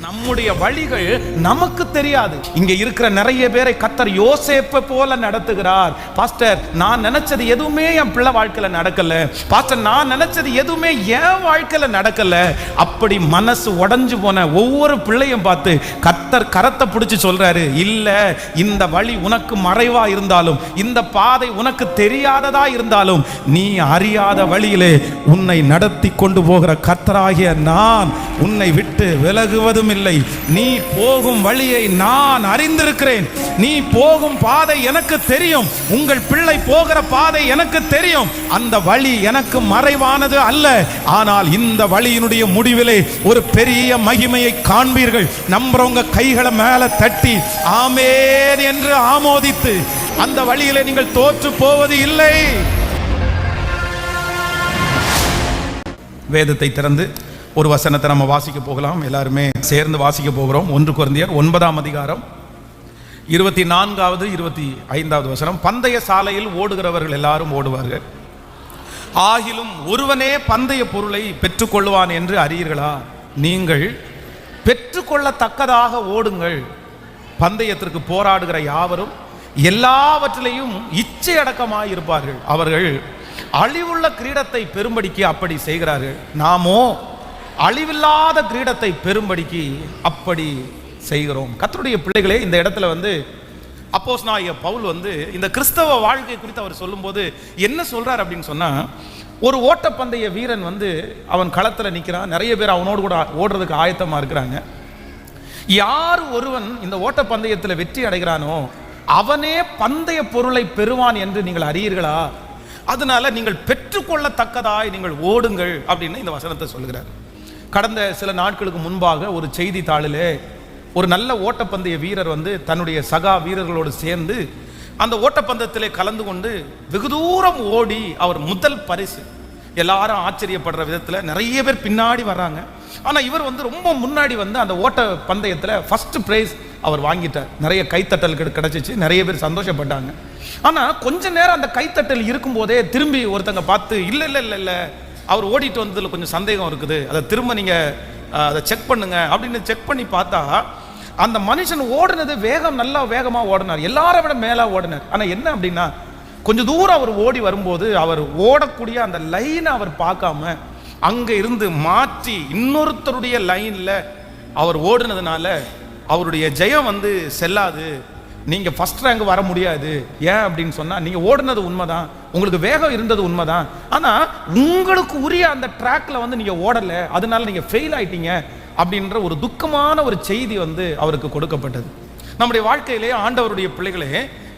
நம்முடைய வழிகள் நமக்கு தெரியாது. இங்க இருக்கிற நிறைய பேரை கர்த்தர் யோசேப்பை போல நடத்துகிறார். பாஸ்டர், நான் நினைச்சது எதுவுமே என் பிள்ளை வாழ்க்கையில நடக்கல. பாஸ்டர், நான் நினைச்சது எதுவுமே என் வாழ்க்கையில நடக்கல. அப்படி மனசு உடைஞ்சு போன ஒவ்வொரு பிள்ளையும் பார்த்து கர்த்தர் கரத்தை பிடிச்சு சொல்றாரு, இல்ல, இந்த வழி உனக்கு மறைவா இருந்தாலும், இந்த பாதை உனக்கு தெரியாததா இருந்தாலும், நீ அறியாத வழியிலே உன்னை நடத்தி கொண்டு போகிற கர்த்தராகிய நான் உன்னை விட்டு விலகுவதும் இல்லை. நீ போகும் வழியை நான் அறிந்திருக்கிறேன். நீ போகும் பாதை எனக்கு தெரியும். உங்கள் பிள்ளை போகிற பாதை எனக்கு தெரியும். அந்த வழி எனக்கு மறைவானது அல்ல. ஆனால் இந்த வழியினுடைய முடிவிலே ஒரு பெரிய மகிமையை காண்பீர்கள். நம்புறவங்க கைகளை மேல தட்டி ஆமென் என்று ஆமோதித்து அந்த வழியிலே நீங்கள் தோற்று போவது இல்லை. வேதத்தை திறந்து ஒரு வசனத்தை நம்ம வாசிக்க போகலாம். எல்லாருமே சேர்ந்து வாசிக்க போகிறோம். 1 கொரிந்தியர் 9ஆம் அதிகாரம் 24வது 25வது வசனம். பந்தய சாலையில் ஓடுகிறவர்கள் எல்லாரும் ஓடுவார்கள், ஆகிலும் ஒருவனே பந்தய பொருளை பெற்றுக்கொள்வான் என்று அறியீர்களா? நீங்கள் பெற்றுக்கொள்ளத்தக்கதாக ஓடுங்கள். பந்தயத்திற்கு போராடுகிற யாவரும் எல்லாவற்றிலையும் இச்சை அடக்கமாய் இருப்பார்கள். அவர்கள் அழிவுள்ள கிரீடத்தை பெரும்படிக்கு அப்படி செய்கிறார்கள். நாமோ அழிவில்லாத கிரீடத்தை பெரும்படிக்கு அப்படி செய்கிறோம். கர்த்தருடைய பிள்ளைகளே, இந்த இடத்துல அப்போஸ்தலனாகிய பவுல் இந்த கிறிஸ்தவ வாழ்க்கை குறித்து அவர் சொல்லும்போது என்ன சொல்றார் அப்படின்னு சொன்னா, ஒரு ஓட்டப்பந்தய வீரன் அவன் களத்துல நிற்கிறான். நிறைய பேர் அவனோடு கூட ஓடுறதுக்கு ஆயத்தமா இருக்கிறாங்க. யார் ஒருவன் இந்த ஓட்டப்பந்தயத்தில் வெற்றி அடைகிறானோ அவனே பந்தய பொருளை பெறுவான் என்று நீங்கள் அறியீர்களா? அதனால நீங்கள் பெற்றுக்கொள்ளத்தக்கதாய் நீங்கள் ஓடுங்கள் அப்படின்னு இந்த வசனத்தை சொல்கிறார். கடந்த சில நாட்களுக்கு முன்பாக ஒரு செய்தித்தாளிலே ஒரு நல்ல ஓட்டப்பந்தய வீரர் தன்னுடைய சகா வீரர்களோடு சேர்ந்து அந்த ஓட்டப்பந்தயத்திலே கலந்து கொண்டு வெகு தூரம் ஓடி அவர் முதல் பரிசு. எல்லாரும் ஆச்சரியப்படுற விதத்தில் நிறைய பேர் பின்னாடி வர்றாங்க. ஆனால் இவர் ரொம்ப முன்னாடி அந்த ஓட்ட பந்தயத்தில் ஃபர்ஸ்ட் பிரைஸ் அவர் வாங்கிட்டார். நிறைய கைத்தட்டல் கிடைச்சிச்சு, நிறைய பேர் சந்தோஷப்பட்டாங்க. ஆனால் கொஞ்ச நேரம் அந்த கைத்தட்டல் இருக்கும்போதே திரும்பி ஒருத்தங்க பார்த்து, இல்லை இல்லை இல்லை இல்லை, அவர் ஓடிட்டு வந்ததில் கொஞ்சம் சந்தேகம் இருக்குது, அதை திரும்ப நீங்கள் அதை செக் பண்ணுங்க அப்படின்னு செக் பண்ணி பார்த்தா அந்த மனுஷன் ஓடுனது நல்லா வேகமாக ஓடினார், எல்லாரை விட மேலே ஓடினார். ஆனால் என்ன அப்படின்னா, கொஞ்சம் தூரம் அவர் ஓடி வரும்போது அவர் ஓடக்கூடிய அந்த லைனை அவர் பார்க்காம அங்கே இருந்து மாற்றி இன்னொருத்தருடைய லைனில் அவர் ஓடுனதுனால அவருடைய ஜெயம் செல்லாது, நீங்கள் ஃபர்ஸ்ட் ரேங்க் வர முடியாது. ஏன் அப்படின்னு சொன்னால், நீங்கள் ஓடுனது உண்மைதான், உங்களுக்கு வேகம் இருந்தது உண்மைதான், ஆனால் உங்களுக்கு உரிய அந்த ட்ராக்ல நீங்கள் ஓடலை, அதனால நீங்கள் ஃபெயில் ஆயிட்டீங்க அப்படின்ற ஒரு துக்கமான ஒரு செய்தி அவருக்கு கொடுக்கப்பட்டது. நம்முடைய வாழ்க்கையிலே ஆண்டவருடைய பிள்ளைகளே,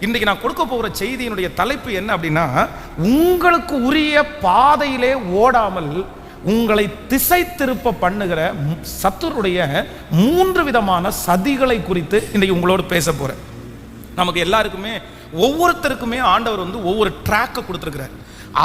இன்றைக்கு நான் கொடுக்க போகிற செய்தியினுடைய தலைப்பு என்ன அப்படின்னா, உங்களுக்கு உரிய பாதையிலே ஓடாமல் உங்களை திசை திருப்ப பண்ணுகிற சத்துருடைய 3 விதமான சதிகளை குறித்து இன்றைக்கு உங்களோடு பேச போறேன். நமக்கு எல்லாருக்குமே ஒவ்வொருத்தருக்குமே ஆண்டவர் ஒவ்வொரு ட்ராக்கை கொடுத்துருக்கிறார்.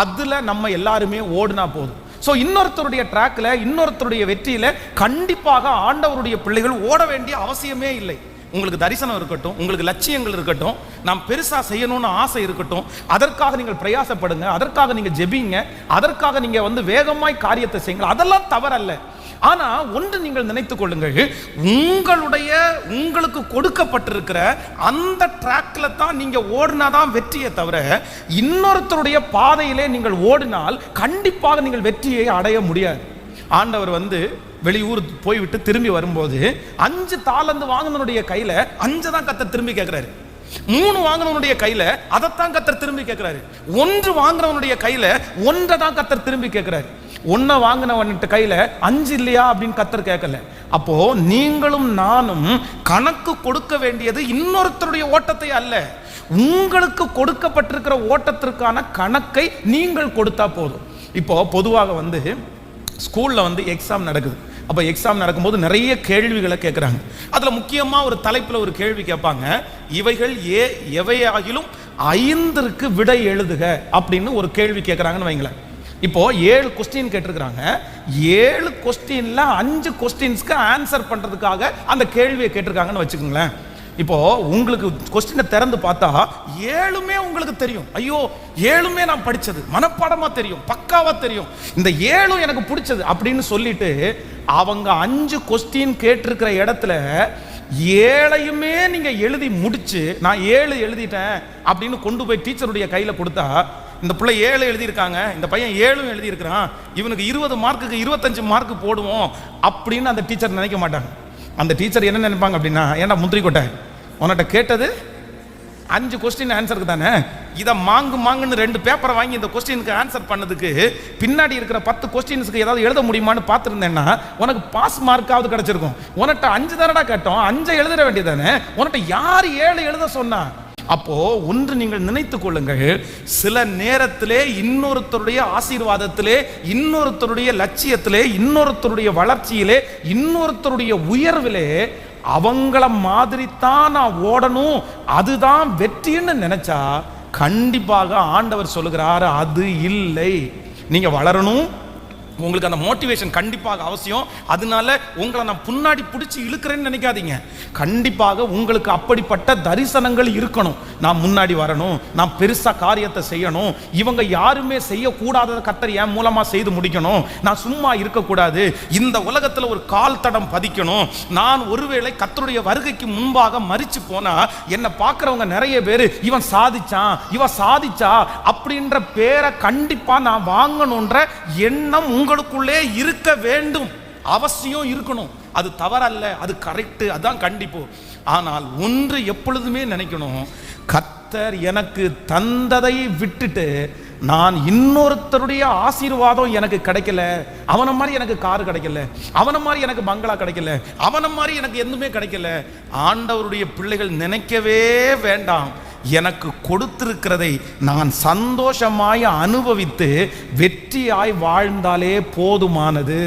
அதுல நம்ம எல்லாருமே ஓடுனா போதும். ஸோ இன்னொருத்தருடைய ட்ராக்ல, இன்னொருத்தருடைய வெற்றியில கண்டிப்பாக ஆண்டவருடைய பிள்ளைகள் ஓட வேண்டிய அவசியமே இல்லை. உங்களுக்கு தரிசனம் இருக்கட்டும், உங்களுக்கு லட்சியங்கள் இருக்கட்டும், நாம் பெருசா செய்யணும்னு ஆசை இருக்கட்டும், அதற்காக நீங்கள் பிரயாசப்படுங்க, அதற்காக நீங்க ஜெபிங்க, அதற்காக நீங்க வேகமாய் காரியத்தை செய்யுங்க, அதெல்லாம் தவறல்ல. ஆனா ஒன்று நீங்கள் நினைத்துக் கொள்ளுங்கள், உங்களுக்கு கொடுக்கப்பட்டிருக்கிற அந்த ட்ராக்ல தான் நீங்க ஓடினாதான் வெற்றியை தவிர இன்னொருத்தருடைய பாதையிலே நீங்கள் ஓடினால் கண்டிப்பாக நீங்கள் வெற்றியை அடைய முடியாது. ஆண்டவர் வெளியூர் போய்விட்டு திரும்பி வரும்போது 5 தாலந்து வாங்கினவனுடைய கையில 5 தான் கர்த்தர் திரும்பி கேட்கிறாரு. 3 வாங்கினவனுடைய கையில அதைத்தான் கர்த்தர் திரும்பி கேட்கிறாரு. 1 வாங்கினவனுடைய கையில 1 தான் கர்த்தர் திரும்பி கேட்கிறாரு. 1 வாங்கினவன்ட்டு கையில 5 இல்லையா அப்படின்னு கர்த்தர் கேட்கல. அப்போ நீங்களும் நானும் கணக்கு கொடுக்க வேண்டியது இன்னொருத்தருடைய ஓட்டத்தை அல்ல, உங்களுக்கு கொடுக்கப்பட்டிருக்கிற ஓட்டத்திற்கான கணக்கை நீங்கள் கொடுத்தா போதும். இப்போ பொதுவாக ஸ்கூல்ல எக்ஸாம் நடக்குது. அப்போ எக்ஸாம் நடக்கும்போது நிறைய கேள்விகளை கேட்குறாங்க. அதில் முக்கியமாக ஒரு தலைப்பில் ஒரு கேள்வி கேட்பாங்க, இவைகள் எவையாகிலும் 5ற்கு விடை எழுதுக அப்படின்னு ஒரு கேள்வி கேட்குறாங்கன்னு வைங்களேன். இப்போ 7 கொஸ்டின் கேட்டிருக்கிறாங்க. 7 கொஸ்டின்ல 5 கொஸ்டின்ஸ்க்கு ஆன்சர் பண்ணுறதுக்காக அந்த கேள்வியை கேட்டிருக்காங்கன்னு வச்சுக்கோங்களேன். இப்போ உங்களுக்கு கொஸ்டினை திறந்து பார்த்தா 7மே உங்களுக்கு தெரியும். ஐயோ 7மே நான் படிச்சது மனப்பாடமா தெரியும், பக்காவா தெரியும், இந்த 7 எனக்கு பிடிச்சது அப்படின்னு சொல்லிட்டு அவங்க 5 கொஸ்டின் கேட்டிருக்கிற இடத்துல 7யுமே நீங்க எழுதி முடிச்சு நான் 7 எழுதிட்டேன் அப்படின்னு கொண்டு போய் டீச்சருடைய கையில கொடுத்தா, இந்த பிள்ளை 7 எழுதியிருக்காங்க, இந்த பையன் 7 எழுதியிருக்கிறான், இவனுக்கு 20 மார்க்குக்கு 25 மார்க் போடுவோம் அப்படின்னு அந்த டீச்சர் நினைக்க மாட்டாங்க. அந்த டீச்சர் என்ன நினைப்பாங்க அப்படின்னா, ஏன்டா முந்திரி கொட்டை, உன்கிட்ட கேட்டது 5 கொஸ்டின் ஆன்சருக்கு தானே, இதை மாங்குன்னு 2 பேப்பரை வாங்கி இந்த கொஸ்டினுக்கு ஆன்சர் பண்ணதுக்கு பின்னாடி இருக்கிற 10 கொஸ்டின்ஸுக்கு ஏதாவது எழுத முடியுமான்னு பார்த்துருந்தேன்னா உனக்கு பாஸ் மார்க்காவது கிடைச்சிருக்கும். உன்கிட்ட 5 தானடா கேட்டோம், 5 எழுத வேண்டியதானே, உன்கிட்ட யார் 7 எழுத சொன்னா? அப்போ ஒன்று நீங்கள் நினைத்துக் கொள்ளுங்கள், சில நேரத்திலே இன்னொருத்தருடைய ஆசீர்வாதத்திலே, இன்னொருத்தருடைய லட்சியத்திலே, இன்னொருத்தருடைய வளர்ச்சியிலே, இன்னொருத்தருடைய உயர்விலே அவங்கள மாதிரி தான் நான் ஓடணும், அதுதான் வெற்றின்னு நினைச்சா கண்டிப்பாக ஆண்டவர் சொல்லுகிறார் அது இல்லை. நீங்க வளரணும், உங்களுக்கு அந்த மோட்டிவேஷன் கண்டிப்பாக அவசியம். அதனால உங்களை நான் முன்னாடி பிடிச்சி இழுக்கிறேன்னு நினைக்காதீங்க. கண்டிப்பாக உங்களுக்கு அப்படிப்பட்ட தரிசனங்கள் இருக்கணும். நான் முன்னாடி வரணும், நான் பெருசா காரியத்தை செய்யணும், இவங்க யாருமே செய்யக்கூடாததை கர்த்தர் என் மூலமா செய்து முடிக்கணும், நான் சும்மா இருக்கக்கூடாது, இந்த உலகத்தில் ஒரு கால் தடம் பதிக்கணும், நான் ஒருவேளை கர்த்தருடைய வருகைக்கு முன்பாக மரிச்சு போனா என்னை பார்க்குறவங்க நிறைய பேர் இவன் சாதிச்சான் இவன் சாதிச்சா அப்படின்ற பேரை கண்டிப்பா நான் வாங்கணுன்ற எண்ணம் உங்களுக்குள்ளே இருக்க வேண்டும், அவசியம் இருக்கணும். அது தவறல்ல, அது கரெக்ட், அதான் கண்டிப்பு. ஆனால் ஒன்று எப்பொழுதுமே நினைக்கணும், கர்த்தர் எனக்கு தந்ததை விட்டுட்டு நான் இன்னொருத்தருடைய ஆசீர்வாதம் எனக்கு கிடைக்கல, அவனை மாதிரி எனக்கு கார் கிடைக்கல, அவனை மாதிரி எனக்கு பங்களா கிடைக்கல, அவனை மாதிரி எனக்கு எதுவுமே கிடைக்கல. ஆண்டவருடைய பிள்ளைகள் நினைக்கவே வேண்டாம், எனக்கு கொடுத்திருக்கிறதை நான் சந்தோஷமாய் அனுபவித்து வெற்றியாய் வாழ்ந்தாலே போதுமானது.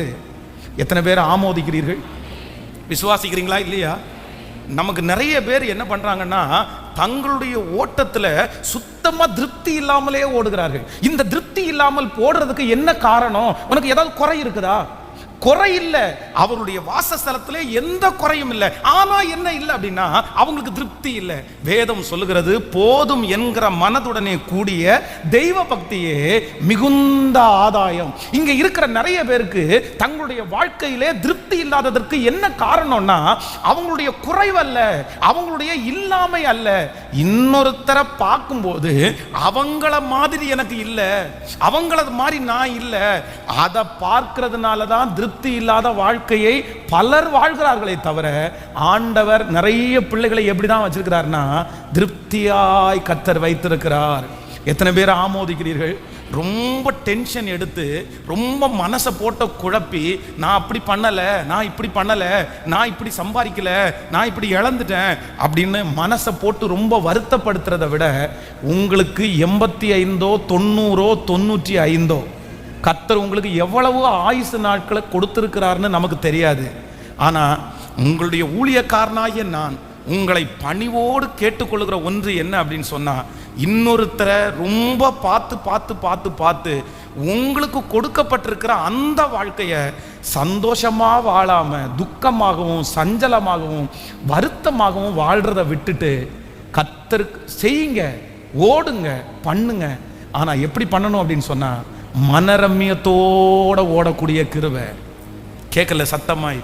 எத்தனை பேர் ஆமோதிக்கிறீர்கள்? விசுவாசிக்கிறீங்களா இல்லையா? நமக்கு நிறைய பேர் என்ன பண்றாங்கன்னா, தங்களுடைய ஓட்டத்துல சுத்தமா திருப்தி இல்லாமலே ஓடுகிறார்கள். இந்த திருப்தி இல்லாமல் போடுறதுக்கு என்ன காரணம்? உனக்கு ஏதாவது குறை இருக்குதா? குறை இல்லை, அவருடைய வாசஸ்தலத்திலே எந்த குறையும் இல்லை. ஆனா என்ன இல்லை அப்படின்னா அவங்களுக்கு திருப்தி இல்லை. வேதம் சொல்லுகிறது, போதும் என்கிற மனதுடனே கூடிய தெய்வ பக்தியே மிகுந்த ஆதாயம். இங்க இருக்கிற நிறைய பேருக்கு தங்களுடைய வாழ்க்கையிலே திருப்தி இல்லாததற்கு என்ன காரணம்னா அவங்களுடைய குறைவல்ல, அவங்களுடைய இல்லாமை அல்ல. இன்னொருத்தரை பார்க்கும்போது அவங்கள மாதிரி எனக்கு இல்லை, அவங்கள மாதிரி நான் இல்லை, அதை பார்க்கிறதுனால தான் திருப்தி இல்லாத வாழ்க்கையை பலர் வாழ்கிறார்களே தவிர, ஆண்டவர் நிறைய பிள்ளைகளை எப்படிதான் வச்சிருக்கிறார்னா திருப்தியாய் கர்த்தர் வைத்திருக்கிறார். எத்தனை பேர் ஆமோதிக்கிறீர்கள்? ரொம்ப டென்ஷன் எடுத்து ரொம்ப மனசை போட்ட குழப்பி, நான் அப்படி பண்ணல, நான் இப்படி பண்ணல, நான் இப்படி சம்பாதிக்கல, நான் இப்படி இழந்துட்டேன் அப்படின்னு மனசை போட்டு ரொம்ப வருத்தப்படுத்துறதை விட உங்களுக்கு 85 90 95 கர்த்தர் உங்களுக்கு எவ்வளவு ஆயுசு நாட்களை கொடுத்திருக்கிறார்னு நமக்கு தெரியாது. ஆனால் உங்களுடைய ஊழியக்காரனாகிய நான் உங்களை பணிவோடு கேட்டுக்கொள்கிற ஒன்று என்ன அப்படின்னு சொன்னால், இன்னொருத்தரை ரொம்ப பார்த்து பார்த்து பார்த்து பார்த்து உங்களுக்கு கொடுக்கப்பட்டிருக்கிற அந்த வாழ்க்கையை சந்தோஷமாக வாழாமல் துக்கமாகவும் சஞ்சலமாகவும் வருத்தமாகவும் வாழ்கிறத விட்டுட்டு கர்த்தருக்கு செய்யுங்க, ஓடுங்க, பண்ணுங்க. ஆனால் எப்படி பண்ணணும் அப்படின்னு சொன்னால் மனரம்யத்தோட ஓடக்கூடிய கிருபை. கேட்கல சத்தமாய்,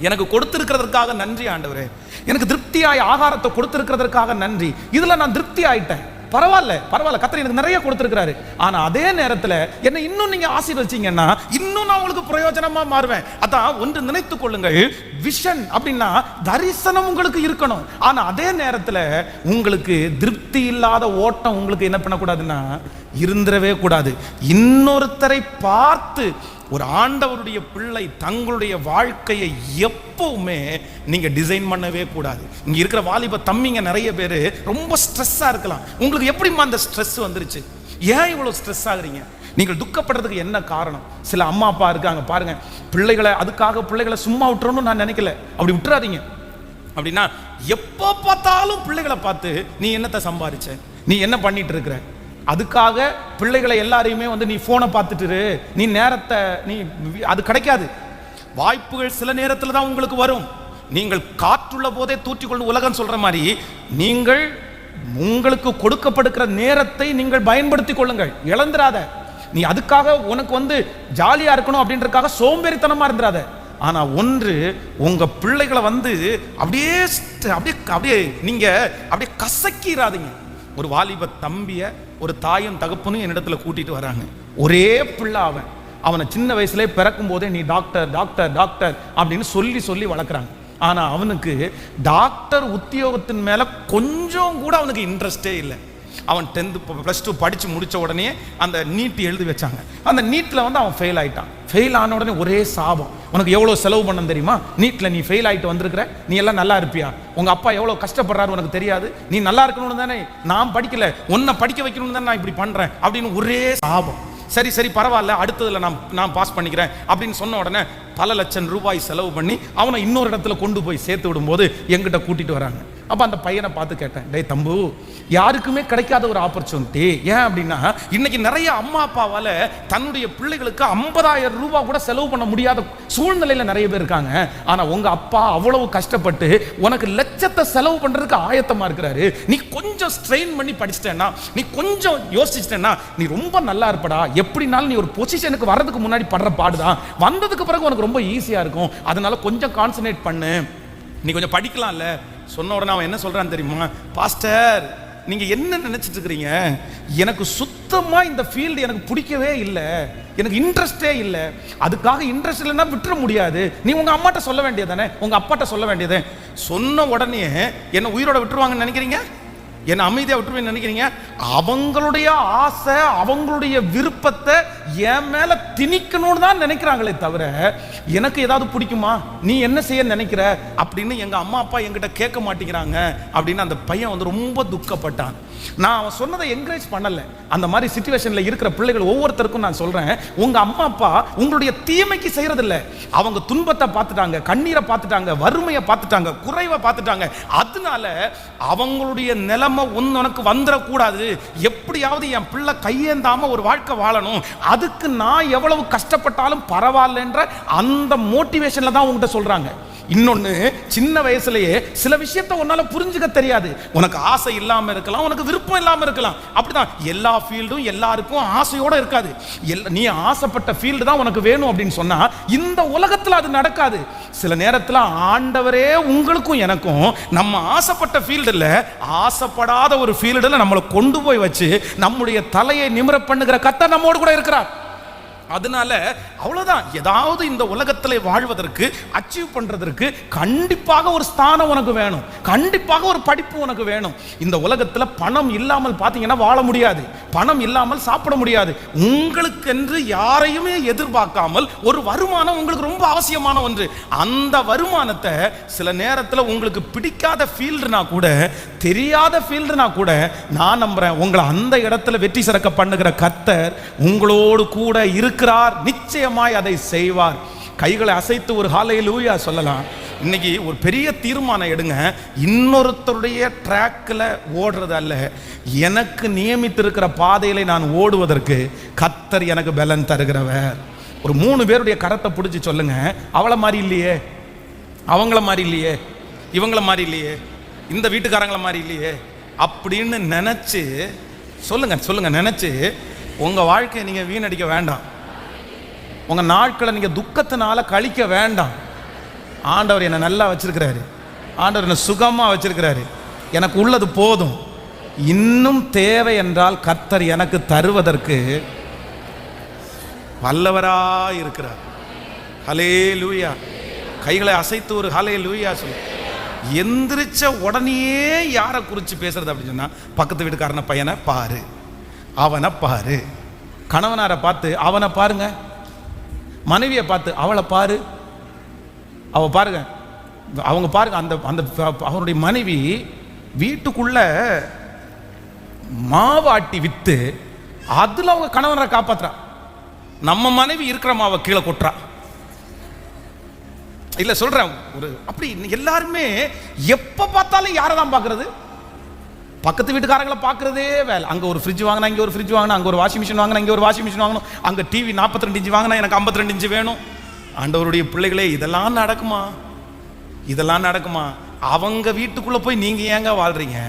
எனக்கு கொடுத்திருக்கிறதற்காக நன்றி ஆண்டவரே, எனக்கு திருப்தியாய் ஆகாரத்தை கொடுத்திருக்கிறதற்காக நன்றி, இதுல நான் திருப்தி ஆயிட்டேன், பரவாயில்ல பரவாயில்ல, கர்த்தர் எனக்கு நிறைய கொடுத்திருக்கிறாரு. ஆனா அதே நேரத்தில் என்ன இன்னும் நீங்க ஆசீர்வதிச்சீங்கன்னா இன்னும் நான் உங்களுக்கு பிரயோஜனமா மாறுவேன். அதான் ஒன்று நினைத்துக் கொள்ளுங்கள், விஷன் அப்படின்னா தரிசனம் உங்களுக்கு இருக்கணும். ஆனா அதே நேரத்தில் உங்களுக்கு திருப்தி இல்லாத ஓட்டம் உங்களுக்கு என்ன பண்ணக்கூடாதுன்னா இருந்துடவே கூடாது. இன்னொருத்தரை பார்த்து ஒரு ஆண்டவருடைய பிள்ளை தங்களுடைய வாழ்க்கையை எப்பவுமே நீங்க டிசைன் பண்ணவே கூடாது. இங்க இருக்கிற வாலிப தம்பிங்க நிறைய பேர் ரொம்ப ஸ்ட்ரெஸ்ஸா இருக்கலாம். உங்களுக்கு எப்படிமா அந்த ஸ்ட்ரெஸ் வந்துருச்சு? ஏன் இவ்வளவு ஸ்ட்ரெஸ் ஆகுறீங்க? நீங்கள் துக்கப்படுறதுக்கு என்ன காரணம்? சில அம்மா அப்பா இருக்காங்க பாருங்க, பிள்ளைகளை அதுக்காக பிள்ளைகளை சும்மா விட்டுறணும்னு நான் நினைக்கல, அப்படி விட்டுறாதீங்க. அப்படின்னா எப்போ பார்த்தாலும் பிள்ளைகளை பார்த்து நீ என்னத்தை சம்பாதிச்ச, நீ என்ன பண்ணிட்டு இருக்கிற, அதுக்காக பிள்ளைகளை எல்லாரையுமே நீ போனை பார்த்துட்டு நீ நேரத்தை நீ அது கிடைக்காது. வாய்ப்புகள் சில நேரத்தில் தான் உங்களுக்கு வரும். நீங்கள் காற்றுள்ள போதே தூற்றிக்கொள்ளும் உலகம் சொல்ற மாதிரி, நீங்கள் உங்களுக்கு கொடுக்கப்படுகிற நேரத்தை நீங்கள் பயன்படுத்திக் கொள்ளுங்கள், இழந்துராத. நீ அதுக்காக உனக்கு ஜாலியா இருக்கணும் அப்படின்றதுக்காக சோம்பேறித்தனமா இருந்துராத. ஆனா ஒன்று, உங்க பிள்ளைகளை அப்படியே அப்படியே அப்படியே நீங்க அப்படியே கசக்கிறாதீங்க. ஒரு வாலிப தம்பிய ஒரு தாயும் தகப்பனும் என்னிடத்துல கூட்டிட்டு வராங்க. ஒரே பிள்ளை அவனை சின்ன வயசுலேயே பிறக்கும் போதே நீ டாக்டர் டாக்டர் டாக்டர் அப்படின்னு சொல்லி சொல்லி வளர்க்குறாங்க. ஆனா அவனுக்கு டாக்டர் உத்தியோகத்தின் மேல கொஞ்சம் கூட அவனுக்கு இன்ட்ரெஸ்டே இல்லை. அவன் 10th +2 படிச்சு முடிச்ச உடனே அந்த நீட் எழுதி வச்சாங்க. அந்த நீட்ல அவன் ஃபெயில் ஆயிட்டான். ஃபெயில் ஆன உடனே ஒரே சாபம், உனக்கு எவ்வளவு செலவு பண்ண தெரியுமா, நீட்ல நீ ஃபெயில் ஆயிட்டு வந்திருக்கிற, நீ எல்லாம் நல்லா இருப்பியா, உங்க அப்பா எவ்வளவு கஷ்டப்படுறாரு உனக்கு தெரியாது, நீ நல்லா இருக்கணும்னு தானே நான் படிக்கல, உன்னை படிக்க வைக்கணும்னு தானே நான் இப்படி பண்றேன் அப்படின்னு ஒரே சாபம். சரி சரி பரவாயில்ல, அடுத்ததுல நான் பாஸ் பண்ணிக்கிறேன் அப்படின்னு சொன்ன உடனே பல லட்சம் ரூபாய் செலவு பண்ணி அவனை இன்னொரு இடத்துல கொண்டு போய் சேர்த்து விடும்போது எங்கிட்ட கூட்டிட்டு வராங்க. அப்ப அந்த பையனை பார்த்து கேட்டேன், டேய் தம்பு, யாருக்குமே கிடைக்காத ஒரு ஆப்பர்ச்சுனிட்டி. ஏன் அப்படின்னா இன்னைக்கு நிறைய அம்மா அப்பாவால தன்னுடைய பிள்ளைகளுக்கு 50,000 ரூபாய் கூட செலவு பண்ண முடியாத சூழ்நிலையில நிறைய பேர் இருக்காங்க. ஆனா உங்க அப்பா அவ்வளவு கஷ்டப்பட்டு உனக்கு லட்சத்தை செலவு பண்றதுக்கு ஆயத்தமா இருக்கிறாரு. நீ கொஞ்சம் ஸ்ட்ரெயின் பண்ணி படிச்சிட்டேன்னா, நீ கொஞ்சம் யோசிச்சிட்டேன்னா நீ ரொம்ப நல்லா இருப்படா. எப்படினாலும் நீ ஒரு பொசிஷனுக்கு வர்றதுக்கு முன்னாடி படுற பாடுதான் வந்ததுக்கு பிறகு உனக்கு ரொம்ப ஈஸியா இருக்கும். அதனால கொஞ்சம் கான்சன்ட்ரேட் பண்ணு, நீ கொஞ்சம் படிக்கலாம்ல. சொன்ன உடனே அவன் என்ன சொல்றான்னு தெரியுமா, பாஸ்டர் நீங்க என்ன நினைச்சிட்டு இருக்கிறீங்க, எனக்கு சுத்தமா இந்த ஃபீல்டு எனக்கு பிடிக்கவே இல்லை, எனக்கு இன்ட்ரெஸ்டே இல்லை. அதுக்காக இன்ட்ரெஸ்ட் இல்லைன்னா விட்டுற முடியாது. நீ உங்க அம்மாட்ட சொல்ல வேண்டியதானே, உங்க அப்பாட்ட சொல்ல வேண்டியது. சொன்ன உடனே என்ன உயிரோட விட்டுருவாங்கன்னு நினைக்கிறீங்க, என்ன அமைதியா விட்டுருவேன்னு நினைக்கிறீங்க? அவங்களுடைய ஆசை, அவங்களுடைய விருப்பத்தை என் மேல திணிக்கணும்னு தான் நினைக்கிறாங்களே தவிர எனக்கு ஏதாவது பிடிக்குமா, நீ என்ன செய்ய நினைக்கிற அப்படின்னு எங்க அம்மா அப்பா என்கிட்ட கேட்க மாட்டேங்கிறாங்க அப்படின்னு அந்த பையன் ரொம்ப துக்கப்பட்டான். நான் அவன் சொன்னதை என்கரேஜ் பண்ணல. அந்த மாதிரி சிச்சுவேஷன்ல இருக்கிற பிள்ளைகள் ஒவ்வொருத்தருக்கும் நான் சொல்றேன், உங்க அம்மா அப்பா உங்களுடைய தீமைக்கு செய்யறது இல்ல, அவங்க துன்பத்தை பார்த்துட்டாங்க, கண்ணீரை பார்த்துட்டாங்க, வறுமையை பார்த்துட்டாங்க, குறைவை பார்த்துட்டாங்க. அதனால அவங்களுடைய நிலைமை உனக்கு வந்துடக்கூடாது, எப்படியாவது என் பிள்ளை கையேந்தாம ஒரு வாழ்க்கை வாழணும், அதுக்கு நான் எவ்வளவு கஷ்டப்பட்டாலும் பரவாயில்லன்ற அந்த மோட்டிவேஷன்ல தான் உங்ககிட்ட சொல்றாங்க. இன்னொன்னு, சின்ன வயசுலயே சில விஷயத்தை உன்னால புரிஞ்சுக்க தெரியாது. உனக்கு ஆசை இல்லாம இருக்கலாம், உனக்கு விருப்பம் இல்லாம இருக்கலாம். அப்படிதான் எல்லா ஃபீல்டும் எல்லாருக்கும் ஆசையோட இருக்காது. நீ ஆசைப்பட்ட ஃபீல்டு தான் உனக்கு வேணும் அப்படின்னு சொன்னா இந்த உலகத்துல அது நடக்காது. சில நேரத்துல ஆண்டவரே உங்களுக்கும் எனக்கும் நம்ம ஆசைப்பட்ட ஃபீல்டுல ஆசைப்படாத ஒரு ஃபீல்டுல நம்மளை கொண்டு போய் வச்சு நம்முடைய தலையை நிமிர பண்ணுகிற கர்த்தர் நம்மோடு கூட இருக்கிறார். அதனால அவ்வளவுதான். ஏதாவது இந்த உலகத்தில் வாழ்வதற்கு, அச்சீவ் பண்றதற்கு கண்டிப்பாக ஒரு ஸ்தானம் உனக்கு வேணும், கண்டிப்பாக ஒரு படிப்பு உனக்கு வேணும். இந்த உலகத்தில் பணம் இல்லாமல் பார்த்தீங்கன்னா வாழ முடியாது, பணம் இல்லாமல் சாப்பிட முடியாது. உங்களுக்கு என்று யாரையுமே எதிர்பார்க்காமல் ஒரு வருமானம் உங்களுக்கு ரொம்ப அவசியமான ஒன்று. அந்த வருமானத்தை சில நேரத்தில் உங்களுக்கு பிடிக்காத ஃபீல்டுனா கூட, தெரியாத ஃபீல்டுனா கூட, நான் நம்புறேன் உங்களை அந்த இடத்துல வெற்றி சிறக்க பண்ணுகிற கர்த்தர் உங்களோடு கூட இருக்கிறார், நிச்சயமாய் அதை செய்வார். கைகளை அசைத்து ஒரு ஹல்லேலூயா சொல்லலாம். இன்னைக்கு ஒரு பெரிய தீர்மானம் எடுங்க, இன்னொருத்தருடைய ட்ராக்ல ஓடுறது அல்ல, எனக்கு நியமித்திருக்கிற பாதையில நான் ஓடுவதற்கு கர்த்தர் எனக்கு பலன் தருகிறவர். ஒரு 3 பேருடைய கரத்தை பிடிச்சி சொல்லுங்க, அவளை மாதிரி இல்லையே, அவங்கள மாதிரி இல்லையே, இவங்கள மாதிரி இல்லையே, இந்த வீட்டுக்காரங்கள மாதிரி இல்லையே அப்படின்னு நினைச்சு சொல்லுங்க சொல்லுங்க. நினைச்சு உங்க வாழ்க்கையை நீங்க வீணடிக்க வேண்டாம், உங்க நாட்களை நீங்க துக்கத்தினால கழிக்க வேண்டாம். ஆண்டவர் என்னை நல்லா வச்சிருக்கிறாரு, ஆண்டவர் என்னை சுகமா வச்சிருக்கிறாரு, எனக்கு உள்ளது போதும். இன்னும் தேவை என்றால் கர்த்தர் எனக்கு தருவதற்கு வல்லவராய் இருக்கிறார். ஹல்லேலூயா. கைகளை அசைத்து ஒரு ஹல்லேலூயா சொல்லு. எந்திரிச்ச உடனே யாரை குறித்து பேசுறது அப்படின்னு சொன்னா, பக்கத்து வீட்டுக்காரன பையனை பாரு, அவனை பாரு, கணவனாரை பார்த்து அவனை பாருங்க, மனைவியை பார்த்து அவளை பாரு, அவ பாருங்க, அவங்க பாருங்க. அந்த அந்த அவனுடைய மனைவி வீட்டுக்குள்ள மாவாட்டி வித்து அதுல அவங்க கணவனை காப்பாத்துறா. நம்ம மனைவி இருக்கிற மாவை கீழே கொட்டுறா. இல்ல சொல்றேன், ஒரு அப்படி எல்லாருமே எப்ப பார்த்தாலும் யாரை தான் பார்க்கறது, பக்கத்து வீட்டுக்காரங்களை பார்க்கறதே வேலை. அங்கே ஒரு ஃப்ரிட்ஜ் வாங்கினா, இங்கே ஒரு ஃப்ரிட்ஜ் வாங்கினா, அங்கே ஒரு வாஷிங் மிஷின் வாங்கினா, இங்கே ஒரு வாஷிங் மிஷின் வாங்கணும், அங்கே டிவி 42 இன்ச்சு வாங்கினா எனக்கு 52 இன்ச்சு வேணும். ஆண்டவருடைய பிள்ளைகளே, இதெல்லாம் நடக்குமா? இதெல்லாம் நடக்குமா? அவங்க வீட்டுக்குள்ள போய் நீங்க ஏங்க வாழ்றீங்க?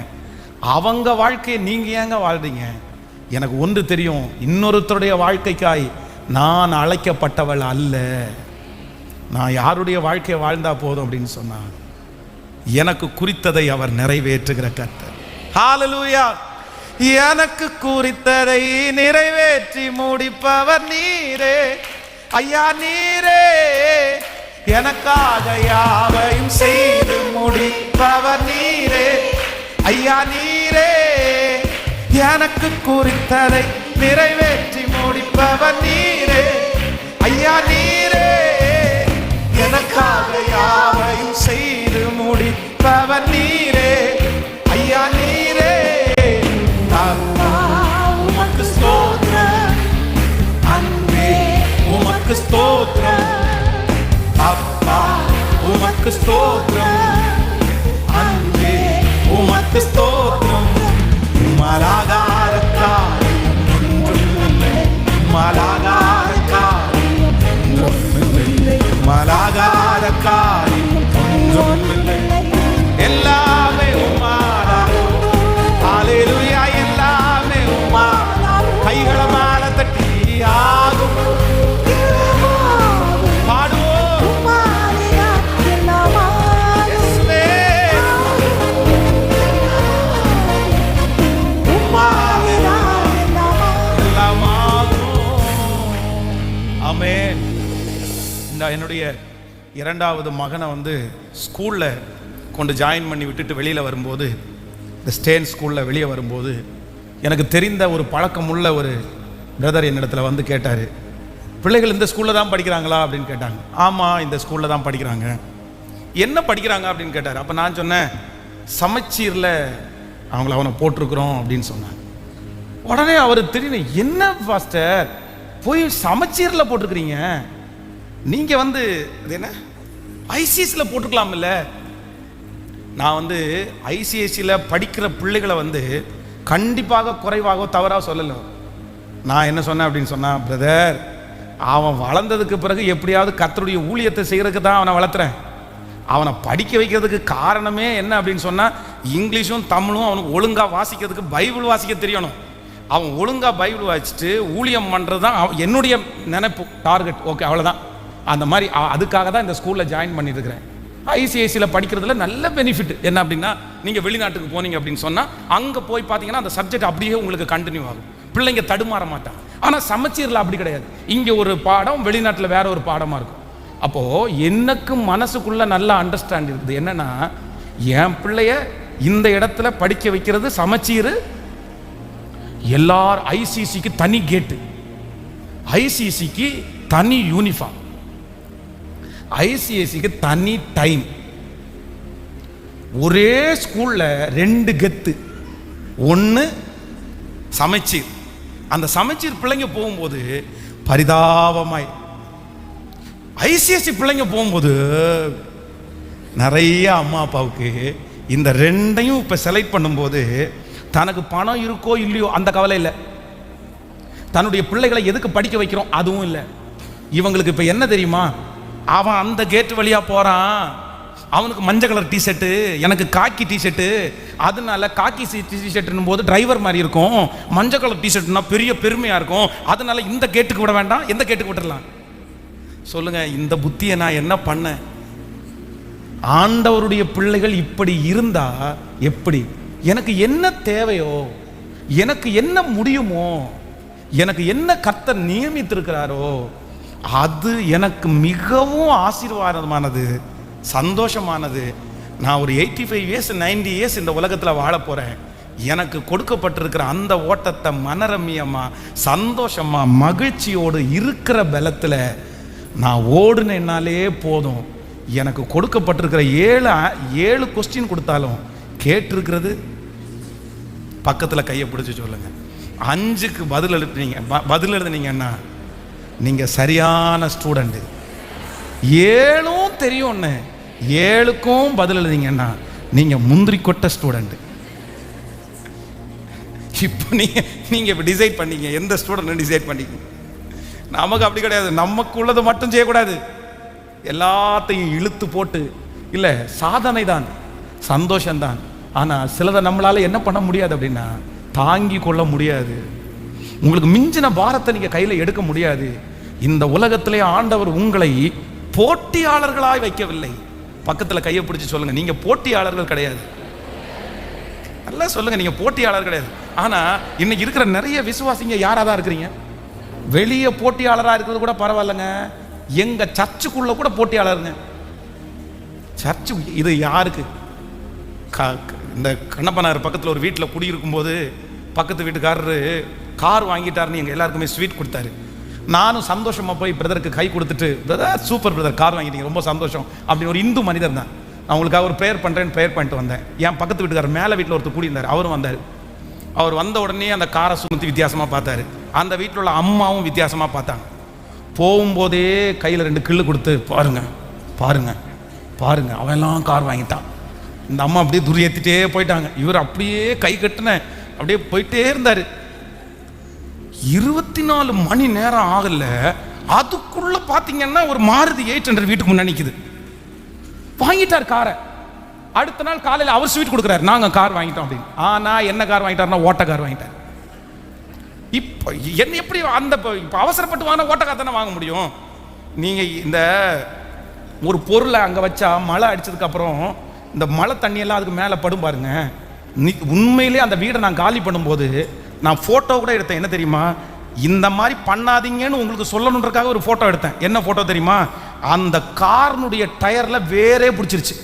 அவங்க வாழ்க்கையை நீங்க ஏங்க வாழ்றீங்க? எனக்கு ஒன்று தெரியும், இன்னொருத்தருடைய வாழ்க்கைக்காய் நான் அழைக்கப்பட்டவள் அல்ல. நான் யாருடைய வாழ்க்கையை வாழ்ந்தா போதும் அப்படின்னு சொன்னா, எனக்கு குறித்ததை அவர் நிறைவேற்றுகிற கர்த்தர். ஹல்லேலூயா. எனக்கு குறித்ததை நிறைவேற்றி முடிப்பவர் நீரே ஐயா, நீரே. எனக்காக யாவையும் செய்து முடிப்பவர் நீரே ஐயா, நீரே. எனக்கு குறித்ததை நிறைவேற்றி முடிப்பவர் நீரே ஐயா, நீரே. எனக்காக யாவையும் செய்து முடிப்பவர் நீரே ஐயா, நீரே. உமக்கு ஸ்தோத்திரம், அன்பே உமக்கு ஸ்தோத்திரம், அப்பா உமக்கு ஸ்தோத்திரம், அன்பே உமக்கு ஸ்தோத்திரம். மலாகார காரியம் ஒன்றுமில்லை, மலாகார காரியம் ஒன்றுமில்லை, மலாகார காரியம் ஒன்றுமில்லை. எல்லாமே உம்மாலா. ஹல்லேலூயா. எல்லாமே உம்மாலா. கைகளை மேல தட்டி ஆகும் என்னுடைய இரண்டாவது மகனை வந்து ஸ்கூலில் கொண்டு ஜாயின் பண்ணி விட்டுட்டு வெளியில் வரும்போது, இந்த ஸ்டேன் ஸ்கூலில் வெளியே வரும்போது, எனக்கு தெரிந்த ஒரு பழக்கமுள்ள ஒரு பிரதர் என்னிடத்தில் வந்து கேட்டார், பிள்ளைகள் இந்த ஸ்கூலில் தான் படிக்கிறாங்களா அப்படின்னு கேட்டாங்க. ஆமாம், இந்த ஸ்கூலில் தான் படிக்கிறாங்க. என்ன படிக்கிறாங்க அப்படின்னு கேட்டார். அப்போ நான் சொன்னேன், சமச்சீரில் அவனை போட்டிருக்கிறோம் அப்படின்னு சொன்னாங்க. உடனே அவர் திடீர்னு, என்ன பாஸ்டர் போய் சமச்சீரில் போட்டிருக்கிறீங்க, நீங்கள் வந்து அது என்ன ஐசிஎஸ்சியில் போட்டுக்கலாம் இல்லை? நான் வந்து ஐசிஎஸ்சியில் படிக்கிற பிள்ளைகளை வந்து கண்டிப்பாக குறைவாக தவறாக சொல்லலை. நான் என்ன சொன்னேன் அப்படின்னு சொன்னால், பிரதர் அவன் வளர்ந்ததுக்கு பிறகு எப்படியாவது கர்த்தருடைய ஊழியத்தை செய்கிறதுக்கு தான் அவனை வளர்த்துறேன். அவனை படிக்க வைக்கிறதுக்கு காரணமே என்ன அப்படின்னு சொன்னால், இங்கிலீஷும் தமிழும் அவனுக்கு ஒழுங்காக வாசிக்கிறதுக்கு பைபிள் வாசிக்க தெரியணும். அவன் ஒழுங்காக பைபிள் வாசிச்சுட்டு ஊழியம் பண்ணுறது தான் என்னுடைய நினைப்பு, டார்கெட். ஓகே, அவ்வளோதான். அந்த மாதிரி அதுக்காக தான் இந்த ஸ்கூலில் ஜாயின் பண்ணியிருக்கிறேன். ஐசிஐசியில் படிக்கிறதுல நல்ல பெனிஃபிட் என்ன அப்படின்னா, நீங்கள் வெளிநாட்டுக்கு போனீங்க அப்படின்னு சொன்னால் அங்கே போய் பார்த்தீங்கன்னா அந்த சப்ஜெக்ட் அப்படியே உங்களுக்கு கண்டினியூ ஆகும், பிள்ளைங்க தடுமாற மாட்டாங்க. ஆனால் சமச்சீரில் அப்படி கிடையாது. இங்கே ஒரு பாடம், வெளிநாட்டில் வேற ஒரு பாடமாக இருக்கும். அப்போது எனக்கு மனசுக்குள்ளே நல்லா அண்டர்ஸ்டாண்ட் இருக்குது. என்னென்னா, என் பிள்ளைய இந்த இடத்துல படிக்க வைக்கிறது சமச்சீர். எல்லார் ஐசிசிக்கு தனி கேட்டு, ஐசிசிக்கு தனி யூனிஃபார்ம், ஐசிஎஸ்சிக்கு தனி டைம். ஒரே ஸ்கூல்ல ரெண்டு கெத்து. ஒன்று சமச்சீர். அந்த சமச்சீர் பிள்ளைங்க போகும்போது பரிதாபமாய், ஐசிஎஸ்சி பிள்ளைங்க போகும்போது நிறைய அம்மா அப்பாவுக்கு இந்த ரெண்டையும் இப்போ செலக்ட் பண்ணும்போது தனக்கு பணம் இருக்கோ இல்லையோ அந்த கவலை இல்லை, தன்னுடைய பிள்ளைகளை எதுக்கு படிக்க வைக்கிறோம் அதுவும் இல்லை. இவங்களுக்கு இப்போ என்ன தெரியுமா, அவன் அந்த கேட்டு வழியாக போகிறான், அவனுக்கு மஞ்சள் கலர் டிஷர்ட்டு, எனக்கு காக்கி டிஷர்ட்டு, அதனால காக்கி டிஷர்ட்னும் போது டிரைவர் மாதிரி இருக்கும், மஞ்சள் கலர் டிஷர்ட்னா பெரிய பெருமையாக இருக்கும், அதனால இந்த கேட்டுக்கு விட வேண்டாம், எந்த கேட்டுக்கு விட்டுடலாம் சொல்லுங்க. இந்த புத்தியை நான் என்ன பண்ணேன்? ஆண்டவருடைய பிள்ளைகள் இப்படி இருந்தா எப்படி? எனக்கு என்ன தேவையோ, எனக்கு என்ன முடியுமோ, எனக்கு என்ன கர்த்தர் நியமித்திருக்கிறாரோ அது எனக்கு மிகவும் ஆசீர்வாதமானது, சந்தோஷமானது. நான் ஒரு 85 இயர்ஸ் 90 இயர்ஸ் இந்த உலகத்தில் வாழ போகிறேன். எனக்கு கொடுக்கப்பட்டிருக்கிற அந்த ஓட்டத்தை மனரம்யமாக சந்தோஷமாக மகிழ்ச்சியோடு இருக்கிற பலத்தில் நான் ஓடுனேன்னாலே போதும். எனக்கு கொடுக்கப்பட்டிருக்கிற 7 கொஸ்டின் கொடுத்தாலும் கேட்டிருக்கிறது, பக்கத்தில் கையை பிடிச்சி சொல்லுங்கள், 5க்கு பதில் எழுதுனீங்கன்னா நீங்கள் சரியான ஸ்டூடெண்ட்டு. 7ம் தெரியும்னு 7க்கும் பதில் எழுதிங்கன்னா நீங்கள் முந்திரி கொட்ட ஸ்டூடெண்ட்டு. இப்போ நீங்கள் இப்போ டிசைட் பண்ணீங்க எந்த ஸ்டூடெண்ட் டிசைட் பண்ணிங்க. நமக்கு அப்படி கிடையாது. நமக்கு உள்ளது மட்டும் செய்யக்கூடாது, எல்லாத்தையும் இழுத்து போட்டு இல்லை, சாதனை தான், சந்தோஷம்தான். ஆனால் சிலதை நம்மளால என்ன பண்ண முடியாது அப்படின்னா தாங்கி கொள்ள முடியாது. உங்களுக்கு மிஞ்சின பாரத்தை நீங்கள் கையில் எடுக்க முடியாது. இந்த உலகத்திலே ஆண்டவர் உங்களை போட்டியாளர்களாய் வைக்கவில்லை. பக்கத்தில் கையை பிடிச்சி சொல்லுங்க, நீங்க போட்டியாளர்கள் கிடையாது. நல்லா சொல்லுங்க, நீங்க போட்டியாளர் கிடையாது. ஆனா இன்னைக்கு இருக்கிற நிறைய விசுவாசிங்க யாரா தான் இருக்கிறீங்க? வெளியே போட்டியாளராக இருக்கிறது கூட பரவாயில்லைங்க, எங்க சர்ச்சுக்குள்ள கூட போட்டியாளருங்க. சர்ச்சு இது யாருக்கு? இந்த கண்ணப்பனார் பக்கத்தில் ஒரு வீட்டில் குடியிருக்கும் போது பக்கத்து வீட்டுக்காரரு கார் வாங்கிட்டாருன்னு எங்கள் எல்லாருக்குமே ஸ்வீட் கொடுத்தாரு. நானும் சந்தோஷமாக போய் பிரதருக்கு கை கொடுத்துட்டு, பிரதர் சூப்பர் பிரதர், கார் வாங்கிட்டீங்க, ரொம்ப சந்தோஷம் அப்படின்னு. ஒரு இந்து மனிதர் தான். நான் உங்களுக்காக ஒரு ப்ரேயர் பண்ணுறேன்னு ப்ரேயர் பண்ணிட்டு வந்தேன். என் பக்கத்து வீட்டுக்காரர் மேலே வீட்டில் ஒருத்தர் கூடியிருந்தார், அவரும் வந்தார். அவர் வந்த உடனே அந்த காரை சுற்றி வித்தியாசமாக பார்த்தாரு. அந்த வீட்டில் உள்ள அம்மாவும் வித்தியாசமாக பார்த்தாங்க. போகும்போதே கையில் 2 கிள்ளு கொடுத்து, பாருங்க பாருங்க பாருங்க, அவெல்லாம் கார் வாங்கிட்டான். இந்த அம்மா அப்படியே துரியேற்றிட்டே போயிட்டாங்க. இவர் அப்படியே கை கட்டின அப்படியே போயிட்டே இருந்தார். 24 மணி நேரம் ஆகல, அதுக்குள்ள பாத்தீங்கன்னா ஒரு மாருதி 800 வீட்டுக்கு முன்னாடி நிக்குது. வாங்கிட்டார் காரை. அடுத்த நாள் காலையில் அவர் ஸ்வீட் கொடுக்குறாரு, நாங்க கார் வாங்கிட்டோம் அப்படின்னு. ஆனா என்ன கார் வாங்கிட்டாருன்னா ஓட்ட கார் வாங்கிட்டார். இப்ப என்ன எப்படி அந்த இப்ப அவசரப்பட்டு வாங்கினா ஓட்ட கார் தானே வாங்க முடியும்? நீங்க இந்த ஒரு பொருளை அங்க வச்சா மழை அடிச்சதுக்கு அப்புறம் இந்த மழை தண்ணியெல்லாம் அதுக்கு மேலே படும் பாருங்க. உண்மையிலே அந்த வீடை நான் காலி பண்ணும்போது நான் ஃபோட்டோ கூட எடுத்தேன். என்ன தெரியுமா? இந்த மாதிரி பண்ணாதீங்கன்னு உங்களுக்கு சொல்லணுன்றக்காக ஒரு ஃபோட்டோ எடுத்தேன். என்ன ஃபோட்டோ தெரியுமா? அந்த கார்னுடைய டயரில் வேறே பிடிச்சிருச்சு.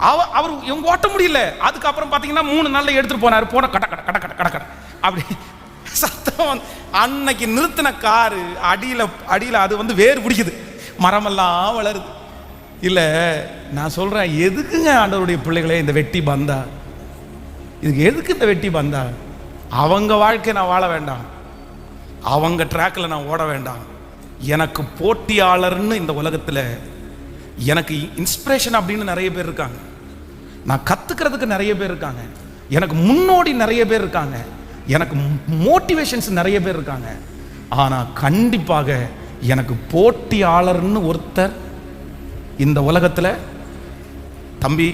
அவர் இவங்க ஓட்ட முடியல. அதுக்கப்புறம் பார்த்தீங்கன்னா 3 நாளில் எடுத்துகிட்டு போனார். போன கட கட கட கட கட கட அப்படி சத்தம். அன்னைக்கு நிறுத்தின காரு அடியில் அது வேறு பிடிக்குது, மரமெல்லாம் வளருது. இல்லை, நான் சொல்கிறேன், எதுக்குங்க ஆண்டவருடைய பிள்ளைகளே இந்த வெட்டி பந்தா? இதுக்கு எதுக்கு இந்த வெட்டி பந்தா? அவங்க வாழ்க்கை நான் வாழ வேண்டாம், அவங்க ட்ராக்கில் நான் ஓட வேண்டாம். எனக்கு போட்டியாளர்னு இந்த உலகத்தில் எனக்கு இன்ஸ்பிரேஷன் அப்படின்னு நிறைய பேர் இருக்காங்க. நான் கற்றுக்கிறதுக்கு நிறைய பேர் இருக்காங்க. எனக்கு முன்னோடி நிறைய பேர் இருக்காங்க. எனக்கு மோட்டிவேஷன்ஸ் நிறைய பேர் இருக்காங்க. ஆனால் கண்டிப்பாக எனக்கு போட்டியாளர்னு ஒருத்தர் இந்த உலகத்தில், தம்பி,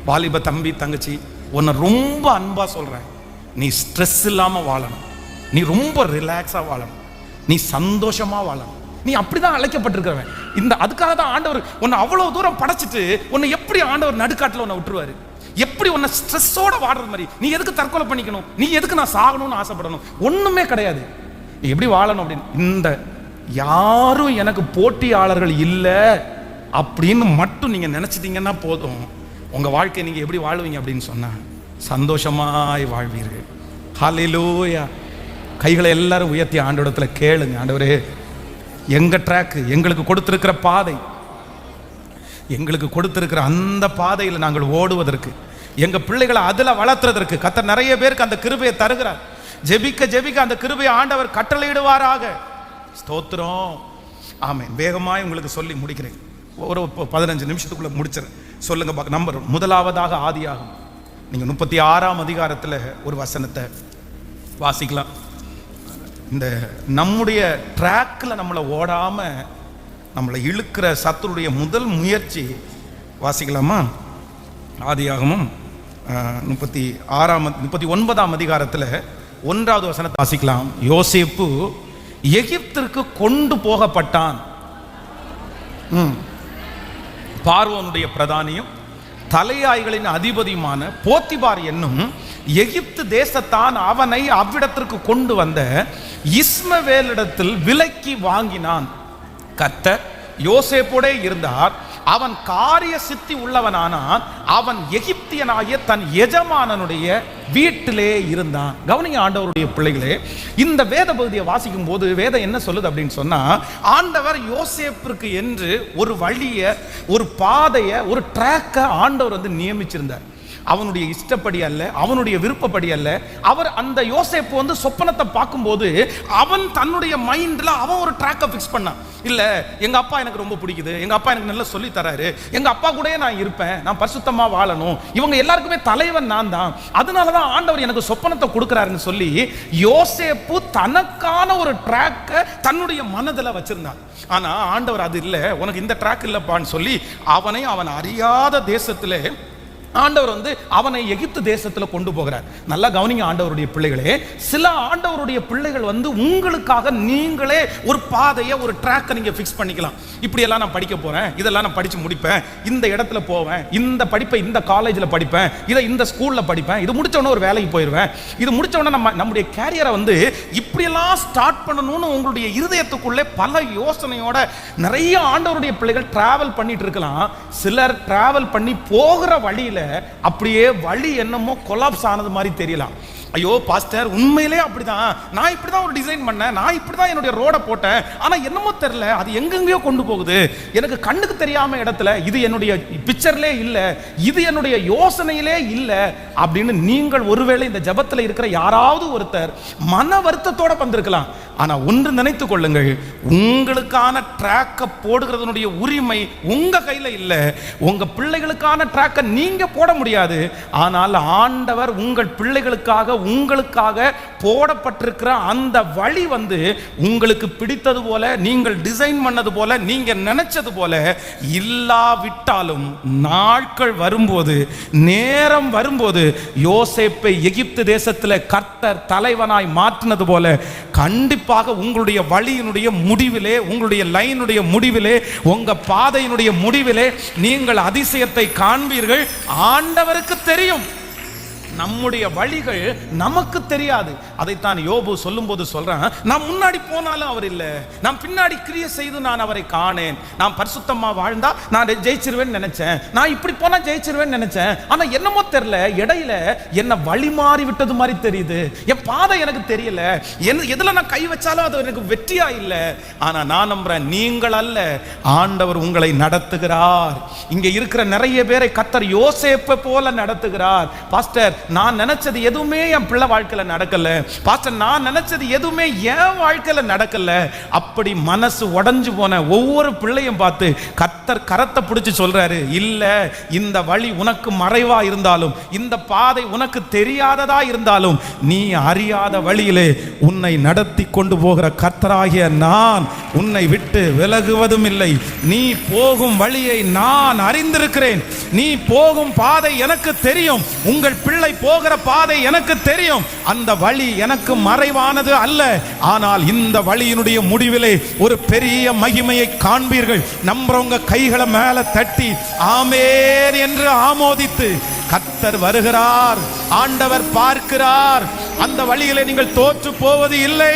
வாலிப தம்பி தங்கச்சி, உன்னை ரொம்ப அன்பா சொல்றேன், நீ ஸ்ட்ரெஸ் இல்லாம வாழணும், நீ ரொம்ப ரிலாக்ஸா வாழணும், நீ சந்தோஷமா வாழணும். நீ அப்படிதான் அழைக்கப்பட்டிருக்கிறவன். இந்த அதுக்காக தான் ஆண்டவர் உன்னை அவ்வளவு தூரம் படைச்சிட்டு உன்னை எப்படி ஆண்டவர் நடுக்காட்டில் உன்னை விட்டுருவாரு? எப்படி உன்னை ஸ்ட்ரெஸ்ஸோட வாடுறது மாதிரி? நீ எதுக்கு தற்கொலை பண்ணிக்கணும்? நீ எதுக்கு நான் சாகணும்னு ஆசைப்படணும்? ஒண்ணுமே கிடையாது. நீ எப்படி வாழணும் அப்படின்னு, இந்த யாரும் எனக்கு போட்டியாளர்கள் இல்லை அப்படின்னு மட்டும் நீங்க நினைச்சிட்டீங்கன்னா போதும், உங்க வாழ்க்கை நீங்க எப்படி வாழ்வீங்க அப்படின்னு சொன்னா சந்தோஷமாய் வாழ்வீர்கள். ஹல்லேலூயா. கைகளை எல்லாரும் உயர்த்தி ஆண்டவரிடத்துல கேளுங்க, ஆண்டவரே எங்க ட்ராக், எங்களுக்கு கொடுத்திருக்கிற பாதை, எங்களுக்கு கொடுத்திருக்கிற அந்த பாதையில் நாங்கள் ஓடுவதற்கு, எங்க பிள்ளைகளை அதுல வளர்த்துறதற்கு கர்த்தர் நிறைய பேருக்கு அந்த கிருபையை தருகிறார். ஜெபிக்க ஜெபிக்க அந்த கிருபையை ஆண்டவர் கட்டளையிடுவாராக. ஸ்தோத்திரம். ஆமென். வேகமாய் உங்களுக்கு சொல்லி முடிக்கிறேன், ஒரு 15 நிமிஷத்துக்குள்ள முடிச்சிடறேன். சொல்லுங்க நம்பர். முதலாவதாக ஆதியாகமம், நீங்க 36ஆம் அதிகாரத்தில் ஒரு வசனத்தை வாசிக்கலாம். இந்த நம்முடைய ட்ராக்ல நம்மளை ஓடாம நம்மளை இழுக்கிற சத்துருடைய முதல் முயற்சி வாசிக்கலாமா? ஆதியாகமம் 39ஆம் அதிகாரத்தில் 1வது வசனத்தை வாசிக்கலாம். யோசேப்பு எகிப்திற்கு கொண்டு போகப்பட்டான். பார்வோனுடைய பிரதானியும் தலையாய்களின் அதிபதியுமான போத்திபார் என்னும் எகிப்து தேசத்தான் அவனை அவ்விடத்திற்கு கொண்டு வந்த இஸ்மவேலிடத்தில் விலைக்கு வாங்கினான். கர்த்தர் யோசேப்போடே இருந்தார். அவன் காரிய சித்தி உள்ளவனானான். அவன் எகிப்தியனாகிய தன் எஜமானனுடைய வீட்டிலே இருந்தான். கவனிங்க ஆண்டவருடைய பிள்ளைகளே, இந்த வேத பகுதியை வாசிக்கும் போது வேதம் என்ன சொல்லுது அப்படின்னு சொன்னா, ஆண்டவர் யோசேப்பிற்கு என்று ஒரு வழியை, ஒரு பாதையை, ஒரு ட்ராக்கை ஆண்டவர் நியமிச்சிருந்தார். அவனுடைய இஷ்டப்படி அல்ல, அவனுடைய விருப்பப்படி அல்ல. அவர் அந்த யோசேப்பு வந்து சொப்பனத்தை பார்க்கும்போது அவன் தன்னுடைய மைண்ட்ல அவன் ஒரு ட்ராக்கை ஃபிக்ஸ் பண்ணான். இல்ல, எங்க அப்பா எனக்கு ரொம்ப பிடிக்குது, எங்க அப்பா எனக்கு நல்லா சொல்லி தராரு, எங்க அப்பா கூடயே நான் இருப்பேன், நான் பரிசுத்தமா வாழணும், இவங்க எல்லாருக்குமே தலைவன் நான் தான், அதனாலதான் ஆண்டவர் எனக்கு சொப்பனத்தை கொடுக்கிறாருன்னு சொல்லி யோசேப்பு தனக்கான ஒரு ட்ராக்கை தன்னுடைய மனதில் வச்சிருந்தான். ஆனா ஆண்டவர் அது இல்லை, உனக்கு இந்த ட்ராக் இல்லப்பான்னு சொல்லி அவன் அறியாத தேசத்திலே ஆண்டவர் வந்து அவனை எகிப்து தேசத்தில் கொண்டு போகிறார். நல்லா கவனிங்க ஆண்டவருடைய பிள்ளைகளே, சில ஆண்டவருடைய பிள்ளைகள் வந்து உங்களுக்காக நீங்களே ஒரு பாதையை, ஒரு ட்ராக்கை நீங்க ஃபிக்ஸ் பண்ணிக்கலாம். இப்படியெல்லாம் நான் படிக்க போறேன், இதெல்லாம் நான் படிச்சு முடிப்பேன், இந்த இடத்துல போவேன், இந்த படிப்பை இந்த காலேஜில் படிப்பேன், இதை இந்த ஸ்கூல்ல படிப்பேன், இது முடிச்ச உடனே ஒரு வேலைக்கு போயிடுவேன், இது முடிச்ச உடனே நம்முடைய கேரியரை வந்து இப்படியெல்லாம் ஸ்டார்ட் பண்ணணும்னு உங்களுடைய இருதயத்துக்குள்ளே பல யோசனையோட நிறைய ஆண்டவருடைய பிள்ளைகள் டிராவல் பண்ணிட்டு இருக்கலாம். சிலர் டிராவல் பண்ணி போகிற வழியில அப்படியே வழி என்னமோ கொலாப்ஸ் ஆனது மாதிரி தெரியலாம். ஐயோ பாஸ்டர், உண்மையிலே அப்படிதான், நான் இப்படிதான் ஒரு டிசைன் பண்ணேன், நான் இப்படிதான் என்னுடைய ரோட போட்டேன், ஆனா என்னமோ தெரியல, அது எங்கெங்கயோ கொண்டு போகுது, எனக்கு கண்ணுக்கு தெரியாம இடத்துல, இது என்னுடைய பிக்சர்லே இல்ல, இது என்னுடைய யோசனையிலே இல்ல அப்படின்னு நீங்கள் ஒருவேளை இந்த ஜபத்தில் இருக்கிற யாராவது ஒருத்தர் மன வருத்தத்தோட வந்திருக்கலாம். ஆனா ஒன்று நினைத்துக் கொள்ளுங்கள், உங்களுக்கான ட்ராக்கை போடுகிறதனுடைய உரிமை உங்க கையில இல்ல. உங்க பிள்ளைகளுக்கான ட்ராக்கை நீங்க போட முடியாது. ஆனால் ஆண்டவர் உங்கள் பிள்ளைகளுக்காக, உங்களுக்காக போடப்பட்டிருக்கிற அந்த வழி வந்து உங்களுக்கு பிடித்தது போல, நீங்கள் டிசைன் பண்ணது போல, நீங்க நினைச்சது போல இல்லாவிட்டாலும் நாட்கள் வரும்போது, நேரம் வரும்போது, யோசேப்பை எகிப்து தேசத்தில் கர்த்தர் தலைவனாய் மாற்றினது போல கண்டிப்பாக உங்களுடைய வழியினுடைய முடிவிலே, உங்களுடைய லைனுடைய முடிவிலே, உங்க பாதையினுடைய முடிவிலே நீங்கள் அதிசயத்தை காண்பீர்கள். ஆண்டவருக்கு தெரியும், நம்முடைய வழிகள் நமக்கு தெரியாது. அதைத்தான் யோபு சொல்லும் போது சொல்றான், நான் முன்னாடி போனாலும் அவர் இல்லை, நான் பின்னாடி கிரியை செய்து நான் அவரை காணேன், நான் பரிசுத்தமா வாழ்ந்தா நான் ஜெயிச்சிருவேன்னு நினைச்சேன், நான் இப்படி போனா ஜெயிச்சிருவேன்னு நினைச்சேன், ஆனா என்னமோ தெரியல, இடையில என்ன வழி மாறி விட்டது மாதிரி தெரியுது, என் பாதை எனக்கு தெரியல, எதுல நான் கை வச்சாலும் அது எனக்கு வெற்றியா இல்லை. ஆனா நான் நம்புறேன், நீங்கள் அல்ல, ஆண்டவர் உங்களை நடத்துகிறார். இங்க இருக்கிற நிறைய பேரை கர்த்தர் யோசேப்பை போல நடத்துகிறார். பாஸ்டர், நான் நினைச்சது எதுவுமே என் பிள்ளை வாழ்க்கையில நடக்கல, பாஸ்டர் நான் நினைச்சது எதுவுமே என் வாழ்க்கையில நடக்கல. அப்படி மனசு உடைஞ்சு போன ஒவ்வொரு பிள்ளையும் பார்த்து கர்த்தர் கரத்தை பிடிச்சு சொல்றாரு, இல்ல, இந்த வழி உனக்கு மறைவா இருந்தாலும், இந்த பாதை உனக்கு தெரியாததா இருந்தாலும், நீ அறியாத வழியிலே உன்னை நடத்தி கொண்டு போகிற கர்த்தராகிய நான் உன்னை விட்டு விலகுவதும் இல்லை. நீ போகும் வழியை நான் அறிந்திருக்கிறேன், நீ போகும் பாதை எனக்கு தெரியும், உங்கள் பிள்ளை போகிற பாதை எனக்கு தெரியும். அந்த வழி எனக்கு மறைவானது அல்ல. ஆனால் இந்த வழியினுடைய முடிவிலே ஒரு பெரிய மகிமையை காண்பீர்கள். நம்புறவங்க கைகளை மேல தட்டி ஆமென் என்று ஆமோதித்து, கர்த்தர் வருகிறார், ஆண்டவர் பார்க்கிறார், அந்த வழியிலே நீங்கள் தோற்று போவது இல்லை.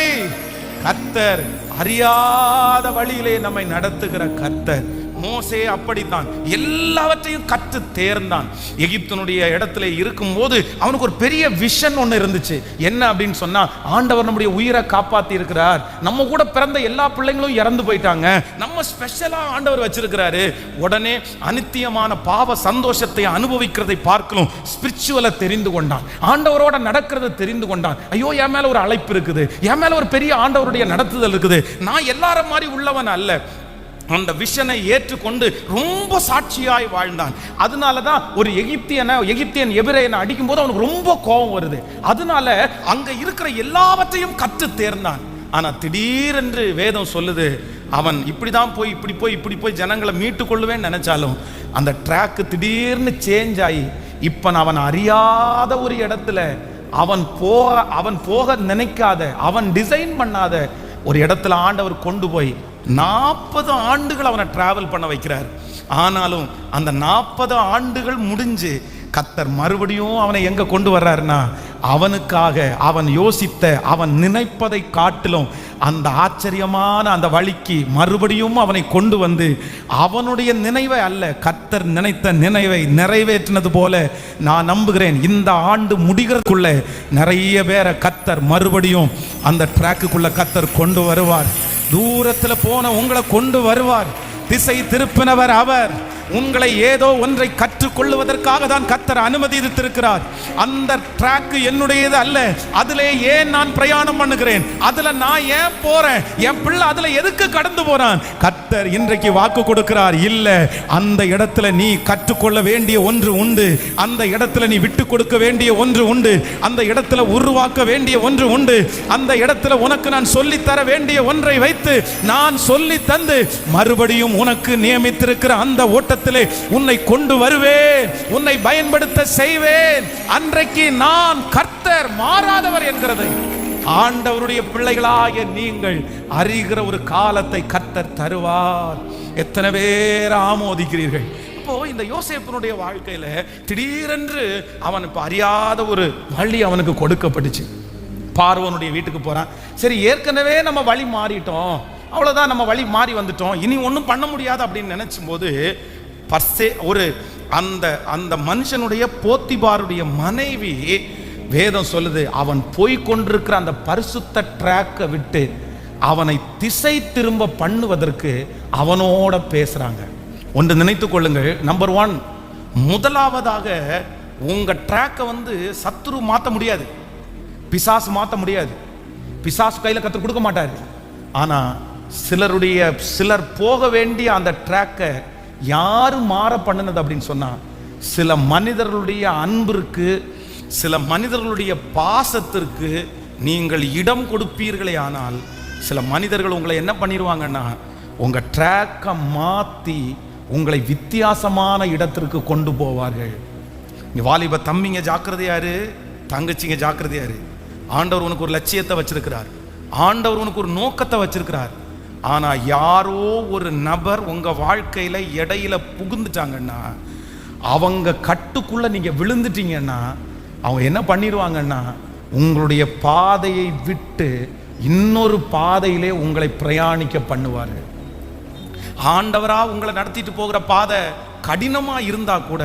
கர்த்தர் அறியாத வழியிலே நம்மை நடத்துகிற கர்த்தர். மோசே அப்படித்தான், எல்லாவற்றையும் கற்று தேர்ந்தான். எகிப்தினுடைய இடத்துல இருக்கும்போது அவனுக்கு ஒரு பெரிய விஷன் ஒன்று இருந்துச்சு. என்ன அப்படின்னு சொன்னா, ஆண்டவர் நம்முடைய உயிரை காப்பாத்தி இருக்கிறார், நம்ம கூட பிறந்த எல்லா பிள்ளைங்களும் இறந்து போயிட்டாங்க, நம்ம ஸ்பெஷலா ஆண்டவர் வச்சிருக்கிறாரு. உடனே அனித்தியமான பாவ சந்தோஷத்தை அனுபவிக்கிறதை பார்க்கணும் ஸ்பிரிச்சுவலை தெரிந்து கொண்டான், ஆண்டவரோட நடக்கிறத தெரிந்து கொண்டான். ஐயோ, என் மேல ஒரு அழைப்பு இருக்குது, என் மேல ஒரு பெரிய ஆண்டவருடைய நடத்துதல் இருக்குது, நான் எல்லாரும் மாதிரி உள்ளவன் அல்ல. அந்த விஷனை ஏற்றுக்கொண்டு ரொம்ப சாட்சியாய் வாழ்ந்தான். அதனாலதான் ஒரு எகிப்தியன் எபிரேயனை அடிக்கும் போது அவனுக்கு ரொம்ப கோபம் வருது. அதனால அங்க இருக்கிற எல்லாவற்றையும் கற்று தேர்ந்தான். ஆனா திடீரென்று வேதம் சொல்லுது, அவன் இப்படிதான் போய் இப்படி போய் ஜனங்களை மீட்டு கொள்ளுவேன்னு நினைச்சாலும் அந்த ட்ராக் திடீர்னு சேஞ்ச் ஆகி இப்ப அவன் அறியாத ஒரு இடத்துல அவன் போக நினைக்காத, அவன் டிசைன் பண்ணாத ஒரு இடத்துல ஆண்டவர் கொண்டு போய் 40 ஆண்டுகள் அவனை டிராவல் பண்ண வைக்கிறார். ஆனாலும் அந்த 40 ஆண்டுகள் முடிஞ்சு கர்த்தர் மறுபடியும் அவனை எங்க கொண்டு வர்றாருன்னா, அவனுக்காக அவன் யோசித்த, அவன் நினைப்பதை காட்டிலும் அந்த ஆச்சரியமான அந்த வழிக்கு மறுபடியும் அவனை கொண்டு வந்து அவனுடைய நினைவை அல்ல, கர்த்தர் நினைத்த நினைவை நிறைவேற்றினது போல நான் நம்புகிறேன். இந்த ஆண்டு முடிகிறதுக்குள்ள நிறைய பேரை கர்த்தர் மறுபடியும் அந்த ட்ராக்குக்குள்ள கர்த்தர் கொண்டு வருவார். தூரத்தில் போன உங்களை கொண்டு வருவார். திசை திருப்பினவர் அவர், உங்களை ஏதோ ஒன்றை கற்றுக்கொள்வதற்காக தான் கர்த்தர் அனுமதித்திருக்கிறார். அந்த ட்ராக் என்னுடையது அல்ல. அதிலே ஏன் நான் பிரயாணம் பண்ணுகிறேன்? அதுல நான் ஏன் போறேன்? என் பிள்ளை அதுல எதுக்கு கடந்து போறான்? கர்த்தர் இன்றைக்கு வாக்கு கொடுக்கிறார், இல்ல, அந்த இடத்துல நீ கற்றுக்கொள்ள வேண்டிய ஒன்று உண்டு. அந்த இடத்துல நீ விட்டு கொடுக்க வேண்டிய ஒன்று உண்டு. அந்த இடத்துல உருவாக்க வேண்டிய ஒன்று உண்டு. அந்த இடத்துல உனக்கு நான் சொல்லி தர வேண்டிய ஒன்றை வைத்து நான் சொல்லி தந்து மறுபடியும் உனக்கு நியமித்திருக்கிற அந்த ஓட்டத்திலே உன்னை கொண்டு வருவேன், உன்னை பயன்படுத்த செய்வேன். அன்றைக்கு நான் கர்த்தர் மாறாதவர் என்கிறதை ஆண்டவருடைய பிள்ளைகளாகிய நீங்கள் அறிகிற ஒரு காலத்தை கர்த்தர் தருவார். எத்தனை பேர் ஆமோதிக்கிறீர்கள்? இந்த யோசேப்பினுடைய வாழ்க்கையில திடீரென்று அவன் அறியாத ஒரு வழி அவனுக்கு கொடுக்கப்பட்டுச்சு. பார்வோனுடைய வீட்டுக்கு போறான். சரி, ஏற்கனவே நம்ம வழி மாறிட்டோம், அவ்வளவுதான், நம்ம வழி மாறி வந்துட்டோம், இனி ஒன்றும் பண்ண முடியாது அப்படின்னு நினைச்சும் போது ஒரு அந்த மனுஷனுடைய போத்திபாருடைய மனைவி வேதம் சொல்லுது, அவன் போய் கொண்டிருக்கிற அந்த பரிசுத்த ட்ராக்கை விட்டு அவனை திசை திரும்ப பண்ணுவதற்கு அவனோட பேசுறாங்க. ஒன்று நினைத்துக் கொள்ளுங்கள். நம்பர் 1, முதலாவதாக உங்க ட்ராக்கை சத்துரு மாற்ற முடியாது, பிசாசு மாற்ற முடியாது. பிசாசு கையில் கர்த்தர் கொடுக்க மாட்டார். ஆனா சிலர் போக வேண்டிய அந்த ட்ராக்கை யாரு மாற பண்ணினது அப்படின்னு சொன்னா, சில மனிதர்களுடைய அன்பிற்கு, சில மனிதர்களுடைய பாசத்திற்கு நீங்கள் இடம் கொடுப்பீர்களே. ஆனால் சில மனிதர்கள் உங்களை என்ன பண்ணிடுவாங்கன்னா, உங்க ட்ராக்கை மாத்தி உங்களை வித்தியாசமான இடத்திற்கு கொண்டு போவார்கள். வாலிப தம்பிங்க ஜாக்கிரதையாரு, தங்கச்சிங்க ஜாக்கிரதையாரு. ஆண்டவர் உனக்கு ஒரு லட்சியத்தை வச்சிருக்கிறார், ஆண்டவர் உனக்கு ஒரு நோக்கத்தை வச்சிருக்கிறார். ஆனா யாரோ ஒரு நபர் உங்க வாழ்க்கையில இடையில புகுந்துட்டாங்கன்னா, அவங்க கட்டுக்குள்ள நீங்க விழுந்துட்டீங்கன்னா, அவங்க என்ன பண்ணிடுவாங்கன்னா, உங்களுடைய பாதையை விட்டு இன்னொரு பாதையிலே உங்களை பிரயாணிக்க பண்ணுவார்கள். ஆண்டவரா உங்களை நடத்திட்டு போகிற பாதை கடினமா இருந்தா கூட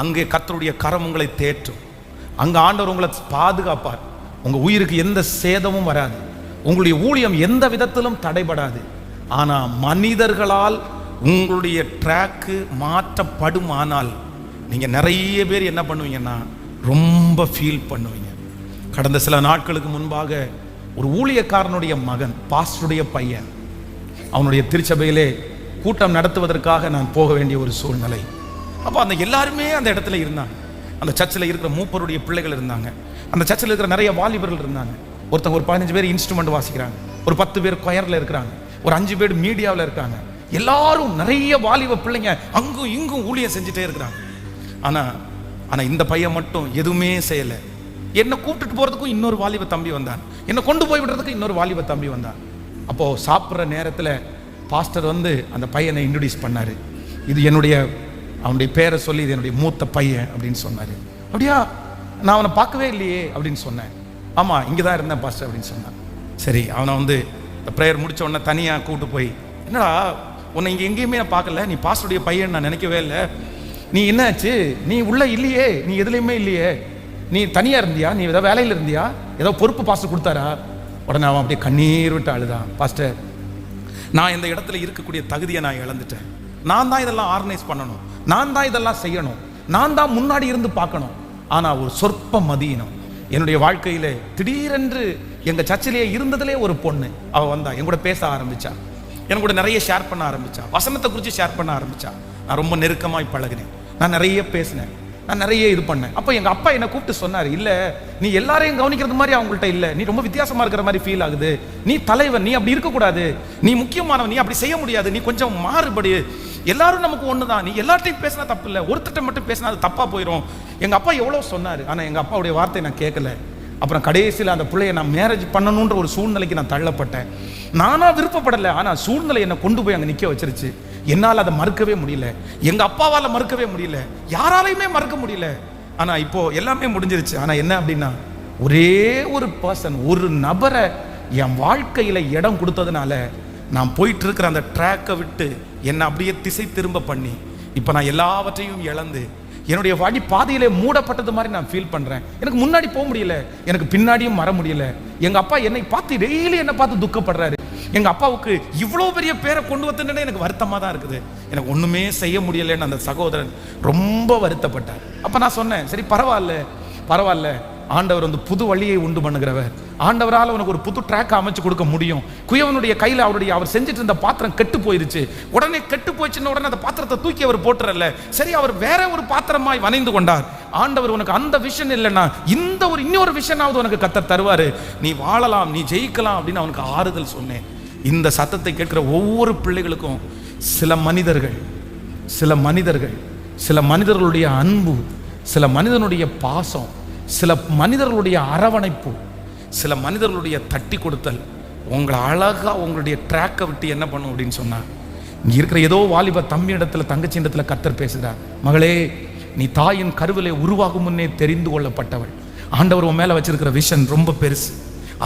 அங்கே கர்த்தருடைய கரம் உங்களை தேற்றும். அங்க ஆண்டவர் உங்களை பாதுகாப்பார். உங்க உயிருக்கு எந்த சேதமும் வராது, உங்களுடைய ஊழியம் எந்த விதத்திலும் தடைபடாது. ஆனா மனிதர்களால் உங்களுடைய ட்ராக்கு மாற்றப்படுமானால் நீங்க நிறைய பேர் என்ன பண்ணுவீங்கன்னா, ரொம்ப ஃபீல் பண்ணுவீங்க. கடந்த சில நாட்களுக்கு முன்பாக ஒரு ஊழியக்காரனுடைய மகன், பாஸ்டருடைய பையன், அவனுடைய திருச்சபையிலே கூட்டம் நடத்துவதற்காக நான் போக வேண்டிய ஒரு சூழ்நிலை. அப்போ அந்த எல்லாருமே அந்த இடத்துல இருந்தாங்க. அந்த சர்ச்சில் இருக்கிற மூப்பருடைய பிள்ளைகள் இருந்தாங்க, அந்த சர்ச்சில் இருக்கிற நிறைய வாலிபர்கள் இருந்தாங்க. ஒருத்தங்க ஒரு 15 பேர் இன்ஸ்ட்ருமெண்ட் வாசிக்கிறாங்க, ஒரு 10 பேர் கொயரில் இருக்கிறாங்க, ஒரு 5 பேர் மீடியாவில் இருக்காங்க. எல்லாரும் நிறைய வாலிப பிள்ளைங்க அங்கும் இங்கும் ஊழியம் செஞ்சுட்டே இருக்கிறாங்க. ஆனால் இந்த பையன் மட்டும் எதுவுமே செய்யலை. என்னை கூப்பிட்டுட்டு போகிறதுக்கும் இன்னொரு வாலிப தம்பி வந்தான், என்னை கொண்டு போய் விடுறதுக்கு இன்னொரு வாலிப தம்பி வந்தான். அப்போது சாப்பிட்ற நேரத்தில் பாஸ்டர் அந்த பையனை இன்ட்ரடியூஸ் பண்ணார். இது அவனுடைய பேரை சொல்லி, இது என்னுடைய மூத்த பையன் அப்படின்னு சொன்னார். அப்படியா, நான் அவனை பார்க்கவே இல்லையே அப்படின்னு சொன்னேன். ஆமாம், இங்கே தான் இருந்தேன் பாஸ்டர் அப்படின்னு சொன்னான். சரி, அவனை இந்த ப்ரேயர் முடித்த உடனே தனியாக கூப்பிட்டு போய், என்னடா உன்னை இங்கே எங்கேயுமே நான் பார்க்கல, நீ பாஸ்டருடைய பையன் நான் நினைக்கவே இல்லை, நீ என்னாச்சு, நீ உள்ள இல்லையே, நீ எதுலேயுமே இல்லையே, நீ தனியாக இருந்தியா, நீ ஏதோ வேலையில் இருந்தியா, ஏதோ பொறுப்பு பாஸ்டர் கொடுத்தாரா? உடனே அவன் அப்படியே கண்ணீர் விட்டு அழுதான். பாஸ்டர், நான் இந்த இடத்துல இருக்கக்கூடிய தகுதியை நான் இழந்துட்டேன், நான் தான் இதெல்லாம் ஆர்கனைஸ் பண்ணணும், நான் தான் இதெல்லாம் செய்யணும், நான் தான் முன்னாடி இருந்து பார்க்கணும். ஆனால் ஒரு சொற்ப மதியினம் என்னுடைய வாழ்க்கையில் திடீரென்று எங்கள் சர்ச்சிலேயே இருந்ததுலே ஒரு பொண்ணு அவள் வந்தா, என் கூட பேச ஆரம்பிச்சா, என் கூட நிறைய ஷேர் பண்ண ஆரம்பிச்சா, வசனத்தை குறித்து ஷேர் பண்ண ஆரம்பிச்சா. நான் ரொம்ப நெருக்கமாய் பழகினேன், நான் நிறைய பேசினேன், நான் நிறைய இது பண்ணேன். அப்போ எங்கள் அப்பா என்னை கூப்பிட்டு சொன்னார், இல்லை நீ எல்லாரையும் கவனிக்கிறது மாதிரி அவங்கள்ட்ட இல்லை, நீ ரொம்ப வித்தியாசமாக இருக்கிற மாதிரி ஃபீல் ஆகுது, நீ தலைவன், நீ அப்படி இருக்கக்கூடாது, நீ முக்கியமானவன், நீ அப்படி செய்ய முடியாது, நீ கொஞ்சம் மாறுபடி, எல்லாரும் நமக்கு ஒன்று தான், நீ எல்லார்ட்டையும் பேசினா தப்பு இல்லை, ஒருத்தட்ட மட்டும் பேசினா அது தப்பாக போயிடும். எங்கள் அப்பா எவ்வளோ சொன்னார், ஆனால் எங்கள் அப்பாவுடைய வார்த்தையை நான் கேட்கல. அப்புறம் கடைசியில் அந்த பிள்ளையை நான் மேரேஜ் பண்ணணுன்ற ஒரு சூழ்நிலைக்கு நான் தள்ளப்பட்டேன். நானாக விருப்பப்படலை, ஆனால் சூழ்நிலை என்னை கொண்டு போய் அங்கே நிற்க வச்சிருச்சு. என்னால் அதை மறுக்கவே முடியல, எங்கள் அப்பாவால் மறுக்கவே முடியல, யாராலையுமே மறுக்க முடியல. ஆனால் இப்போ எல்லாமே முடிஞ்சிருச்சு. ஆனால் என்ன அப்படின்னா, ஒரே ஒரு பர்சன், ஒரு நபரை என் வாழ்க்கையில் இடம் கொடுத்ததுனால நான் போயிட்டு இருக்கிற அந்த ட்ராக்கை விட்டு என்னை அப்படியே திசை திரும்ப பண்ணி இப்போ நான் எல்லாவற்றையும் இழந்து என்னுடைய வழி பாதையிலே மூடப்பட்டது மாதிரி நான் ஃபீல் பண்ணுறேன். எனக்கு முன்னாடி போக முடியல, எனக்கு பின்னாடியும் வர முடியல. எங்கள் அப்பா என்னை பார்த்து டெய்லி என்னை பார்த்து துக்கப்படுறாரு. எங்க அப்பாவுக்கு இவ்வளோ பெரிய பேரை கொண்டு வந்துட்டேன்னு எனக்கு வருத்தமாக தான் இருக்குது, எனக்கு ஒன்றுமே செய்ய முடியலைன்னு அந்த சகோதரன் ரொம்ப வருத்தப்பட்டார். அப்போ நான் சொன்னேன், சரி பரவாயில்ல, ஆண்டவர் வந்து புது வழியை உண்டு பண்ணுகிறவர், ஆண்டவரால் உனக்கு ஒரு புது ட்ராக் அமைச்சு கொடுக்க முடியும். குயவனுடைய கையில் அவர் செஞ்சுட்டு இருந்த பாத்திரம் கெட்டு போயிருச்சு. உடனே கெட்டு போயிடுச்சுன்னு உடனே அந்த பாத்திரத்தை தூக்கி அவர் போட்டுறல, சரி அவர் வேற ஒரு பாத்திரமாய் வணைந்து கொண்டார். ஆண்டவர் உனக்கு அந்த விஷன் இல்லைன்னா இன்னொரு விஷனாவது உனக்கு கர்த்தர் தருவாரு, நீ வாழலாம், நீ ஜெயிக்கலாம் அப்படின்னு அவனுக்கு ஆறுதல் சொன்னேன். இந்த சத்தத்தை கேட்கிற ஒவ்வொரு பிள்ளைகளுக்கும் சில மனிதர்களுடைய அன்பு, சில மனிதனுடைய பாசம், சில மனிதர்களுடைய அரவணைப்பு, சில மனிதர்களுடைய தட்டி கொடுத்தல் உங்களை அழகா உங்களுடைய ட்ராக்கை விட்டு என்ன பண்ணும் அப்படின்னு சொன்னா, இங்க இருக்கிற ஏதோ வாலிப தம்பி இடத்துல தங்கச்சி இடத்துல கர்த்தர் பேசுகிறார், மகளே நீ தாயின் கருவிலே உருவாகும் முன்னே தெரிந்து கொள்ளப்பட்டவள். ஆண்டவர் உன் மேல வச்சிருக்கிற விஷன் ரொம்ப பெருசு,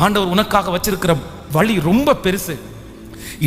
ஆண்டவர் உனக்காக வச்சிருக்கிற வழி ரொம்ப பெருசு.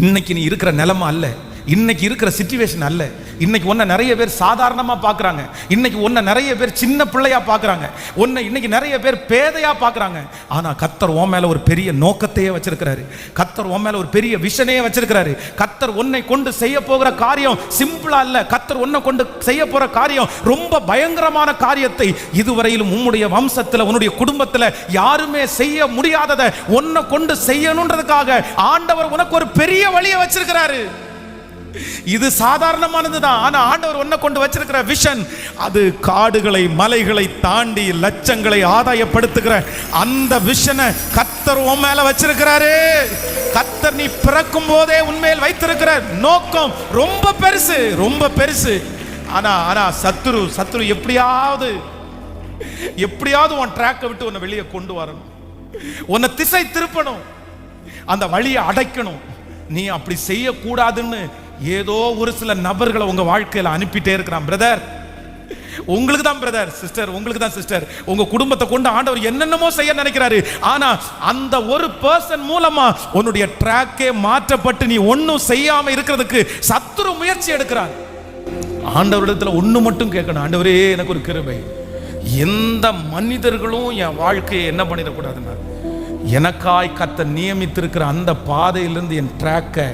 இன்னைக்கு நீ இருக்கிற நிலைமை அல்ல, இன்னைக்கு இருக்கிற சிச்சுவேஷன் அல்ல. இன்னைக்கு ஒன்ன நிறைய பேர் சாதாரணமா பார்க்கறாங்க, இன்னைக்கு ஒன்ன நிறைய பேர் சின்ன பிள்ளையா பார்க்கறாங்க, ஒன்ன இன்னைக்கு நிறைய பேர் பேதையா பார்க்கறாங்க. ஆனா கர்த்தர் உன் மேல ஒரு பெரிய நோக்கத்தையே வச்சிருக்கிறாரு, கர்த்தர் உன் மேல ஒரு பெரிய விஷனையே வச்சிருக்கிறாரு. கர்த்தர் உன்னை கொண்டு செய்ய போகிற காரியம் சிம்பிளா இல்ல, கர்த்தர் உன்னை கொண்டு செய்ய போற காரியம் ரொம்ப பயங்கரமான காரியத்தை இதுவரையிலும் உன்னுடைய வம்சத்துல உன்னுடைய குடும்பத்துல யாருமே செய்ய முடியாததை உன்னை கொண்டு செய்யணும்ன்றதுக்காக ஆண்டவர் உனக்கு ஒரு பெரிய வழியை வச்சிருக்கிறாரு. இது சாதாரணமானதுதான், ஆனா ஆண்டவர் உன்னை கொண்டு வச்சிருக்கிற விஷன் அது காடுகளை மலைகளை தாண்டி லட்சங்களை ஆதாயப்படுத்துகிற அந்த விஷனை கர்த்தர் உன் மேல வச்சிருக்கிறாரு. கர்த்தர் நீ பிறக்கும் போதே உன்மேல் வைத்திருக்கிற நோக்கம் ரொம்ப பெருசு. ஆனா சத்துரு எப்படியாவது உன் ட்ராக்கை விட்டு உன்னை வெளியே கொண்டு வரணும், உன்னை திசை திருப்பணும், அந்த வழியை அடைக்கணும். நீ அப்படி செய்யக்கூடாதுன்னு ஏதோ ஒரு சில நபர்களை உங்க வாழ்க்கையில அனுப்பிட்டே இருக்கிறான். பிரதர் உங்களுக்கு தான், பிரதர் சிஸ்டர் உங்களுக்கு தான், சிஸ்டர் உங்க குடும்பத்தை கொண்டு ஆண்டவர் என்னென்னமோ செய்ய நினைக்கிறாரு. ஆனா அந்த ஒரு பர்சன் மூலமா உன்னுடைய ட்ராக்கே மாற்றப்பட்டு நீ ஒன்னும் செய்யாம இருக்கிறதுக்கு சத்துரு முயற்சி எடுக்கிறான். ஆண்டவரிடத்துல ஒண்ணு மட்டும் கேட்கணும், ஆண்டவரே எனக்கு ஒரு கிருபை, எந்த மனிதர்களும் என் வாழ்க்கையை என்ன பண்ணிடக்கூடாதுன்னா, எனக்காய் கர்த்தர் நியமித்திருக்கிற அந்த பாதையிலிருந்து என் ட்ராக்கை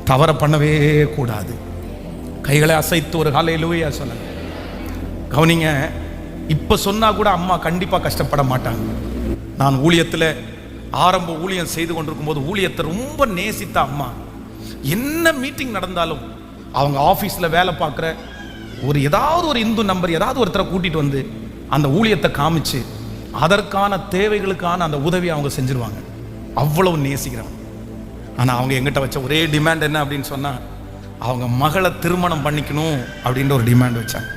தவற பண்ணவே கூடாது. கைகளை அசைத்து ஒரு ஹல்லேலூயா சொல்லுங்க. கவனிங்க, இப்ப சொன்னா கூட அம்மா கண்டிப்பா கஷ்டப்பட மாட்டாங்க. நான் ஊழியத்தில் ஆரம்ப ஊழியம் செய்து கொண்டிருக்கும் போது ஊழியத்தை ரொம்ப நேசித்த அம்மா, என்ன மீட்டிங் நடந்தாலும் அவங்க ஆபீஸ்ல வேலை பார்க்குற ஏதாவது ஒரு இந்து நம்பர் ஏதாவது ஒருத்தரை கூட்டிட்டு வந்து அந்த ஊழியத்தை காமிச்சு அதற்கான தேவைகளுக்கான அந்த உதவியை அவங்க செஞ்சிருவாங்க. அவ்வளவு நேசிக்கிறவங்க. ஆனால் அவங்க எங்கிட்ட வச்ச ஒரே டிமாண்ட் என்ன அப்படின்னு சொன்னால், அவங்க மகளை திருமணம் பண்ணிக்கணும் அப்படின்ற ஒரு டிமாண்ட் வச்சாங்க.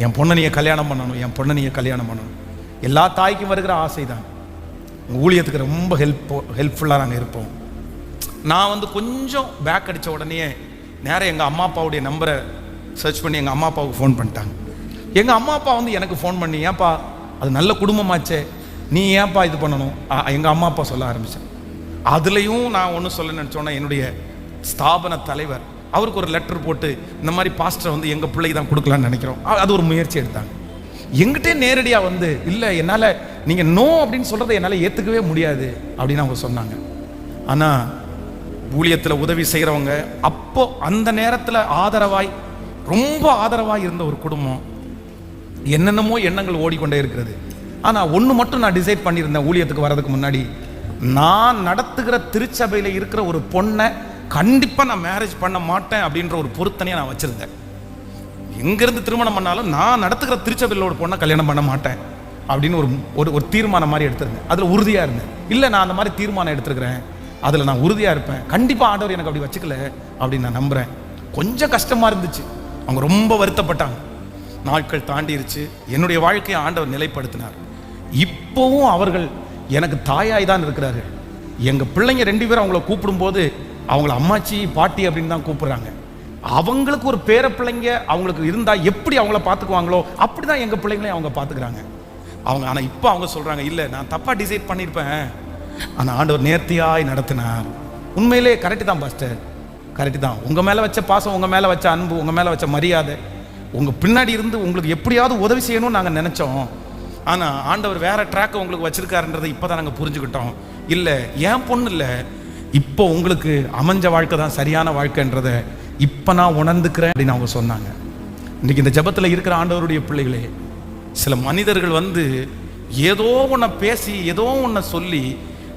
என் பொண்ணை நீங்கள் கல்யாணம் பண்ணணும். எல்லா தாய்க்கும் வருகிற ஆசை தான். ஊழியத்துக்கு ரொம்ப ஹெல்ப்ஃபுல்லாக நாங்கள் இருப்போம். நான் வந்து கொஞ்சம் பேக் அடித்த உடனே நேராக எங்கள் அம்மா அப்பாவுடைய நம்பரை சர்ச் பண்ணி எங்கள் அம்மா அப்பாவுக்கு ஃபோன் பண்ணிட்டாங்க. எங்கள் அம்மா அப்பா வந்து எனக்கு ஃபோன் பண்ணி, ஏன்ப்பா அது நல்ல குடும்பமாச்சே, நீ ஏன்ப்பா இது பண்ணணும், எங்கள் அம்மா அப்பா சொல்ல ஆரம்பித்தேன். அதுலேயும் நான் ஒன்று சொல்ல நினச்சோன்னா, என்னுடைய ஸ்தாபன தலைவர் அவருக்கு ஒரு லெட்டர் போட்டு இந்த மாதிரி பாஸ்டர் வந்து எங்கள் பிள்ளைக்கு தான் கொடுக்கலான்னு நினைக்கிறோம், அது ஒரு முயற்சி எடுத்தாங்க. எங்கிட்டே நேரடியாக வந்து, இல்லை என்னால் நீங்கள் நோ அப்படின்னு சொல்கிறத என்னால் ஏற்றுக்கவே முடியாது அப்படின்னு அவங்க சொன்னாங்க. ஆனால் ஊழியத்தில் உதவி செய்கிறவங்க அப்போ அந்த நேரத்தில் ரொம்ப ஆதரவாய் இருந்த ஒரு குடும்பம், என்னென்னமோ எண்ணங்கள் ஓடிக்கொண்டே இருக்கிறது. ஆனால் ஒன்று மட்டும் நான் டிசைட் பண்ணியிருந்தேன், ஊழியத்துக்கு வர்றதுக்கு முன்னாடி, நான் நடத்துகிற திருச்சபையில் இருக்கிற ஒரு பொண்ணை கண்டிப்பாக நான் மேரேஜ் பண்ண மாட்டேன் அப்படின்ற ஒரு பொருத்தனையை நான் வச்சுருந்தேன். எங்கேருந்து திருமணம் பண்ணாலும் நான் நடத்துகிற திருச்சபையில் ஒரு பொண்ணை கல்யாணம் பண்ண மாட்டேன் அப்படின்னு ஒரு தீர்மானம் மாதிரி எடுத்திருந்தேன். அதில் உறுதியாக இருந்தேன். இல்லை, நான் அந்த மாதிரி தீர்மானம் எடுத்துருக்கிறேன், அதில் நான் உறுதியாக இருப்பேன், கண்டிப்பாக ஆண்டவர் எனக்கு அப்படி வச்சுக்கல அப்படின்னு நான் நம்புகிறேன். கொஞ்சம் கஷ்டமாக இருந்துச்சு, அவங்க ரொம்ப வருத்தப்பட்டாங்க. நாட்கள் தாண்டிருச்சு, என்னுடைய வாழ்க்கையை ஆண்டவர் நிலைப்படுத்தினார். இப்போவும் அவர்கள் எனக்கு தாயாய் தான் இருக்கிறார்கள். எங்கள் பிள்ளைங்க 2 பேரும் அவங்கள கூப்பிடும்போது அவங்கள அம்மாச்சி பாட்டி அப்படின்னு தான் கூப்பிடுறாங்க. அவங்களுக்கு ஒரு பேர பிள்ளைங்க அவங்களுக்கு இருந்தால் எப்படி அவங்கள பார்த்துக்குவாங்களோ அப்படி தான் எங்கள் பிள்ளைங்களையும் அவங்க பார்த்துக்கிறாங்க. ஆனால் இப்போ அவங்க சொல்கிறாங்க, இல்லை நான் தப்பாக டிசைட் பண்ணியிருப்பேன், ஆனால் ஆண்டவர் நேர்த்தியாய் நடத்தினார். உண்மையிலே கரெக்டு தான் பாஸ்டர், கரெக்டு தான். உங்கள் மேலே வச்ச பாசம், உங்கள் மேலே வச்ச அன்பு, உங்கள் மேலே வச்ச மரியாதை, உங்கள் பின்னாடி இருந்து உங்களுக்கு எப்படியாவது உதவி செய்யணும்னு நாங்கள் நினச்சோம். ஆனால் ஆண்டவர் வேற ட்ராக்கை உங்களுக்கு வச்சிருக்காருன்றதை இப்போ தான் நாங்கள் புரிஞ்சுக்கிட்டோம். இல்லை, என் பொண்ணு இல்லை, இப்போ உங்களுக்கு அமைஞ்ச வாழ்க்கை தான் சரியான வாழ்க்கைன்றதை இப்போ நான் உணர்ந்துக்கிறேன் அப்படின்னு அவங்க சொன்னாங்க. இன்றைக்கி இந்த ஜெபத்தில் இருக்கிற ஆண்டவருடைய பிள்ளைகளே, சில மனிதர்கள் வந்து ஏதோ ஒன்றை பேசி ஏதோ ஒன்றை சொல்லி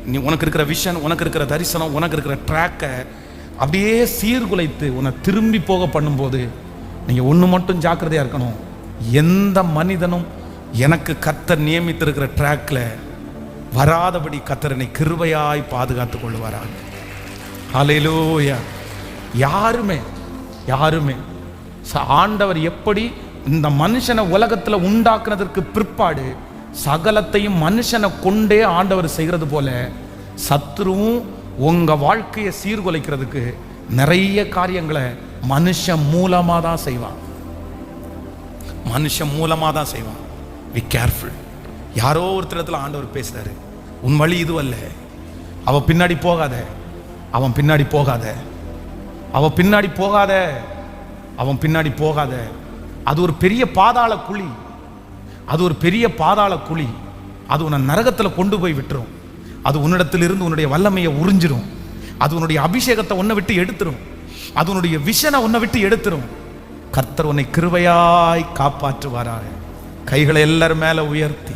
நீ உனக்கு இருக்கிற விஷன், உனக்கு இருக்கிற தரிசனம், உனக்கு இருக்கிற ட்ராக்கை அப்படியே சீர்குலைத்து உன்னை திரும்பி போக பண்ணும்போது நீங்கள் ஒன்று மட்டும் ஜாக்கிரதையாக இருக்கணும். எந்த மனிதனும் எனக்கு கர்த்தர் நியமித்திருக்கிற ட்ராக்கில் வராதபடி கர்த்தர் என்னை கிருபையாய் பாதுகாத்து கொள்ளுவாராங்க. ஹல்லேலூயா. யாருமே ஆண்டவர் எப்படி இந்த மனுஷனை உலகத்தில் உண்டாக்குனதற்கு பிற்பாடு சகலத்தையும் மனுஷனை கொண்டே ஆண்டவர் செய்கிறது போல சத்துருவும் உங்க வாழ்க்கையை சீர்குலைக்கிறதுக்கு நிறைய காரியங்களை மனுஷன் மூலமாக தான் செய்வான். Be careful. யாரோ ஒருத்தரத்தில் ஆண்டவர் பேசுறாரு, உன் வழி இதுவல்ல, அவன் பின்னாடி போகாத, அவன் பின்னாடி போகாத. அது ஒரு பெரிய பாதாள குழி. அது உன்னை நரகத்தில் கொண்டு போய் விட்டுரும். அது உன்னிடத்திலிருந்து உன்னுடைய வல்லமையை உறிஞ்சிரும். அது உன்னுடைய அபிஷேகத்தை உன்னை விட்டு எடுத்துரும். அது உன்னுடைய விஷனை உன்னை விட்டு எடுத்துரும். கர்த்தர் உன்னை கிருபையாய் காப்பாற்றுவாராக. கைகளை எல்லாரும் மேல உயர்த்தி,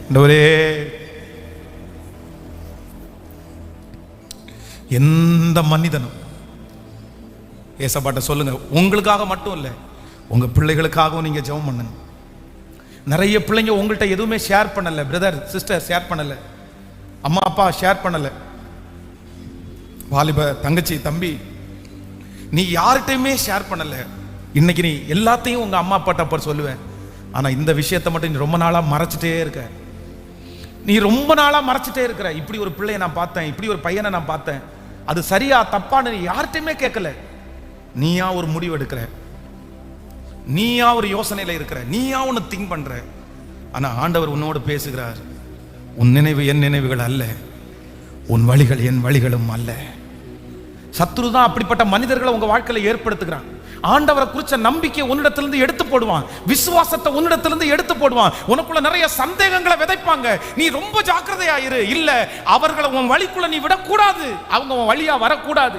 ஆண்டவரே, எந்த மனிதனும் ஏசப்பாட்ட சொல்லுங்க, உங்களுக்காக மட்டும் இல்லை, உங்க பிள்ளைகளுக்காகவும் நீங்க ஜெபம் பண்ணுங்க. நிறைய பிள்ளைங்க உங்கள்கிட்ட எதுவுமே ஷேர் பண்ணல, பிரதர் சிஸ்டர் ஷேர் பண்ணல, அம்மா அப்பா ஷேர் பண்ணல, வாலிப தங்கச்சி தம்பி நீ யார்கிட்டையுமே ஷேர் பண்ணல. இன்னைக்கு நீ எல்லாத்தையும் உங்க அம்மா அப்பாட்ட அப்ப சொல்லுவேன். ஆனா இந்த விஷயத்தை மட்டும் நீ ரொம்ப நாளா மறைச்சிட்டே இருக்க. இப்படி ஒரு பிள்ளையை நான் பார்த்தேன், இப்படி ஒரு பையனை நான் பார்த்தேன், அது சரியா தப்பான்னு நீ யார்கிட்டையுமே கேட்கல. நீயா ஒரு முடிவு எடுக்கிற, நீயா ஒரு யோசனையில இருக்கிற, நீயா ஒன்று திங்க் பண்ற. ஆனா ஆண்டவர் உன்னோடு பேசுகிறார். உன் நினைவு என் நினைவுகள் அல்ல, உன் வழிகள் என் வழிகளும் அல்ல. சத்துரு தான் அப்படிப்பட்ட மனிதர்களை உங்க வாழ்க்கையில ஏற்படுத்துகிறான். ஆண்டவரை குறிச்ச நம்பிக்கை உன்னிடத்திலிருந்து எடுத்து போடுவான், விசுவாசத்தை உன்னிடத்திலிருந்து எடுத்து போடுவான். உனக்குள்ள நிறைய சந்தேகங்களை விதைப்பாங்க. நீ ரொம்ப ஜாக்கிரதையாயிரு. இல்ல, அவர்களை உன் வழிக்குள்ள நீ விடக்கூடாது, அவங்க உன் வழியா வரக்கூடாது.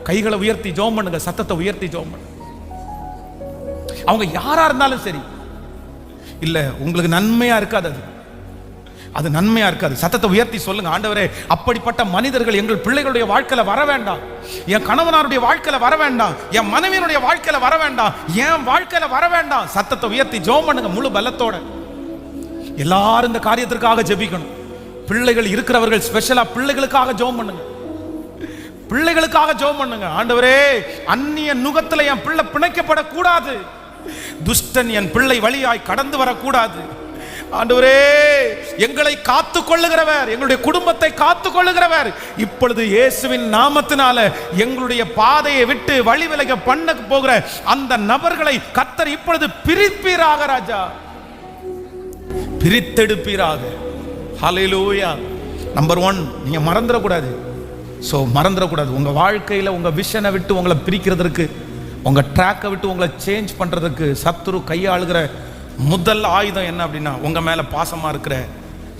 கைகளை உயர்த்தி ஜெபம் பண்ணுங்க, சத்தத்தை உயர்த்தி ஜெபம் பண்ணுங்க. அவங்க யாரா இருந்தாலும் சரி, இல்ல உங்களுக்கு நன்மையா இருக்காது, அது நன்மையா இருக்காது. சத்தத்தை உயர்த்தி சொல்லுங்க, ஆண்டவரே, அப்படிப்பட்ட மனிதர்கள் எங்கள் பிள்ளைகளுடைய வாழ்க்கையில வர வேண்டாம், என் கணவனாருடைய வாழ்க்கையில வர வேண்டாம், என் மனைவியினுடைய வாழ்க்கையில வர வேண்டாம், என் வாழ்க்கையில வர வேண்டாம். சத்தத்தை உயர்த்தி ஜெபம் பண்ணுங்க முழு பலத்தோட. எல்லாரும் இந்த காரியத்திற்காக ஜெபிக்கணும். பிள்ளைகள் இருக்கிறவர்கள் ஸ்பெஷலா பிள்ளைகளுக்காக ஜெபம் பண்ணுங்க. ஆண்டவரே, அந்நிய நுகத்துல என் பிள்ளை பிணைக்கப்படக்கூடாது, துஷ்டன் என் பிள்ளை வழியாய் கடந்து வரக்கூடாது. ஆண்டவரே, எங்களை காத்துக் கொள்ளுகிறவர், எங்களுடைய குடும்பத்தை காத்துக் கொள்ளுகிறவர், இப்பொழுது இயேசுவின் நாமத்தினால எங்களுடைய பாதையை விட்டு வழி விலக பண்ண போகிற அந்த நபர்களை கர்த்தர் இப்பொழுது பிரிப்பீராக, ராஜா, பிரித்தெடுப்பீராக. ஹல்லேலூயா. நம்பர் 1, நீங்க மறந்துடக்கூடாது. உங்க வாழ்க்கையில உங்க விஷனை விட்டு உங்களை பிரிக்கிறதுக்கு, உங்க ட்ராக்கை விட்டு உங்களை சேஞ்ச் பண்றதுக்கு சத்துரு கையாளுகிற முதல் ஆயுதம் என்ன அப்படின்னா, உங்க மேல பாசமா இருக்கிற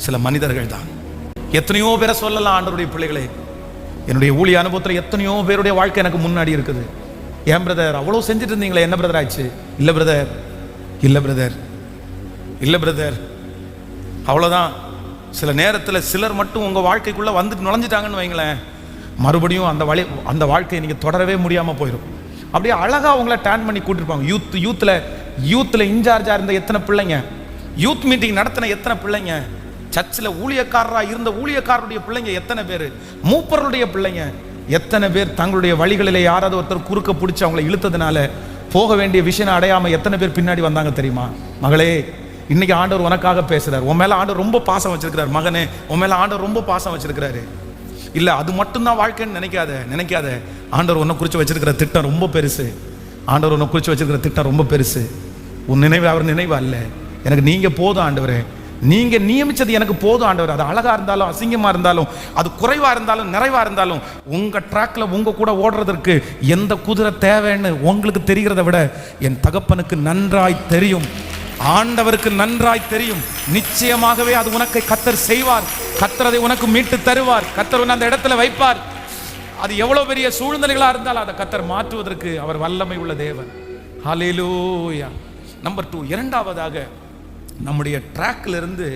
சில மனிதர்கள் தான். எத்தனையோ பேரை சொல்லலாம் ஆண்டவருடைய பிள்ளைகளே. என்னுடைய ஊழிய அனுபவத்தில் எத்தனையோ பேருடைய வாழ்க்கை எனக்கு முன்னாடி இருக்குது. ஏன் பிரதர் அவ்வளவு செஞ்சுட்டு இருந்தீங்களே, என்ன பிரதர் ஆயிடுச்சு? இல்ல பிரதர், அவ்வளவுதான். சில நேரத்தில் சிலர் மட்டும் உங்க வாழ்க்கைக்குள்ள வந்துட்டு நுழைஞ்சிட்டாங்கன்னு வைங்களேன், மறுபடியும் அந்த வாழ்க்கையை நீங்க தொடரவே முடியாம போயிடும். அப்படியே அழகா உங்களை டேன் பண்ணி கூட்டிருப்பாங்க. யூத்தில் இன்சார்ஜா இருந்த எத்தனை பிள்ளைங்க, யூத் மீட்டிங் நடத்தின எத்தனை பிள்ளைங்க, சர்ச்சில் ஊழியக்காரராக இருந்த ஊழியக்காரருடைய பிள்ளைங்க எத்தனை பேர், மூப்பர்களுடைய பிள்ளைங்க எத்தனை பேர் தங்களுடைய வழிகளில் யாராவது ஒருத்தர் குறுக்க பிடிச்சி அவங்களை இழுத்ததுனால போக வேண்டிய விஷயம் அடையாமல் எத்தனை பேர் பின்னாடி வந்தாங்க தெரியுமா? மகளே, இன்னைக்கு ஆண்டவர் உனக்காக பேசுறார். உன் மேல ஆண்டவர் ரொம்ப பாசம் வச்சிருக்கிறார். மகனே, உன் மேல ஆண்டவர் ரொம்ப பாசம் வச்சிருக்கிறாரு. இல்ல, அது மட்டும்தான் வாழ்க்கைன்னு நினைக்காத. ஆண்டவர் உன்னை குறித்து வச்சிருக்கிற திட்டம் ரொம்ப பெருசு. உன் நினைவு அவர் நினைவு அல்ல. எனக்கு நீங்க போதும் ஆண்டவரே, நீங்க நியமிச்சது எனக்கு போதும் ஆண்டவர். அது அழகா இருந்தாலும், அசிங்கமா இருந்தாலும், அது குறைவா இருந்தாலும், நிறைவா இருந்தாலும், உங்க ட்ராக்ல உங்க கூட ஓடுறதற்கு எந்த குதிரை தேவைன்னு உங்களுக்கு தெரிகிறத விட என் தகப்பனுக்கு நன்றாய் தெரியும், ஆண்டவருக்கு நன்றாய் தெரியும். நிச்சயமாகவே அது உனக்கு கர்த்தர் செய்வார். கர்த்தர் அதை உனக்கு மீட்டு தருவார். கர்த்தர் உன்னை அந்த இடத்துல வைப்பார். அது எவ்வளவு பெரிய சூழ்நிலைகளா இருந்தாலும் அதை கர்த்தர் மாற்றுவதற்கு அவர் வல்லமை உள்ள தேவன். ஹல்லேலூயா. நம்பர் 2, இரண்டாவதாக நம்முடைய ட்ராக்ல இருந்து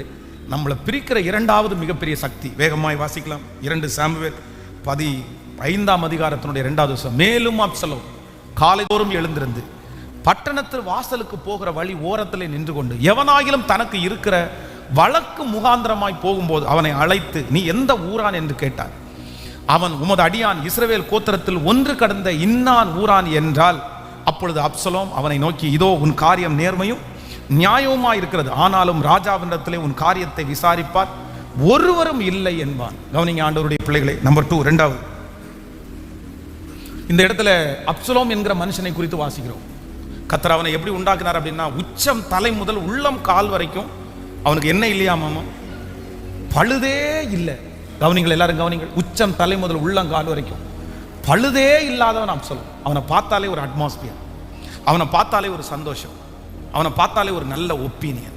நம்மளை பிரிக்கிற இரண்டாவது மிகப்பெரிய சக்தி. வேகமாய் வாசிக்கலாம். 2 சாமுவேல் 15ஆம் அதிகாரத்தினுடைய 2வது வசனம். மேலும் அப்சலோம் காலைதோறும் எழுந்திருந்து பட்டணத்து வாசலுக்கு போகிற வழி ஓரத்திலே நின்று கொண்டு எவனாகிலும் தனக்கு இருக்கிற வழக்கு முகாந்திரமாய் போகும்போது அவனை அழைத்து, நீ எந்த ஊரான் என்று கேட்டான். அவன், உமது அடியான் இஸ்ரவேல் கோத்திரத்தில் ஒன்று கடந்த இன்னான் ஊரான் என்றால், அப்பொழுது அப்சலோம் அவனை நோக்கி, இதோ உன் காரியம் நேர்மையும் நியாயவுமாய் இருக்கிறது, ஆனாலும் ராஜாவினிடத்திலே உன் காரியத்தை விசாரிப்பார் ஒருவரும் இல்லை என்பான். கவனிங்க ஆண்டவருடைய பிள்ளைகளை. நம்பர் 2, இரண்டாவது, இந்த இடத்துல அப்சலோம் என்கிற மனுஷனை குறித்து வாசிக்கிறோம். கர்த்தர் அவனை எப்படி உண்டாக்குனார் அப்படின்னா, உச்சம் தலை முதல் உள்ளம் கால் வரைக்கும் அவனுக்கு என்ன இல்லையாமாமா? பழுதே இல்லை. கவனிங்கள், எல்லாரும் கவனிங்கள். உச்சம் தலை முதல் உள்ளங்கால் வரைக்கும் பழுதே இல்லாதவன் அப்சலோம். அவனை பார்த்தாலே ஒரு அட்மாஸ்பியர், அவனை பார்த்தாலே ஒரு சந்தோஷம், அவனை பார்த்தாலே ஒரு நல்ல ஒப்பீனியன்.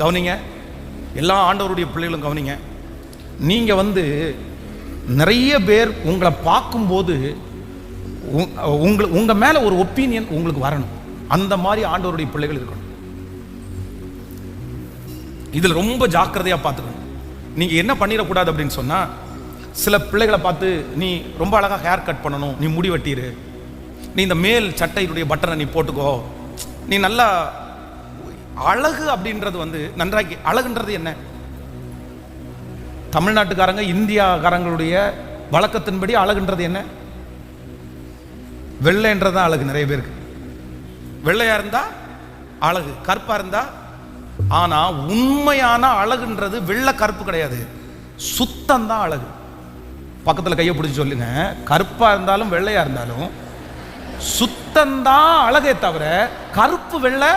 கவனிங்க, எல்லா ஆண்டவருடைய பிள்ளைகளும் கவனிங்க. நீங்க நிறைய பேர் உங்களை பார்க்கும்போது உங்க மேல ஒரு ஒப்பீனியன் உங்களுக்கு வரணும். அந்த மாதிரி ஆண்டவருடைய பிள்ளைகள் இருக்கணும். இதில் ரொம்ப ஜாக்கிரதையா பார்த்துக்கணும். நீங்க என்ன பண்ணிடக்கூடாது அப்படின்னு சொன்னா, சில பிள்ளைகளை பார்த்து, நீ ரொம்ப அழகா ஹேர் கட் பண்ணணும், நீ முடி வெட்டிரு, நீ இந்த மேல் சட்டையுடைய பட்டனை நீ போட்டுக்கோ, நீ நல்லா அழகு அப்படின்றது நன்றாக்கி. அழகுன்றது என்ன? தமிழ்நாட்டுக்காரங்க இந்தியாக்காரங்களுடைய வழக்கத்தின்படி அழகுன்றது என்ன? வெள்ளைன்றதான் அழகு. நிறைய பேருக்கு வெள்ளையா இருந்தா அழகு, கருப்பா இருந்தா. ஆனா உண்மையான அழகுன்றது வெள்ளை கருப்பு கிடையாது, சுத்தம் தான் அழகு. பக்கத்துல கையை பிடிச்சி சொல்லுங்க, கருப்பா இருந்தாலும் வெள்ளையா இருந்தாலும் சுத்தம்தான் அழகே தவிர கருப்பு வெள்ளை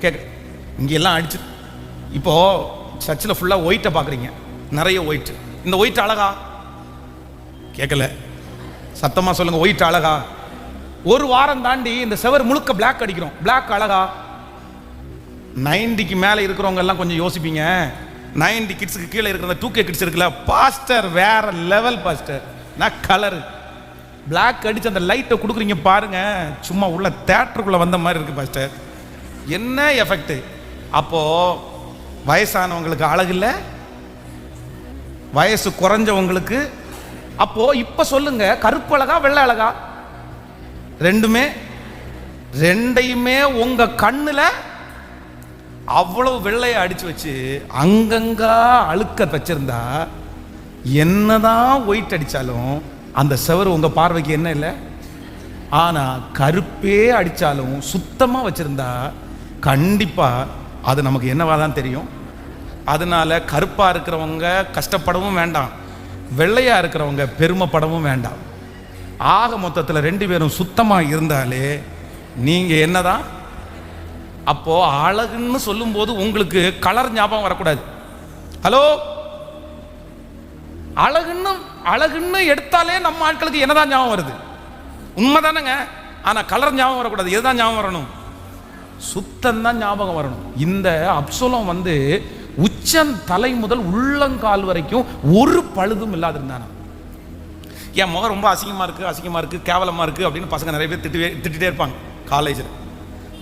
கேட்க. இங்க எல்லாம் அடிச்சு இப்போ சர்ச்சில் ஃபுல்லா ஒயிட்டை பாக்குறீங்க, நிறைய ஒயிட். இந்த ஒயிட் அழகா? கேட்கல, சத்தமா சொல்லுங்க. ஒயிட் அழகா? ஒரு வாரம் தாண்டி இந்த செவர் முழுக்க பிளாக் அடிக்கிறோம். பிளாக் அழகா? 90க்கு மேல இருக்கிறவங்க எல்லாம் கொஞ்சம் யோசிப்பீங்க. 90 கிட்ஸுக்கு கீழே இருக்கிற 2K கிட்ஸ் இருக்குல்ல, பாஸ்டர் வேற லெவல் பாஸ்டர். நான் கலரு பிளாக் அடிச்சு அந்த லைட்டை கொடுக்குறீங்க பாருங்க, சும்மா உள்ள தேட்டருக்குள்ள வந்த மாதிரி இருக்கு பாஸ்டர். என்ன எஃபெக்ட்? அப்போ வயசானவங்களுக்கு அழகு இல்லை, வயசு குறைஞ்சவங்களுக்கு. அப்போ இப்ப சொல்லுங்க, கருப்பு அழகா வெள்ளை அழகா? ரெண்டையுமே உங்க கண்ணுல அவ்வளவு வெள்ளைய அடிச்சு வச்சு அங்கங்க அழுக்க வச்சிருந்தா, என்னதான் ஒயிட் அடிச்சாலும் அந்த செவர் உங்க பார்வைக்கு என்ன இல்லை. ஆனா கருப்பே அடிச்சாலும் சுத்தமா வச்சிருந்தா கண்டிப்பா அது நமக்கு என்னவாதான் தெரியும். அதனால கருப்பா இருக்கிறவங்க கஷ்டப்படவும் வேண்டாம், வெள்ளையா இருக்கிறவங்க பெருமைப்படவும் வேண்டாம். ஆக மொத்தத்தில் 2 பேரும் சுத்தமா இருந்தாலே நீங்க என்னதான். அப்போ அழகுன்னு சொல்லும் போது உங்களுக்கு கலர் ஞாபகம் வரக்கூடாது. ஹலோ, அழகுன்னு எடுத்தாலே நம்ம ஆட்களுக்கு என்னதான் ஞாபகம் வருது? உண்மைதானங்க. ஆனா கலர் ஞாபகம் வரக்கூடாது. எதுதான் ஞாபகம் வரணும்? சுத்தம் தான் ஞாபகம் வரணும். இந்த அப்சலோம் உச்சம் தலை முதல் உள்ளங்கால் வரைக்கும் ஒரு பழுதும் இல்லாதிருந்தானா. என் முகம் ரொம்ப அசிங்கமா இருக்கு, கேவலமா இருக்கு அப்படின்னு பசங்க நிறைய பேர் திட்டிட்டே இருப்பாங்க காலேஜில்.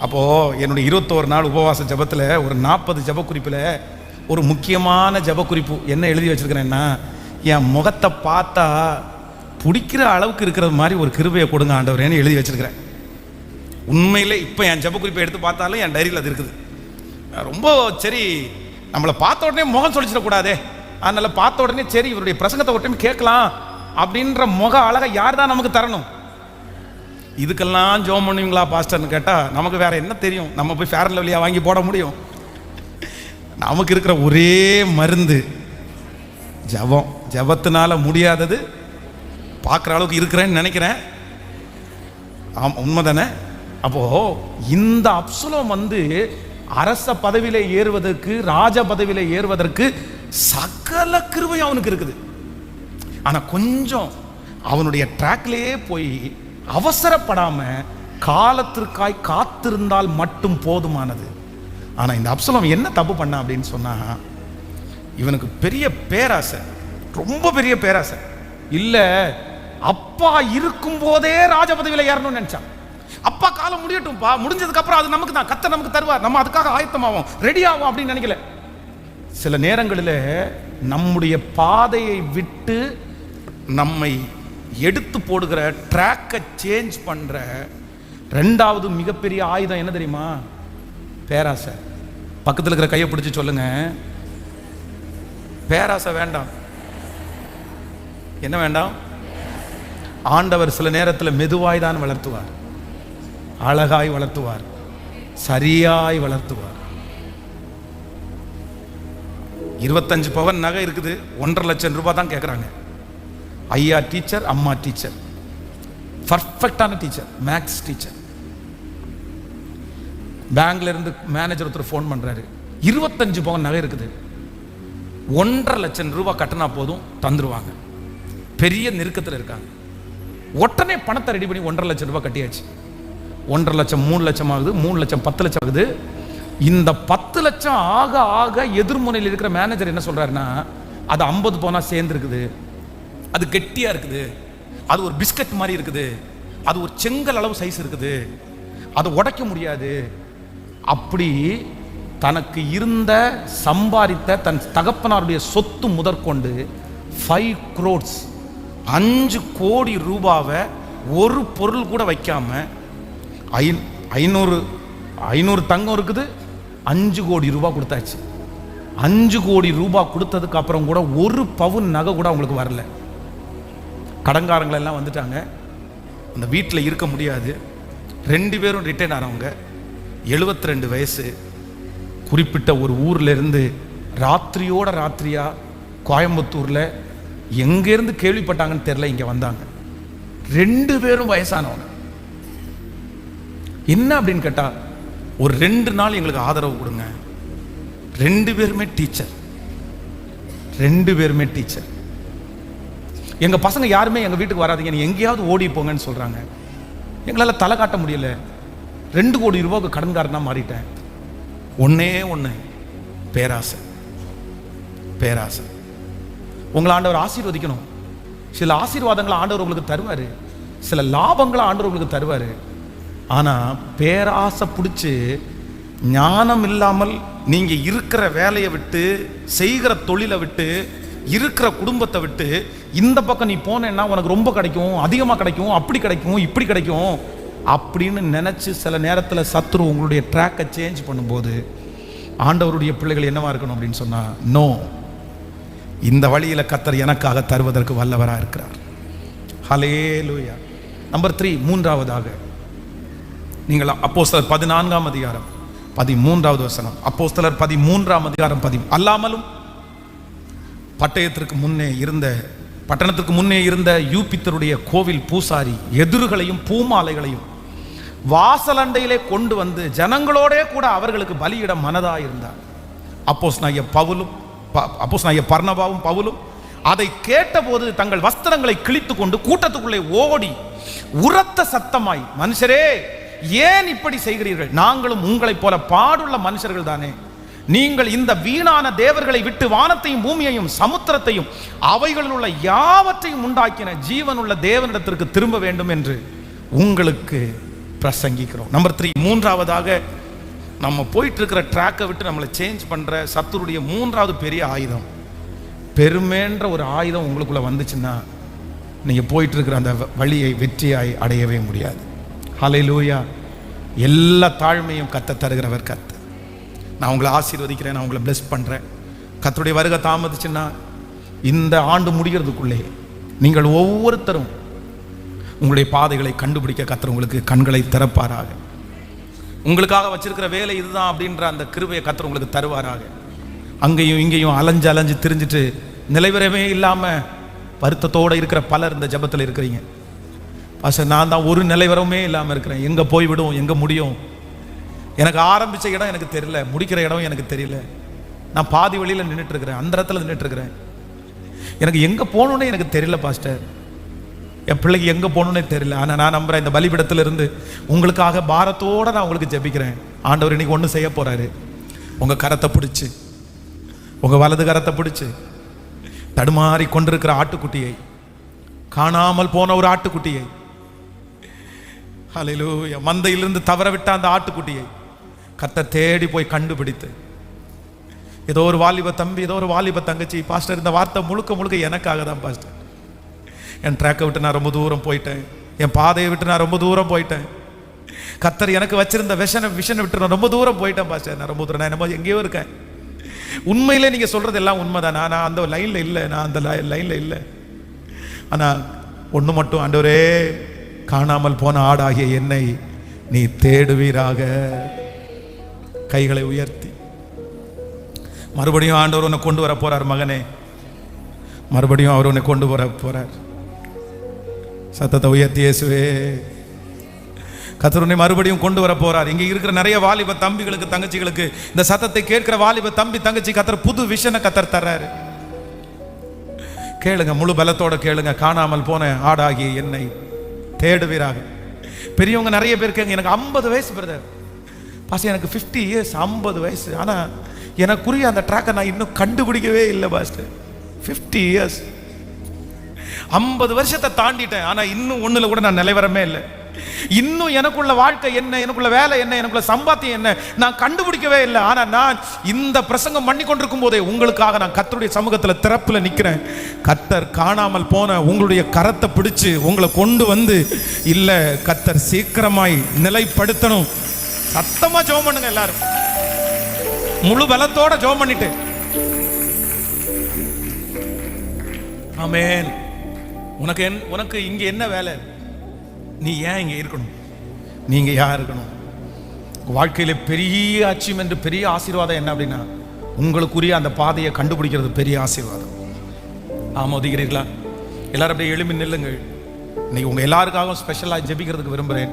அப்போ என்னுடைய 21 நாள் உபவாச ஜபத்தில் ஒரு 40 ஜப குறிப்பில் ஒரு முக்கியமான ஜப குறிப்பு என்ன எழுதி வச்சிருக்கிறேன்னா, என் முகத்தை பார்த்தா பிடிக்கிற அளவுக்கு இருக்கிற மாதிரி ஒரு கிருபையை கொடுங்க ஆண்டவரேன்னு எழுதி வச்சிருக்கிறேன். உண்மையிலே இப்போ என் ஜப குறிப்பை எடுத்து பார்த்தாலும் என் டைரியில் அது இருக்குது. ரொம்ப சரி, நம்மளை பார்த்த உடனே முகம் சொல்லிச்சிடக்கூடாதே, அதனால பார்த்த உடனே சரி இவருடைய பிரசங்கத்தை ஒரு டைம் கேட்கலாம் அப்படின்ற முக அழகை யார் தான் நமக்கு தரணும்? இதுக்கெல்லாம் ஜோம் பண்ணுவீங்களா பாஸ்டர்னு கேட்டால் நமக்கு வேற என்ன தெரியும்? நம்ம போய் ஃபேர் அண்ட் லவ்லியா வாங்கி போட முடியும்? நமக்கு இருக்கிற ஒரே மருந்து ஜபம். ஜபத்தினால முடியாதது பார்க்குற அளவுக்கு இருக்கிறேன்னு நினைக்கிறேன். ஆமாம், உண்மை தானே? அப்போ இந்த அப்சலோம் அரச பதவியில ஏறுவதற்கு, ராஜ பதவியில ஏறுவதற்கு சகல கிருபை அவனுக்கு இருக்குது. ஆனா கொஞ்சம் அவனுடைய ட்ராக்லேயே போய் அவசரப்படாம காலத்திற்காய் காத்திருந்தால் மட்டும் போதுமானது. ஆனா இந்த அப்சலோம் என்ன தப்பு பண்ண அப்படின்னு சொன்னா, இவனுக்கு பெரிய பேராசை, ரொம்ப பெரிய பேராசை. இல்ல, அப்பா இருக்கும் போதே ராஜ பதவியில ஏறணும்னு நினைச்சான். அப்பா காலம் முடியட்டும்பா, முடிஞ்சதுக்கு அப்புறம் அது நமக்கு தான், கர்த்தர் நமக்கு தருவார், நம்ம அதுக்காக ஆயத்தமாவோம், ரெடி ஆகும் அப்படின்னு நினைக்கல. சில நேரங்களில் நம்முடைய பாதையை விட்டு நம்மை எடுத்து போடுகிற, ட்ராக்கை சேஞ்ச் பண்ற ரெண்டாவது மிகப்பெரிய ஆயுதம் என்ன தெரியுமா? பேராசை. பக்கத்தில் இருக்கிற கையை பிடிச்சி சொல்லுங்க, பேராசை வேண்டாம். என்ன வேண்டாம்? ஆண்டவர் சில நேரத்தில் மெதுவாய் தான் வளர்த்துவார், அழகாய் வளர்த்துவார், சரியாய் வளர்த்துவார். 25 பவன் நகை இருக்குது, 1.5 லட்சம் ரூபாய் தான் கேட்குறாங்க. ஐயா டீச்சர், அம்மா டீச்சர், பர்ஃபெக்டான டீச்சர், மேக்ஸ் டீச்சர். பேங்க்ல இருந்து மேனேஜர் ஒருத்தர் ஃபோன் பண்றாரு, 25 பவன் நகை இருக்குது, 1.5 லட்சம் ரூபாய் கட்டினா போதும் தந்துருவாங்க. பெரிய நெருக்கத்தில் இருக்காங்க. உடனே பணத்தை ரெடி பண்ணி 1.5 லட்சம் ரூபாய் கட்டியாச்சு. 1.5 லட்சம் 3 லட்சம் ஆகுது, 3 லட்சம் 10 லட்சம் ஆகுது. இந்த 10 லட்சம் ஆக ஆக எதிர்முனையில் இருக்கிற மேனேஜர் என்ன சொல்றாருன்னா, அது 50 பவுனா சேர்ந்து இருக்குது, அது கெட்டியா இருக்குது, அது ஒரு பிஸ்கட் மாதிரி இருக்குது, அது ஒரு செங்கல் அளவு சைஸ் இருக்குது, அதை உடைக்க முடியாது. அப்படி தனக்கு இருந்த சம்பாதித்த தன் தகப்பனாருடைய சொத்து முதற்கொண்டு 5 crores 5 கோடி ரூபாவை ஒரு பொருள் கூட வைக்காம 500 தங்கம் இருக்குது, 5 கோடி ரூபாய் கொடுத்தாச்சு. 5 கோடி ரூபாய் கொடுத்ததுக்கு அப்புறம் கூட ஒரு பவுன் நகை கூட அவங்களுக்கு வரல. கடன்காரங்களெல்லாம் வந்துட்டாங்க, அந்த வீட்டில் இருக்க முடியாது. 2 பேரும் ரிட்டையர்ட் ஆனவங்க, 72 வயசு. குறிப்பிட்ட ஒரு ஊர்ல இருந்து ராத்திரியோட ராத்திரியா கோயம்புத்தூர்ல எங்கேருந்து கேள்விப்பட்டாங்கன்னு தெரியல, இங்க வந்தாங்க. 2 பேரும் வயசானவங்க. என்ன அப்படின்னு கேட்டா, ஒரு 2 நாள் எங்களுக்கு ஆதரவு கொடுங்க. 2 பேருமே டீச்சர், 2 பேருமே டீச்சர். எங்க பசங்க யாருமே எங்க வீட்டுக்கு வராதீங்க, நீ எங்கேயாவது ஓடி போங்கன்னு சொல்றாங்க. எங்களால தலை காட்ட முடியல. 2 கோடி ரூபாய்க்கு கடன்காரனா மாறிட்டேன். ஒன்னே ஒண்ணு, பேராசை. பேராசை. உங்களை ஆண்டவர் ஆசீர்வதிக்கணும். சில ஆசீர்வாதங்களை ஆண்டவர் உங்களுக்கு தருவாரு, சில லாபங்களை ஆண்டவர் உங்களுக்கு தருவாரு. ஆனா பேராசை பிடிச்சு ஞானம் இல்லாமல் நீங்க இருக்கிற வேலையை விட்டு, செய்கிற தொழிலை விட்டு, இருக்கிற குடும்பத்தை விட்டு இந்த பக்கம் நீ போனேன்னா உனக்கு ரொம்ப கிடைக்கும், அதிகமா கிடைக்கும், அப்படி கிடைக்கும், இப்படி கிடைக்கும் அப்படின்னு நினைச்சு சில நேரத்தில் சத்துரு உங்களுடைய ட்ராக்கை சேஞ்ச் பண்ணும்போது ஆண்டவருடைய பிள்ளைகள் என்னவா இருக்கணும் அப்படின்னு சொன்னா, நோ, இந்த வழியில கர்த்தர் எனக்காக தருவதற்கு வல்லவராக இருக்கிறார். ஹல்லேலூயா. நம்பர் 3, மூன்றாவதாக நீங்கள் அப்போஸ்தலர் 14ஆம் அதிகாரம் 13வது வசனம். அப்போஸ்தலர் 13ஆம் அதிகாரம் 10. அல்லாமலும் பட்டணத்திற்கு முன்னே இருந்த யூபித்தருடைய கோவில் பூசாரி எதிர்களையும் பூமாலைகளையும் வாசலண்டையிலே கொண்டு வந்து ஜனங்களோட கூட அவர்களுக்கு பலியிட மனதாக இருந்தார். அப்போஸ்தலனாகிய பர்னபாவும் பவுலும் அதை கேட்டபோது தங்கள் வஸ்திரங்களை கிழித்து கொண்டு கூட்டத்துக்குள்ளே ஓடி உரத்த சத்தமாய், மனுஷரே ஏன் இப்படி செய்கிறீர்கள்? நாங்களும் உங்களைப் போல பாடுள்ள மனுஷர்கள் தானே. நீங்கள் இந்த வீணான தேவர்களை விட்டு வானத்தையும் பூமியையும் சமுத்திரத்தையும் அவைகளில் உள்ள யாவற்றையும் உண்டாக்கின ஜீவனுள்ள தேவனிடத்திற்கு திரும்ப வேண்டும் என்று உங்களுக்கு பிரசங்கிக்கிறோம். நம்பர் 3, மூன்றாவதாக நம்ம போயிட்டு இருக்கிற ட்ராக்கை விட்டு நம்மளை சேஞ்ச் பண்ற சத்துருடைய 3வது பெரிய ஆயுதம், பெருமைன்ற ஒரு ஆயுதம் உங்களுக்குள்ள வந்துச்சுன்னா நீங்க போயிட்டு இருக்கிற அந்த வழியை வெற்றியாய் அடையவே முடியாது. ஹல்லேலூயா. எல்லா தாழ்மையும் கர்த்தர் தருகிறவர் கர்த்தர். நான் உங்களை ஆசீர்வதிக்கிறேன், நான் உங்களை பிளஸ் பண்றேன். கர்த்தருடைய வருகை தாமதிச்சுன்னா இந்த ஆண்டு முடிகிறதுக்குள்ளே நீங்கள் ஒவ்வொருத்தரும் உங்களுடைய பாதைகளை கண்டுபிடிக்க கர்த்தர் உங்களுக்கு கண்களை திறப்பாராக. உங்களுக்காக வச்சிருக்கிற வேலை இதுதான் அப்படின்ற அந்த கிருபையை கர்த்தர் உங்களுக்கு தருவாராக. அங்கேயும் இங்கேயும் அலைஞ்சு திரிஞ்சிட்டு நிலைவரமே இல்லாம வருத்தத்தோட இருக்கிற பலர் இந்த ஜபத்தில் இருக்கிறீங்க. பாஸ்டர், நான் தான் ஒரு நிலைவரமே இல்லாமல் இருக்கிறேன், எங்க போய் விடும், எங்க முடியும், எனக்கு ஆரம்பிச்ச இடம் எனக்கு தெரியல, முடிக்கிற இடம் எனக்கு தெரியல, நான் பாதி வழியில நின்றுட்டு இருக்கிறேன், அந்த இடத்துல நின்றுட்டு இருக்கிறேன், எனக்கு எங்க போகணும்னே எனக்கு தெரியல பாஸ்டர், என் பிள்ளைக்கு எங்க போகணும்னே தெரியல. ஆனா நான் நம்புறேன், இந்த பலிபீடத்துல இருந்து உங்களுக்காக பாரத்தோட நான் உங்களுக்கு ஜெபிக்கிறேன். ஆண்டவர் இன்னைக்கு ஒண்ணு செய்ய போறாரு. உங்க கரத்தை பிடிச்சு, உங்க வலது கரத்தை பிடிச்சு தடுமாறி கொண்டிருக்கிற ஆட்டுக்குட்டியை காணாமல் போன ஒரு ஆட்டுக்குட்டியை, ஹல்லேலூயா, மந்தையிலிருந்து தவற விட்ட அந்த ஆட்டுக்குட்டியை கர்த்தர் தேடி போய் கண்டுபிடித்து, ஏதோ ஒரு வாலிப தம்பி, ஏதோ ஒரு வாலிப தங்கச்சி, பாஸ்டர் இந்த வார்த்தை முழுக்க முழுக்க எனக்காக தான் பாஸ்டர். என் ட்ராக்கை விட்டு நான் ரொம்ப தூரம் போயிட்டேன், என் பாதையை விட்டு நான் ரொம்ப தூரம் போயிட்டேன், கர்த்தர் எனக்கு வச்சிருந்த விஷனை விட்டு நான் ரொம்ப தூரம் போயிட்டேன் பாஸ்டர். நான் ரொம்ப தூரம், நான் என்னமோ எங்கேயோ இருக்கேன். உண்மையிலே நீங்க சொல்றது எல்லாம் உண்மைதான். நான் அந்த லைன்ல இல்லை, நான் அந்த லைன்ல இல்லை. ஆனா ஒண்ணு மட்டும், ஆண்டவரே, காணாமல் போன ஆடாகிய என்னை நீ தேடுவீராக. கைகளை உயர்த்தி மறுபடியும் ஆண்டவர் உன்னை கொண்டு வர போறார் மகனே, மறுபடியும் அவர் உன்னை கொண்டு வர போறார். சத்தத்தை உயர்த்தி, இயேசுவே, கர்த்தர் உன்னை மறுபடியும் கொண்டு வர போறார். இங்க இருக்கிற நிறைய வாலிப தம்பிகளுக்கு, தங்கச்சிகளுக்கு, இந்த சத்தத்தை கேட்கிற வாலிப தம்பி தங்கச்சி, கர்த்தர் புது விஷனை கர்த்தர் தர்றாரு. கேளுங்க, முழு பலத்தோட கேளுங்க. காணாமல் போன ஆடாகி என்னை தேடுவீராக. பெரியவங்க நிறைய பேர் கேங்க, எனக்கு 50 வயசு பிரதர் பாஸ்டர், எனக்கு 50 இயர்ஸ், 50 வயசு, ஆனா எனக்குரிய அந்த ட்ராக்கை நான் இன்னும் கண்டுபிடிக்கவே இல்லை பாஸ்டர். 50 இயர்ஸ், 50 வருஷத்தை தாண்டிட்டேன், ஆனா இன்னும் ஒண்ணுல கூட நான் நிலைவரமே இல்லை. இன்னும் எனக்குள்ள வாழ்க்கை என்ன, எனக்குள்ள வேலை என்ன, எனக்குள்ள சம்பாத்தியம் என்ன, நான் கண்டுபிடிக்கவே இல்லை. ஆனா நான் இந்த பிரசங்கம் பண்ணி கொண்டிருக்கும் போதே உங்களுக்காக நான் கர்த்தருடைய சமூகத்துல திறப்புல நிக்கிறேன். கர்த்தர் காணாமல் போன உங்களுடைய கரத்தை பிடிச்சு உங்களை கொண்டு வந்து, இல்ல கர்த்தர் சீக்கிரமாய் நிலைப்படுத்தணும். சத்தமா ஜெபம் பண்ணுங்க எல்லாரும், முழு பலத்தோட ஜெபம் பண்ணிட்டு. ஆமென். உனக்கு இங்க என்ன வேலை? நீ ஏன் இங்க இருக்கணும்? நீங்க யார் இருக்கணும்? வாழ்க்கையில பெரிய அச்சீவ்மெண்ட், பெரிய ஆசீர்வாதம் என்ன அப்படின்னா, உங்களுக்குரிய அந்த பாதையை கண்டுபிடிக்கிறது பெரிய ஆசீர்வாதம். ஆமோதிக்கிறீர்களா? எல்லாரும் அப்படியே எழும்பி நில்லுங்கள். இன்னைக்கு உங்க எல்லாருக்காகவும் ஸ்பெஷலாக ஜெபிக்கிறதுக்கு விரும்புகிறேன்.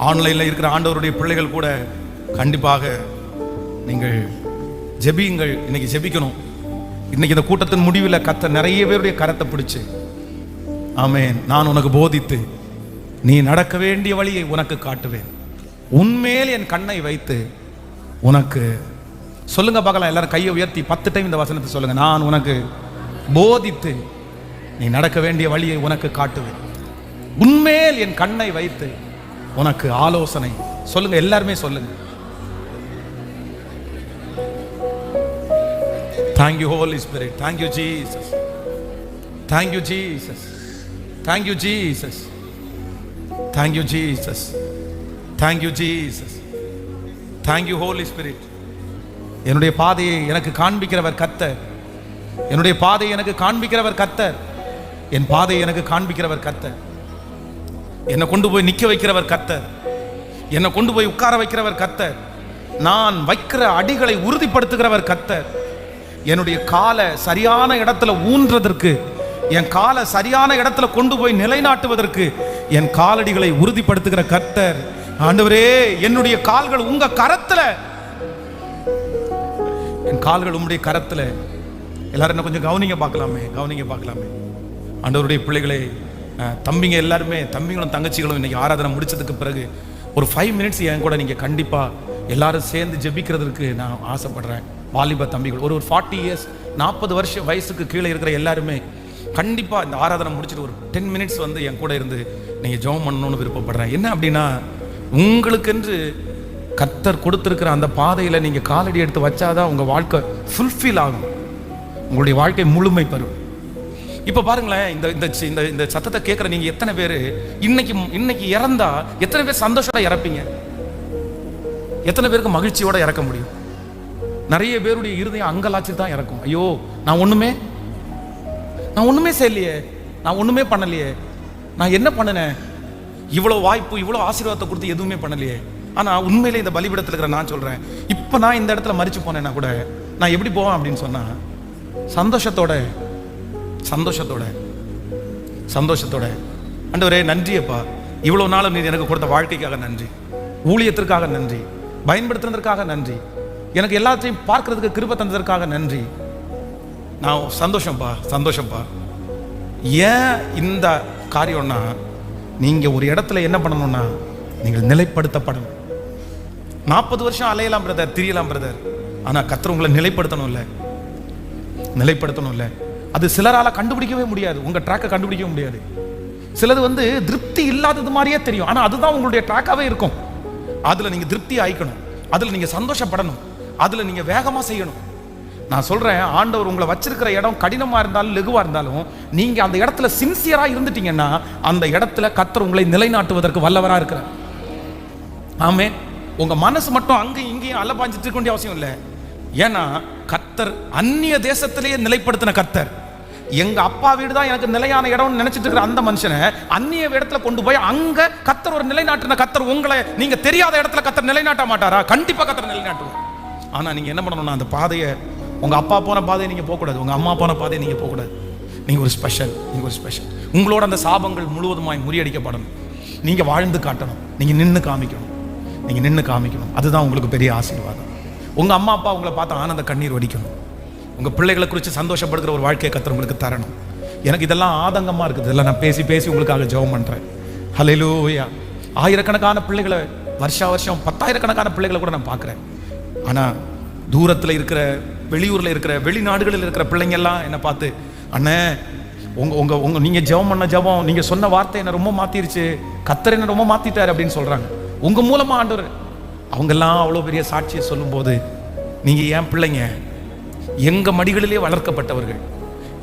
ஆன்லைன்ல இருக்கிற ஆண்டவருடைய பிள்ளைகள் கூட கண்டிப்பாக நீங்கள் ஜெபியுங்கள். இன்னைக்கு ஜெபிக்கணும். இன்னைக்கு இந்த கூட்டத்தின் முடிவில் கர்த்தர் நிறைய பேருடைய கரத்தை பிடிச்சு, ஆமென், நான் உனக்கு போதித்து நீ நடக்க வேண்டிய வழியை உனக்கு காட்டுவேன், உன்மேல் என் கண்ணை வைத்து உனக்கு, சொல்லுங்க பார்க்கலாம் எல்லாரும் கையை உயர்த்தி 10 டைம் இந்த வசனத்தை சொல்லுங்க. நான் உனக்கு போதித்து நீ நடக்க வேண்டிய வழியை உனக்கு காட்டுவேன், உன்மேல் என் கண்ணை வைத்து உனக்கு ஆலோசனை. சொல்லுங்க, எல்லாருமே சொல்லுங்க. Thank you Holy Spirit. Thank you Jesus. Thank you Jesus. Thank you Jesus. Thank you Jesus. Thank you Jesus. Thank you Holy Spirit. என்னுடைய பாதையை எனக்கு காண்பிக்கிறவர் கர்த்தர். என்னுடைய பாதையை எனக்கு காண்பிக்கிறவர் கர்த்தர். என் பாதையை எனக்கு காண்பிக்கிறவர் கர்த்தர். என்னை கொண்டு போய் நிற்க வைக்கிறவர் கர்த்தர். என்னை கொண்டு போய் உட்கார வைக்கிறவர் கர்த்தர். நான் வைக்கிற அடிகளை உறுதிப்படுத்துகிறவர் கர்த்தர். என்னுடைய காலை சரியான இடத்துல ஊன்றதற்கு, என் காலை சரியான இடத்துல கொண்டு போய் நிலைநாட்டுவதற்கு என் காலடிகளை உறுதிப்படுத்துகிற கர்த்தர். ஆண்டவரே, என்னுடைய கால்கள் உங்க கரத்துல, என் கால்கள் உங்களுடைய கரத்துல. எல்லாரும் என்ன கொஞ்சம் கவனிங்க பார்க்கலாமே. ஆண்டவருடைய பிள்ளைகளே, தம்பிங்க எல்லாருமே, தம்பிங்களும் தங்கச்சிகளும் இன்னைக்கு ஆராதனை முடிச்சதுக்கு பிறகு ஒரு 5 மினிட்ஸ் என் கூட நீங்க கண்டிப்பா எல்லாரும் சேர்ந்து ஜெபிக்கிறதுக்கு நான் ஆசைப்படுறேன். வாலிப தம்பிகள், ஒரு 40 இயர்ஸ், 40 வருஷம் வயசுக்கு கீழே இருக்கிற எல்லாருமே கண்டிப்பா இந்த ஆராதனை முடிச்சுட்டு ஒரு 10 மினிட்ஸ் வந்து என் கூட இருந்து நீங்க ஜெபம் பண்ணணும்னு விருப்பப்படுறேன். என்ன அப்படின்னா, உங்களுக்கென்று கர்த்தர் கொடுத்திருக்கிற அந்த பாதையில நீங்க காலடி எடுத்து வச்சாதான் உங்க வாழ்க்கை ஃபுல்ஃபில் ஆகும், உங்களுடைய வாழ்க்கை முழுமை பெறும். இப்ப பாருங்களேன், இந்த சத்தத்தை கேட்கிற நீங்க எத்தனை பேர் இன்னைக்கு இறந்தா எத்தனை பேர் சந்தோஷமா இறப்பீங்க? எத்தனை பேருக்கு மகிழ்ச்சியோட இறக்க முடியும்? நிறைய பேருடைய இருதயம் அங்கலாச்சு தான் இறக்கும். ஐயோ, நான் ஒண்ணுமே செய்யலையே, நான் ஒண்ணுமே பண்ணலையே, நான் என்ன பண்ணினேன்? இவ்வளவு வாய்ப்பு, இவ்வளவு ஆசீர்வாதத்தை கொடுத்து எதுவுமே பண்ணலையே. ஆனா உண்மையிலே இந்த பலிபீடத்தில் இருக்கிற நான் சொல்றேன், இப்ப நான் இந்த இடத்துல மரிச்சு போனேன்னா கூட நான் எப்படி போவேன் அப்படின்னு சொன்னா, சந்தோஷத்தோட ஆண்டவரே நன்றியப்பா, இவ்வளவு நாளும் நீ எனக்கு கொடுத்த வாழ்க்கைக்காக நன்றி, ஊழியத்திற்காக நன்றி, பயன்படுத்துறதற்காக நன்றி, எனக்கு எல்லாத்தையும் பார்க்கறதுக்கு கிருபை தந்ததற்காக நன்றி. நான் சந்தோஷம்ப்பா. ஏன் இந்த காரியம்னா, நீங்க ஒரு இடத்துல என்ன பண்ணணும்னா, நீங்கள் நிலைப்படுத்தப்படணும். 40 வருஷம் அலையலாம் பிரதர், திரியலாம் பிரதர், ஆனா கர்த்தர் உங்களை நிலைப்படுத்தணும்ல. அது சிலரால கண்டுபிடிக்கவே முடியாது, உங்க ட்ராக்கை கண்டுபிடிக்க முடியாது. சிலது திருப்தி இல்லாதது மாதிரியே தெரியும், ஆனா அதுதான் உங்களுடைய ட்ராக்காவே இருக்கும். அதுல நீங்க திருப்தி ஆயிக்கணும், அதுல நீங்க சந்தோஷப்படணும், அதுல நீங்க வேகமா செய்யணும். நான் சொல்றேன், ஆண்டவர் உங்களை வச்சிருக்கிற இடம் கடினமா இருந்தாலும் லெகுவா இருந்தாலும் நீங்க அந்த இடத்துல சின்சியரா இருந்துட்டீங்கன்னா அந்த இடத்துல கர்த்தர் உங்களை நிலைநாட்டுவதற்கு வல்லவரா இருக்கிறார். ஆமென். உங்க மனசு மட்டும் அங்கேயும் இங்கேயும் அலபாஞ்சிட்டு இருக்க வேண்டிய அவசியம் இல்லை. ஏன்னா கர்த்தர் அந்நிய தேசத்திலேயே நிலைப்படுத்தின கர்த்தர். எங்க அப்பா வீடு தான் எனக்கு நிலையான இடம்னு நினைச்சிட்டு இருக்கிற அந்த மனுஷனை அந்நிய இடத்துல கொண்டு போய் அங்க கர்த்தர் ஒரு நிலைநாட்டின கர்த்தர் உங்களை நீங்க தெரியாத இடத்துல கர்த்தர் நிலைநாட்ட மாட்டாரா? கண்டிப்பா கர்த்தர் நிலைநாட்டுவார். ஆனா நீங்க என்ன பண்ணணும்னா அந்த பாதையை, உங்க அப்பா போன பாதையை நீங்க போகக்கூடாது, உங்க அம்மா போன பாதையை நீங்க போகக்கூடாது. நீங்க ஒரு ஸ்பெஷல், நீங்க ஒரு ஸ்பெஷல். உங்களோட அந்த சாபங்கள் முழுவதுமாய் முறியடிக்கப்படணும். நீங்க வாழ்ந்து காட்டணும், நீங்க நின்று காமிக்கணும், நீங்க நின்று காமிக்கணும். அதுதான் உங்களுக்கு பெரிய ஆசீர்வாதம். உங்க அம்மா அப்பா உங்களை பார்த்து ஆனந்த கண்ணீர் வடிக்கணும். உங்க பிள்ளைகளை குறித்து சந்தோஷப்படுகிற ஒரு வாழ்க்கையை கர்த்தர் உங்களுக்கு தரணும். எனக்கு இதெல்லாம் ஆதங்கமா இருக்குது, இதெல்லாம் நான் பேசி பேசி உங்களுக்காக ஜெபம் பண்றேன். ஹல்லேலூயா. ஆயிரக்கணக்கான பிள்ளைகளை வருஷம் 10,000கணக்கான பிள்ளைகளை கூட நான் பார்க்குறேன். ஆனா தூரத்தில் இருக்கிற, வெளியூர்ல இருக்கிற, வெளிநாடுகளில் இருக்கிற பிள்ளைங்க எல்லாம் என்ன பார்த்து, அண்ணே உங்க நீங்க ஜெபம் பண்ண ஜெபம், நீங்க சொன்ன வார்த்தை என்ன ரொம்ப மாத்திருச்சு, கர்த்தர் என்ன ரொம்ப மாத்திட்டாரு அப்படின்னு சொல்றாங்க. உங்க மூலமா ஆண்டவர். அவங்க எல்லாம் அவ்வளோ பெரிய சாட்சியை சொல்லும் போது நீங்க ஏன் பிள்ளைங்க, எங்க மடிகளிலே வளர்க்கப்பட்டவர்கள்.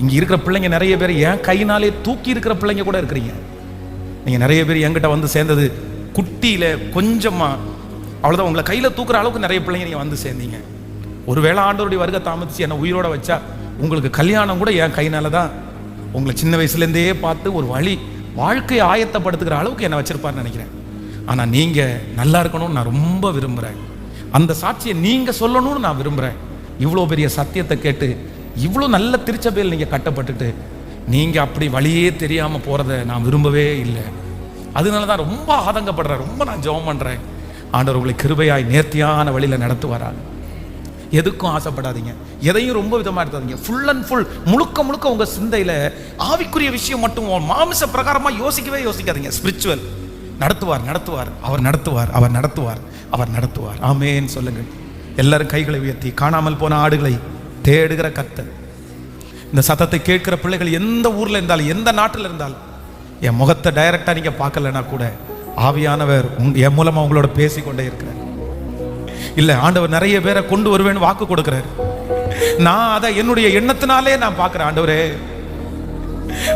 இங்க இருக்கிற பிள்ளைங்க நிறைய பேர் என் கையினாலே தூக்கி இருக்கிற பிள்ளைங்க கூட இருக்கிறீங்க. நீங்க நிறைய பேர் என்கிட்ட வந்து சேர்ந்தது குட்டியில கொஞ்சமா, அவ்வளோதான், உங்களை கையில தூக்குற அளவுக்கு நிறைய பிள்ளைங்க நீங்க வந்து சேர்ந்தீங்க. ஒருவேளை ஆண்டவருடைய வருகை தாமதிச்சு என்னை உயிரோட வச்சா உங்களுக்கு கல்யாணம் கூட என் கையினால தான். உங்களை சின்ன வயசுலேருந்தே பார்த்து ஒரு வாழ்க்கையை ஆயத்தப்படுத்துகிற அளவுக்கு என்னை வச்சிருப்பாருன்னு நினைக்கிறேன். ஆனால் நீங்க நல்லா இருக்கணும்னு நான் ரொம்ப விரும்புகிறேன். அந்த சாட்சியை நீங்க சொல்லணும்னு நான் விரும்புகிறேன். இவ்வளோ பெரிய சத்தியத்தை கேட்டு இவ்வளோ நல்ல திருச்சபையில் நீங்கள் கட்டப்பட்டுட்டு நீங்கள் அப்படி வழியே தெரியாமல் போகிறத நான் விரும்பவே இல்லை. அதனால தான் ரொம்ப ஆதங்கப்படுறேன், ரொம்ப நான் ஜெபம் பண்ணுறேன். ஆண்டவர் உங்களை கிருபையாய் நேர்த்தியான வழியில் நடத்துவாராங்க. எதுக்கும் ஆசைப்படாதீங்க, எதையும் ரொம்ப விதமாக எடுத்தாதீங்க. ஃபுல் அண்ட் ஃபுல், முழுக்க முழுக்க உங்கள் சிந்தையில் ஆவிக்குரிய விஷயம் மட்டும், மாமிச பிரகாரமாக யோசிக்காதீங்க. ஸ்பிரிச்சுவல். நடத்துவார், அவர் நடத்துவார், அவர் நடத்துவார், அவர் நடத்துவார். ஆமேன் சொல்லுங்கள். எல்லாரும் கைகளை உயர்த்தி. காணாமல் போன ஆடுகளை தேடுகிற கர்த்தர். இந்த சத்தத்தை கேட்கிற பிள்ளைகள் எந்த ஊர்ல இருந்தாலும், எந்த நாட்டில் இருந்தாலும், என் முகத்தை டைரக்டா நீங்க பார்க்கலன்னா கூட ஆவியானவர் என் மூலமா உங்களோட பேசிக்கொண்டே இருக்கிறார். இல்ல, ஆண்டவர் நிறைய பேரை கொண்டு வருவேன்னு வாக்கு கொடுக்கிறார். நான் அதை என்னுடைய எண்ணத்தினாலே நான் பார்க்கிறேன். ஆண்டவரே,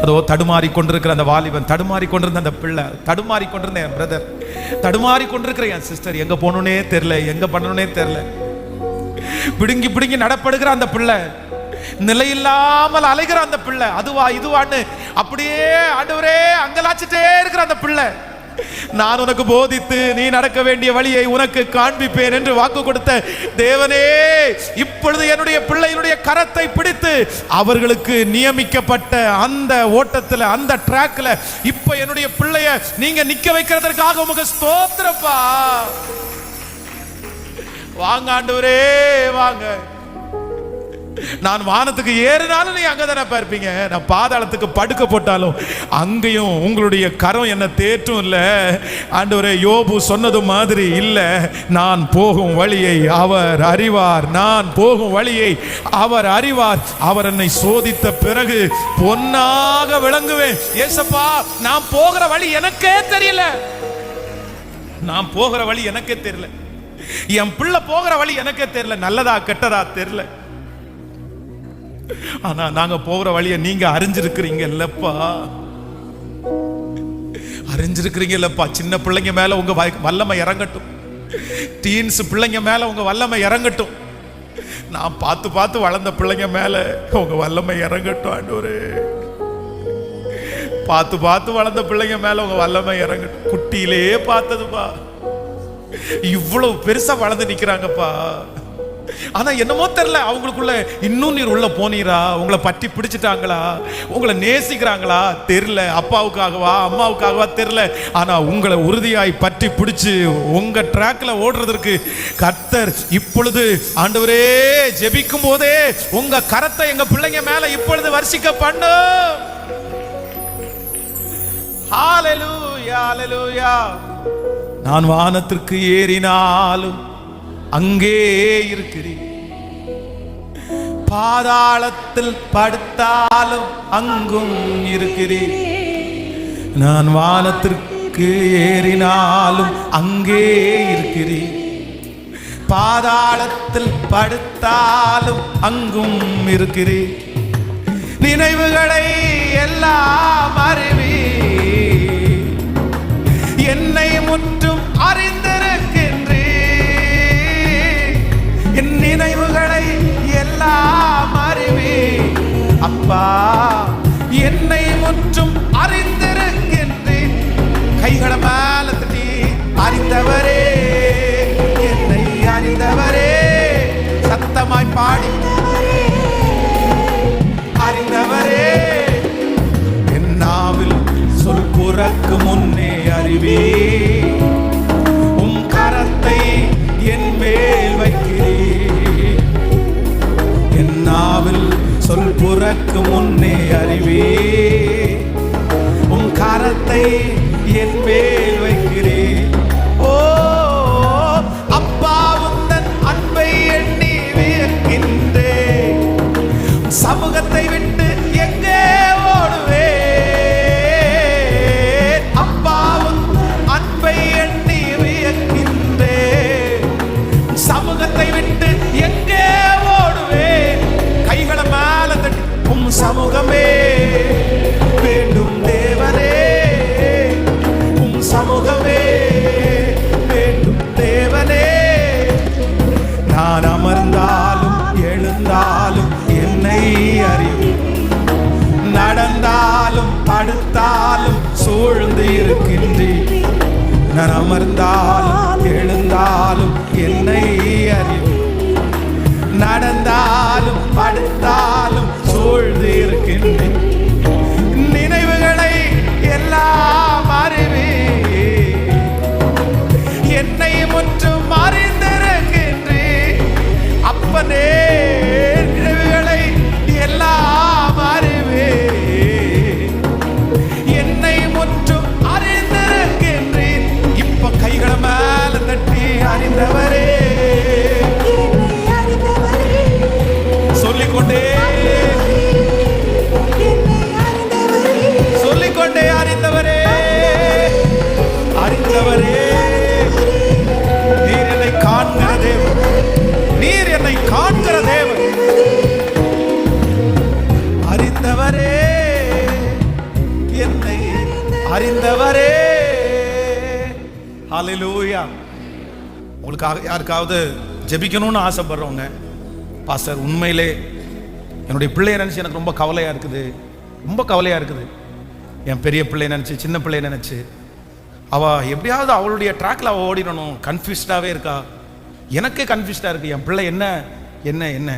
அதோ தடுமாறி கொண்டிருக்கிற அந்த வாலிபன், தடுமாறி கொண்டிருந்த அந்த பிள்ளை, தடுமாறி கொண்டிருந்த என் பிரதர், தடுமாறி கொண்டிருக்கிற என் சிஸ்டர், எங்க போகணும்னே தெரியல, எங்க பண்ணணும்னே தெரியல, பிடுங்கி பிடுங்கி நடப்படுகிற அந்த பிள்ளை, நிலையில்லாமல் அலைகிற அந்த பிள்ளை, அதுவா இதுவான்னு அப்படியே ஆண்டவரே அங்கலாச்சிட்டே இருக்கிற அந்த பிள்ளை, நான் உனக்கு போதித்து நீ நடக்க வேண்டிய வழியை உனக்கு காண்பிப்பேன் என்று வாக்கு கொடுத்த தேவனே, இப்பொழுது என்னுடைய பிள்ளையினுடைய கரத்தை பிடித்து அவர்களுக்கு நியமிக்கப்பட்ட அந்த ஓட்டத்தில், அந்த ட்ராக்ல இப்ப என்னுடைய பிள்ளைய நீங்க நிக்க வைக்கிறதற்காக உமக்கு ஸ்தோத்திரப்பா. வாங்க ஆண்டவரே, வாங்க. நான் வானத்துக்கு ஏறினாலும் நீ அங்கதானே பார்ப்பீங்க, நான் பாதாளத்துக்கு படுக்க போட்டாலும் அங்கேயும் உங்களுடைய கரம் என்ன தேற்றும் இல்ல. ஆண்டவரே, யோபு சொன்னது மாதிரி இல்ல, நான் போகும் வழியை அவர் அறிவார், நான் போகும் வழியை அவர் அறிவார், அவர் என்னை சோதித்த பிறகு பொன்னாக விளங்குவேன். ஏசப்பா, நான் போகிற வழி எனக்கே தெரியல, நான் போகிற வழி எனக்கே தெரியல, என் பிள்ளை போகிற வழி எனக்கே தெரியல, நல்லதா கெட்டதா தெரியல, ஆனா நாங்க போகிற வழியை நீங்க அறிஞ்சிருக்கிறீங்க இல்லப்பா, அறிஞ்சிருக்கிறீங்க இல்லப்பா. சின்ன பிள்ளைங்க மேல உங்க வல்லமை இறங்கட்டும், டீன்ஸ் பிள்ளைங்க மேல உங்க வல்லமை இறங்கட்டும், நான் பார்த்து பார்த்து வளர்ந்த பிள்ளைங்க மேல உங்க வல்லமை இறங்கட்டும் ஆண்டவரே, பார்த்து பார்த்து வளர்ந்த பிள்ளைங்க மேல உங்க வல்லமை இறங்கட்டும். குட்டியிலே பார்த்ததுப்பா, இவ்வளவு பெருசா வளர்ந்து நிக்கிறாங்கப்பா. ஆனா என்னமோ தெரியல, அவங்களுக்குள்ள இன்னும் நீர் உள்ள போனீரா, உங்களை பற்றி பிடிச்சிட்டாங்களா, உங்களை நேசிக்கிறாங்களா தெரியல, அப்பாவுக்காகவா அம்மாவுக்காகவா தெரியல, ஆனா உங்களை உறுதியாய் பற்றி பிடிச்சு உங்க ட்ராக்ல ஓடுறதற்கு கர்த்தர் இப்பொழுது ஆண்டவரே ஜெபிக்கும் போதே உங்க கரத்தை எங்க பிள்ளைங்க மேல இப்பொழுது வர்ஷிக்க பண்ணு. ஹalleluya, ஹalleluya. நான் வானத்திற்கு ஏறினாலும் அங்கே இருக்கிறீர், பாதாளத்தில் படுத்தாலும் அங்கும் இருக்கிறீர். நான் வானத்திற்கு ஏறினாலும் அங்கே இருக்கிறீர். பாதாளத்தில் படுத்தாலும் அங்கும் இருக்கிறீர். நினைவுகளை எல்லாம் அறிவி, என்னை முற்றும் அறிந்திருக்கின்றீர். என் நினைவுகளை எல்லாம் அறிவி, அப்பா என்னை முற்றும் அறிந்திருக்கின்றீர். கைகளை மேல தட்டி, அறிந்தவரே, என்னை அறிந்தவரே, சத்தமாய் பாடி, அறிந்தவரே, என் நாவில் சொல் புறக்கு முன்னே அறிவி, உம் கரத்தை என் மேல் வைக்கிறீர். என் நாவில் சொல் புறக்கு முன்னே அறிவி, உம் கரத்தை என் மேல் வைக்கிறீர். ஓ அப்பா, உந்தன் அன்பை எண்ணி வியக்கின்றேன். சமூகத்தை விட்டு எங்கே ஓடுவேன்? அப்பாவும் அன்பை எண்ணி வியக்கின்றேன். சமூகத்தை விட்டு எங்கே ஓடுவேன்? கைகளை மேல தட்டி, உம் சமூகமே வேண்டும் தேவனே, உம் சமூகமே வேண்டும் தேவனே. நான் அமர்ந்தாலும் எழுந்தாலும் என்னை அறிவு, நடந்தாலும் படுத்தாலும் சூழ்ந்து இருக்கின்றீர். நான் அமர்ந்தாலும் எழுந்தாலும் என்னை அறிவு, நடந்தாலும் படுத்தாலும் சூழ்ந்து இருக்கின்றேன். நினைவுகளை எல்லாம் அறிவி, என்னை முற்றும் அறிந்திருக்கின்றேன். அப்பனே, நினைவுகளை எல்லாம் அறிவி, என்னை முற்றும் அறிந்திருக்கின்றேன். இப்ப கைகளை மேல தட்டி, அறிந்தவரே, சொல்லிக்கொண்டே சொல்லிக்கொண்டே, அறிந்தவரே, அறிந்தவரே, நீர் என்னை காண்கிற தேவன், நீர் என்னை காண்கிற தேவன். அறிந்தவரே, என்னை அறிந்தவரே. ஹல்லேலூயா. உங்களுக்காக யாருக்காவது ஜெபிக்கணும்னு ஆசைப்படுறவங்க, பாஸ்டர் உண்மையிலே என்னுடைய பிள்ளையை நினச்சி எனக்கு ரொம்ப கவலையாக இருக்குது, ரொம்ப கவலையாக இருக்குது. என் பெரிய பிள்ளையை நினச்சி, சின்ன பிள்ளையை நினச்சி, அவள் எப்படியாவது அவளுடைய ட்ராக்கில் அவள் ஓடிடணும், கன்ஃபியூஸ்டாகவே இருக்கா. எனக்கே கன்ஃபியூஸ்டாக இருக்குது. என் பிள்ளை என்ன என்ன என்ன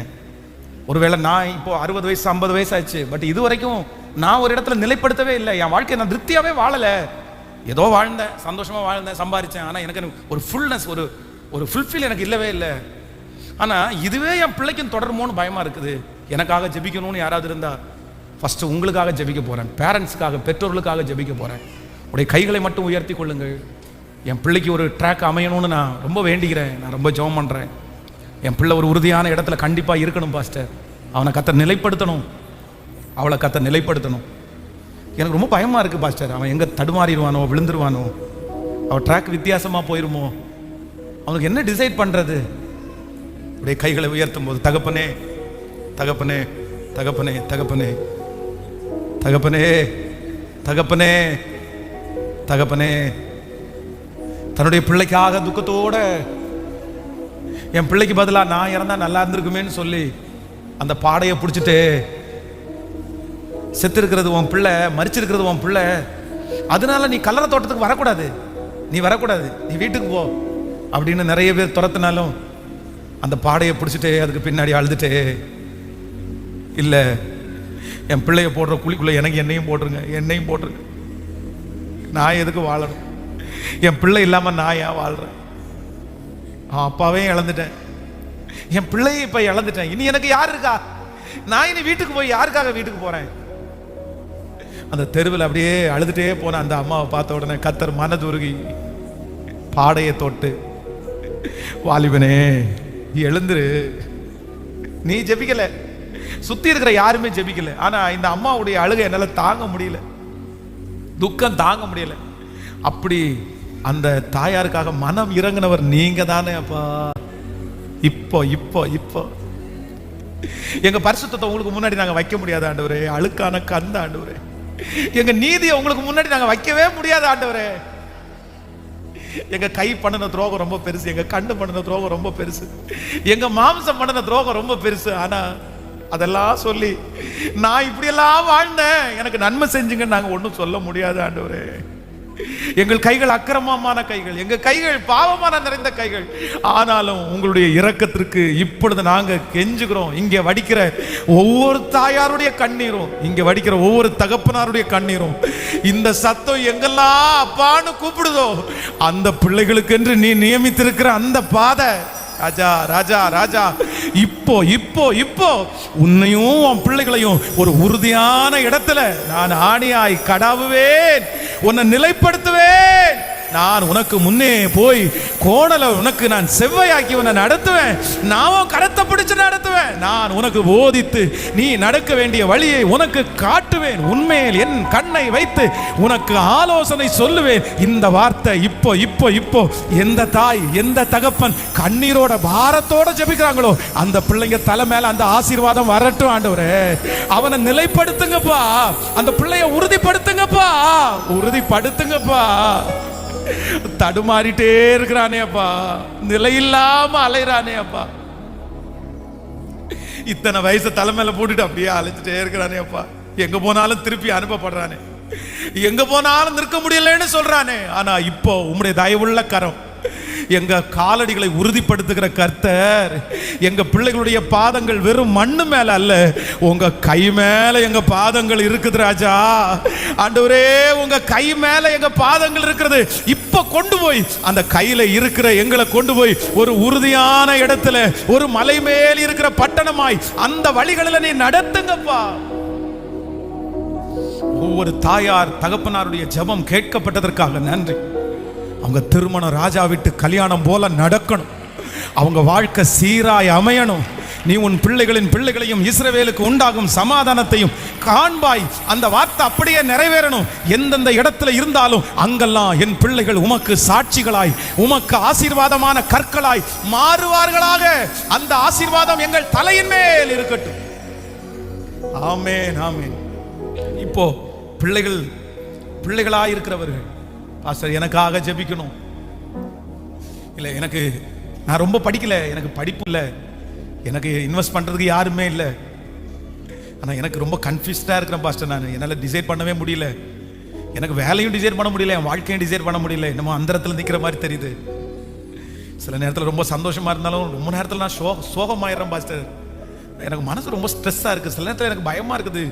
ஒருவேளை நான் இப்போ 60 வயசு 50 வயசு ஆச்சு, பட் இது வரைக்கும் நான் ஒரு இடத்துல நிலைப்படுத்தவே இல்லை. என் வாழ்க்கையை நான் திருப்தியாகவே வாழலை. ஏதோ வாழ்ந்தேன், சந்தோஷமாக வாழ்ந்தேன், சம்பாதிச்சேன். ஆனால் எனக்கு ஒரு ஃபுல்னஸ், ஒரு ஃபுல்ஃபில் எனக்கு இல்லவே இல்லை. ஆனால் இதுவே என் பிள்ளைக்கும் தொடருமோன்னு பயமாக இருக்குது. எனக்காக ஜெபிக்கணும்னு யாராவது இருந்தால், ஃபஸ்ட்டு உங்களுக்காக ஜெபிக்க போகிறேன், பேரண்ட்ஸுக்காக, பெற்றோர்களுக்காக ஜெபிக்க போகிறேன். உடைய கைகளை மட்டும் உயர்த்தி கொள்ளுங்கள். என் பிள்ளைக்கு ஒரு ட்ராக் அமையணும்னு நான் ரொம்ப வேண்டிக்கிறேன், நான் ரொம்ப ஜெபம் பண்ணுறேன். என் பிள்ளை ஒரு உறுதியான இடத்துல கண்டிப்பாக இருக்கணும் பாஸ்டர். அவனை கத்த நிலைப்படுத்தணும், அவளை கத்த நிலைப்படுத்தணும். எனக்கு ரொம்ப பயமாக இருக்குது பாஸ்டர். அவன் எங்கே தடுமாறிடுவானோ, விழுந்துருவானோ, அவன் ட்ராக் வித்தியாசமாக போயிருமோ, அவனுக்கு என்ன டிசைட் பண்ணுறது? அப்படியே கைகளை உயர்த்தும் போது, தகப்பனே தகப்பனே தகப்பனே தகப்பனே தகப்பனே தகப்பனே தகப்பனே, தன்னுடைய பிள்ளைக்காக துக்கத்தோட, என் பிள்ளைக்கு பதிலாக நான் இறந்தா நல்லா இருந்திருக்குமேன்னு சொல்லி அந்த பாடையை பிடிச்சிட்டு, செத்து இருக்கிறது உன் பிள்ளை, மரிச்சிருக்கிறது உன் பிள்ளை, அதனால நீ கல்லறை தோட்டத்துக்கு வரக்கூடாது, நீ வரக்கூடாது, நீ வீட்டுக்கு போ அப்படின்னு நிறைய பேர் துரத்தினாலும் அந்த பாடையை பிடிச்சிட்டு அதுக்கு பின்னாடி அழுதுட்டு, இல்லை என் பிள்ளைய போடுற குழிக்குள்ள எனக்கு என்னையும் போட்டுருங்க, என்னையும் போட்டுருங்க, நான் எதுக்கு வாழணும்? என் பிள்ளை இல்லாமல் நான் ஏன் வாழ்கிறேன்? அப்பாவையும் இழந்துட்டேன், என் பிள்ளையும் இப்போ இழந்துட்டேன், இனி எனக்கு யார் இருக்கா? நான் இனி வீட்டுக்கு போய் யாருக்காக வீட்டுக்கு போகிறேன்? அந்த தெருவில் அப்படியே அழுதுகிட்டே போன அந்த அம்மாவை பார்த்த உடனே கர்த்தர் மனதுருகி பாடையை தொட்டு, வாலிபனே எழுந்துரு, நீ ஜெபிக்கல, சுத்தி இருக்கிற யாருமே ஜெபிக்கல. ஆனா இந்த அம்மாவுடைய அழுகை என்னால தாங்க முடியல, துக்கம் தாங்க முடியல. அப்படி அந்த தாயாருக்காக மனம் இறங்கினவர் நீங்க தானே அப்பா. இப்போ இப்போ இப்போ எங்க பரிசுத்தத்தை உங்களுக்கு முன்னாடி நாங்க வைக்க முடியாது ஆண்டவரே. அழுக்கான கந்த ஆண்டவரே, எங்க நீதியை உங்களுக்கு முன்னாடி நாங்க வைக்கவே முடியாது ஆண்டவரே. எங்க கை பண்ணின துரோகம் ரொம்ப பெருசு, எங்க கண்ணு பண்ணின துரோகம் ரொம்ப பெருசு, எங்க மாம்சம் பண்ணின துரோகம் ரொம்ப பெருசு. ஆனா அதெல்லாம் சொல்லி நான் இப்படியெல்லாம் வாழ்ந்தேன், எனக்கு நன்மை செஞ்சுங்கன்னு நாங்க ஒன்றும் சொல்ல முடியாது ஆண்டவரே. எங்கள் கைகள் அக்கிரமமான கைகள், எங்க கைகள் பாவமான நிறைந்த கைகள். ஆனாலும் உங்களுடைய இரக்கத்திற்கு இப்பொழுது நாங்க கெஞ்சுகிறோம். இங்க வடிக்கிற ஒவ்வொரு தாயாருடைய கண்ணீரும், இங்க வடிக்கிற ஒவ்வொரு தகப்பனாருடைய கண்ணீரும், இந்த சத்தம் எங்கெல்லாம் அப்பான்னு கூப்பிடுதோ அந்த பிள்ளைகளுக்கு என்று நீ நியமித்திருக்கிற அந்த பாதை ராஜா ராஜா ராஜா, இப்போ இப்போ இப்போ உன்னையும் உன் பிள்ளைகளையும் ஒரு உறுதியான இடத்துல நான் ஆணியாய் கடாவுவேன், உன்னை நிலைப்படுத்துவேன். நான் உனக்கு முன்னே போய் கோணல உனக்கு நான் செவ்வையாக்கி உன்னை நடத்துவேன். நான் கரத்தை பிடிச்சு நடத்துவேன். நான் உனக்கு போதித்து நீ நடக்க வேண்டிய வழியை உனக்கு காட்டுவேன். உண்மையில் என் கண்ணை வைத்து உனக்கு ஆலோசனை சொல்லுவேன். இந்த வார்த்தை இப்போ இப்போ இப்போ எந்த தாய் எந்த தகப்பன் கண்ணீரோட பாரத்தோட ஜெபிக்கிறாங்களோ அந்த பிள்ளைங்க தலை மேல அந்த ஆசீர்வாதம் வரட்டும் ஆண்டவரே. அவனை நிலைப்படுத்துங்கப்பா, அந்த பிள்ளைய உறுதிப்படுத்துங்கப்பா, உறுதிப்படுத்துங்கப்பா. தடுமாறிட்டே இருக்கிறானே அப்பா, நிலையில்லாம அலைறானே அப்பா, இத்தனை வயசு தலைமையில போட்டுட்டு அப்படியே அழைச்சிட்டே இருக்கிறானே அப்பா. எங்க போனாலும் திருப்பி அனுப்பப்படுறானே, எங்க போனாலும் நிற்க முடியலன்னு சொல்றானே. ஆனா இப்போ உம்முடைய தயவுள்ள கரம் எங்க காலடிகளை உறுதிப்படுத்துகிற கர்த்தர், எங்க பிள்ளைகளுடைய பாதங்கள் வெறும் மண்ணு மேல அல்ல, உங்க கை மேல எங்க பாதங்கள் இருக்குது ராஜா. ஆண்டவரே, உங்க கை மேல எங்க பாதங்கள் இருக்கிறது. இப்ப கொண்டு போய் அந்த கையில இருக்கிற எங்களை கொண்டு போய் ஒரு உறுதியான இடத்துல, ஒரு மலை மேல் இருக்கிற பட்டணமாய் அந்த வழிகளில் நீ நடத்துங்கப்பா. ஒவ்வொரு தாயார் தகப்பனாருடைய ஜெபம் கேட்கப்பட்டதற்காக நன்றி. அவங்க திருமணம் ராஜா விட்டு கல்யாணம் போல நடக்கணும், அவங்க வாழ்க்கை சீராய் அமையணும். நீ உன் பிள்ளைகளையும் இஸ்ரவேலுக்கு உண்டாகும் சமாதானத்தையும் காண்பாய். அந்த வார்த்தை அப்படியே நிறைவேறணும். எந்தெந்த இடத்துல இருந்தாலும் அங்கெல்லாம் என் பிள்ளைகள் உமக்கு சாட்சிகளாய், உமக்கு ஆசீர்வாதமான கற்களாய் மாறுவார்களாக. அந்த ஆசீர்வாதம் எங்கள் தலையின் மேல் இருக்கட்டும். ஆமென் ஆமென். இப்போ பிள்ளைகளாய் இருக்கிறவர்கள், பாஸ்டர் எனக்காக ஜெபிக்கணும், இல்லை எனக்கு நான் ரொம்ப படிக்கல, எனக்கு படிப்பு இல்லை, எனக்கு இன்வெஸ்ட் பண்ணுறதுக்கு யாருமே இல்லை, ஆனால் எனக்கு ரொம்ப கன்ஃபியூஸ்டாக இருக்கிறேன் பாஸ்டர், நான் என்னால் டிசைட் பண்ணவே முடியல, எனக்கு வேலையும் டிசைட் பண்ண முடியல, என் வாழ்க்கையும் டிசைட் பண்ண முடியல, என்னமோ அந்த இடத்துல நிற்கிற மாதிரி தெரியுது. சில நேரத்தில் ரொம்ப சந்தோஷமாக இருந்தாலும் ரொம்ப நேரத்தில் நான் சோகமாயிடுறேன் பாஸ்டர். எனக்கு மனசு ரொம்ப ஸ்ட்ரெஸ்ஸாக இருக்குது. சில நேரத்தில் எனக்கு பயமாக இருக்குது,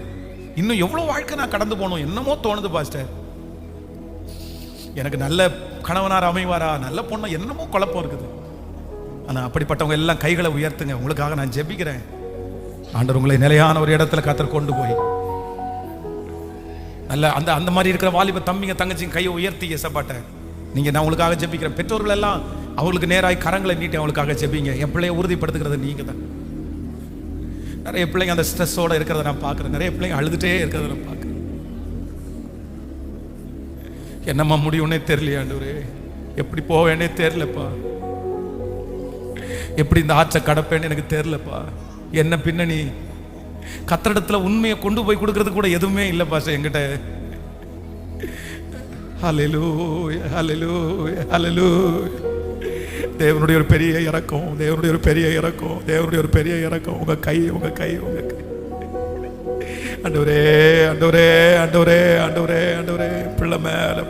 இன்னும் எவ்வளோ வாழ்க்கை நான் கடந்து போகணும் என்னமோ தோணுது பாஸ்டர். எனக்கு நல்ல கணவனார் அமைவாரா, நல்ல பொண்ணா, என்னமோ குழப்பம் இருக்குது. ஆனால் அப்படிப்பட்டவங்க எல்லாம் கைகளை உயர்த்துங்க, உங்களுக்காக நான் ஜெபிக்கிறேன். ஆண்டவர் உங்களை நிலையான ஒரு இடத்துல கர்த்தர் கொண்டு போய் நல்ல அந்த மாதிரி இருக்கிற வாலிப தம்பிங்க தங்கச்சிங்க கையை உயர்த்தி ஏசப்பாட்ட நீங்கள், நான் உங்களுக்காக ஜெபிக்கிறேன். பெற்றோர்கள் எல்லாம் அவங்களுக்கு நேராய் கரங்களை நீட்டி அவங்களுக்காக ஜெபிங்க. என் பிள்ளையை உறுதிப்படுத்துகிறது நீங்கள் தான். நிறைய பிள்ளைங்க அந்த ஸ்ட்ரெஸ்ஸோட இருக்கிறத நான் பார்க்குறேன், நிறைய பிள்ளைங்க அழுதுகிட்டே இருக்கிறத நான் பார்க்குறேன். என்னம்மா முடியும்னே தெரியலையா ஆண்டவரே, எப்படி போவேன்னே தெரியலப்பா, எப்படி இந்த ஆற்றை கடப்பேன்னு எனக்கு தெரியலப்பா. என்ன பின்னணி கத்திரத்துல உண்மையை கொண்டு போய் கொடுக்கறது கூட எதுவுமே இல்லை பாஸ்டர் என்கிட்ட. ஹல்லேலூயா ஹல்லேலூயா ஹல்லேலூயா. தேவனுடைய ஒரு பெரிய இரக்கம், தேவனுடைய ஒரு பெரிய இரக்கம், தேவனுடைய ஒரு பெரிய இரக்கம். உங்க கை உங்க கை உங்க கை. ஆண்டவரே ஆண்டவரே ஆண்டவரே ஆண்டவரே ஆண்டவரே, பிள்ளை மேல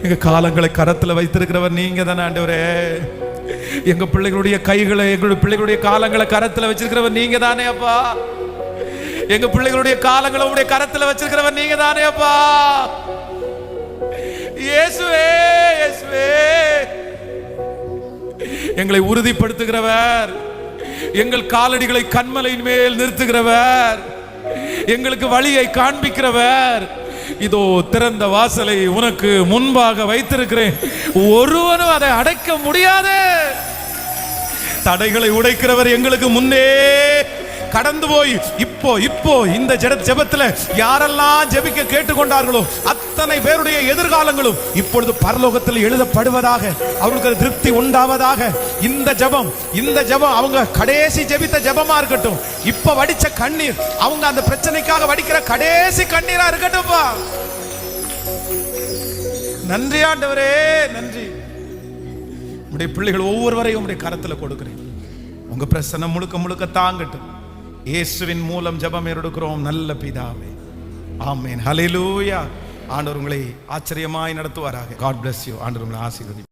எங்க காலங்களை கரத்துல வைத்திருக்கிறவர் நீங்க தானே ஆண்டவரே. எங்க பிள்ளைகளுடைய கைகளை, எங்களுடைய பிள்ளைகளுடைய காலங்களை கரத்துல வச்சிருக்கிறவர் நீங்க தானே அப்பா. எங்க பிள்ளைகளுடைய காலங்களை உடைய கரத்துல வச்சிருக்கிறவர் நீங்க தானே அப்பா. இயேசுவே இயேசுவே, எங்களை உறுதிப்படுத்துகிறவர், எங்கள் காலடிகளை கண்மலையின் மேல் நிறுத்துகிறவர், எங்களுக்கு வழியை காண்பிக்கிறவர். இதோ திறந்த வாசலை உனக்கு முன்பாக வைத்திருக்கிறேன், ஒருவனும் அதை அடைக்க முடியாது. தடைகளை உடைக்கிறவர் எங்களுக்கு முன்னே கடந்து போய் இப்போ இந்த ஜெபத்துல யாரெல்லாம் ஜெபிக்க கேட்டுக்கொண்டார்களோ அத்தனை பேருடைய எதிர்காலங்களும் இப்பொழுது பரலோகத்தில் எழுதப்படுவதாக, அவர்களுக்கு திருப்தி உண்டாவதாக. இந்த ஜெபம் அவங்க கடைசி ஜெபித்த ஜெபமா இருக்கட்டும். இப்ப வடிச்ச கண்ணீர் அவங்க அந்த பிரச்சனைக்காக வடிக்கிற கடைசி கண்ணீரா இருக்கட்டும்பா. நன்றி ஆண்டவரே, நன்றி. உடைய பிள்ளைகள் ஒவ்வொருவரையும் உடைய கரத்துல கொடுக்கிறேன். உங்க பிரசன்னம் முழுக்க முழுக்க தாங்கட்டும். இயேசுவின் மூலம் ஜெபம் எடுக்கிறோம் நல்ல பிதாவே, ஆமென். ஹல்லேலூயா. ஆண்டவர் உங்களை ஆச்சரியமாய் நடத்துவாராக. God bless you. ஆண்டவர் உங்களை ஆசீர்வதிப்பார்.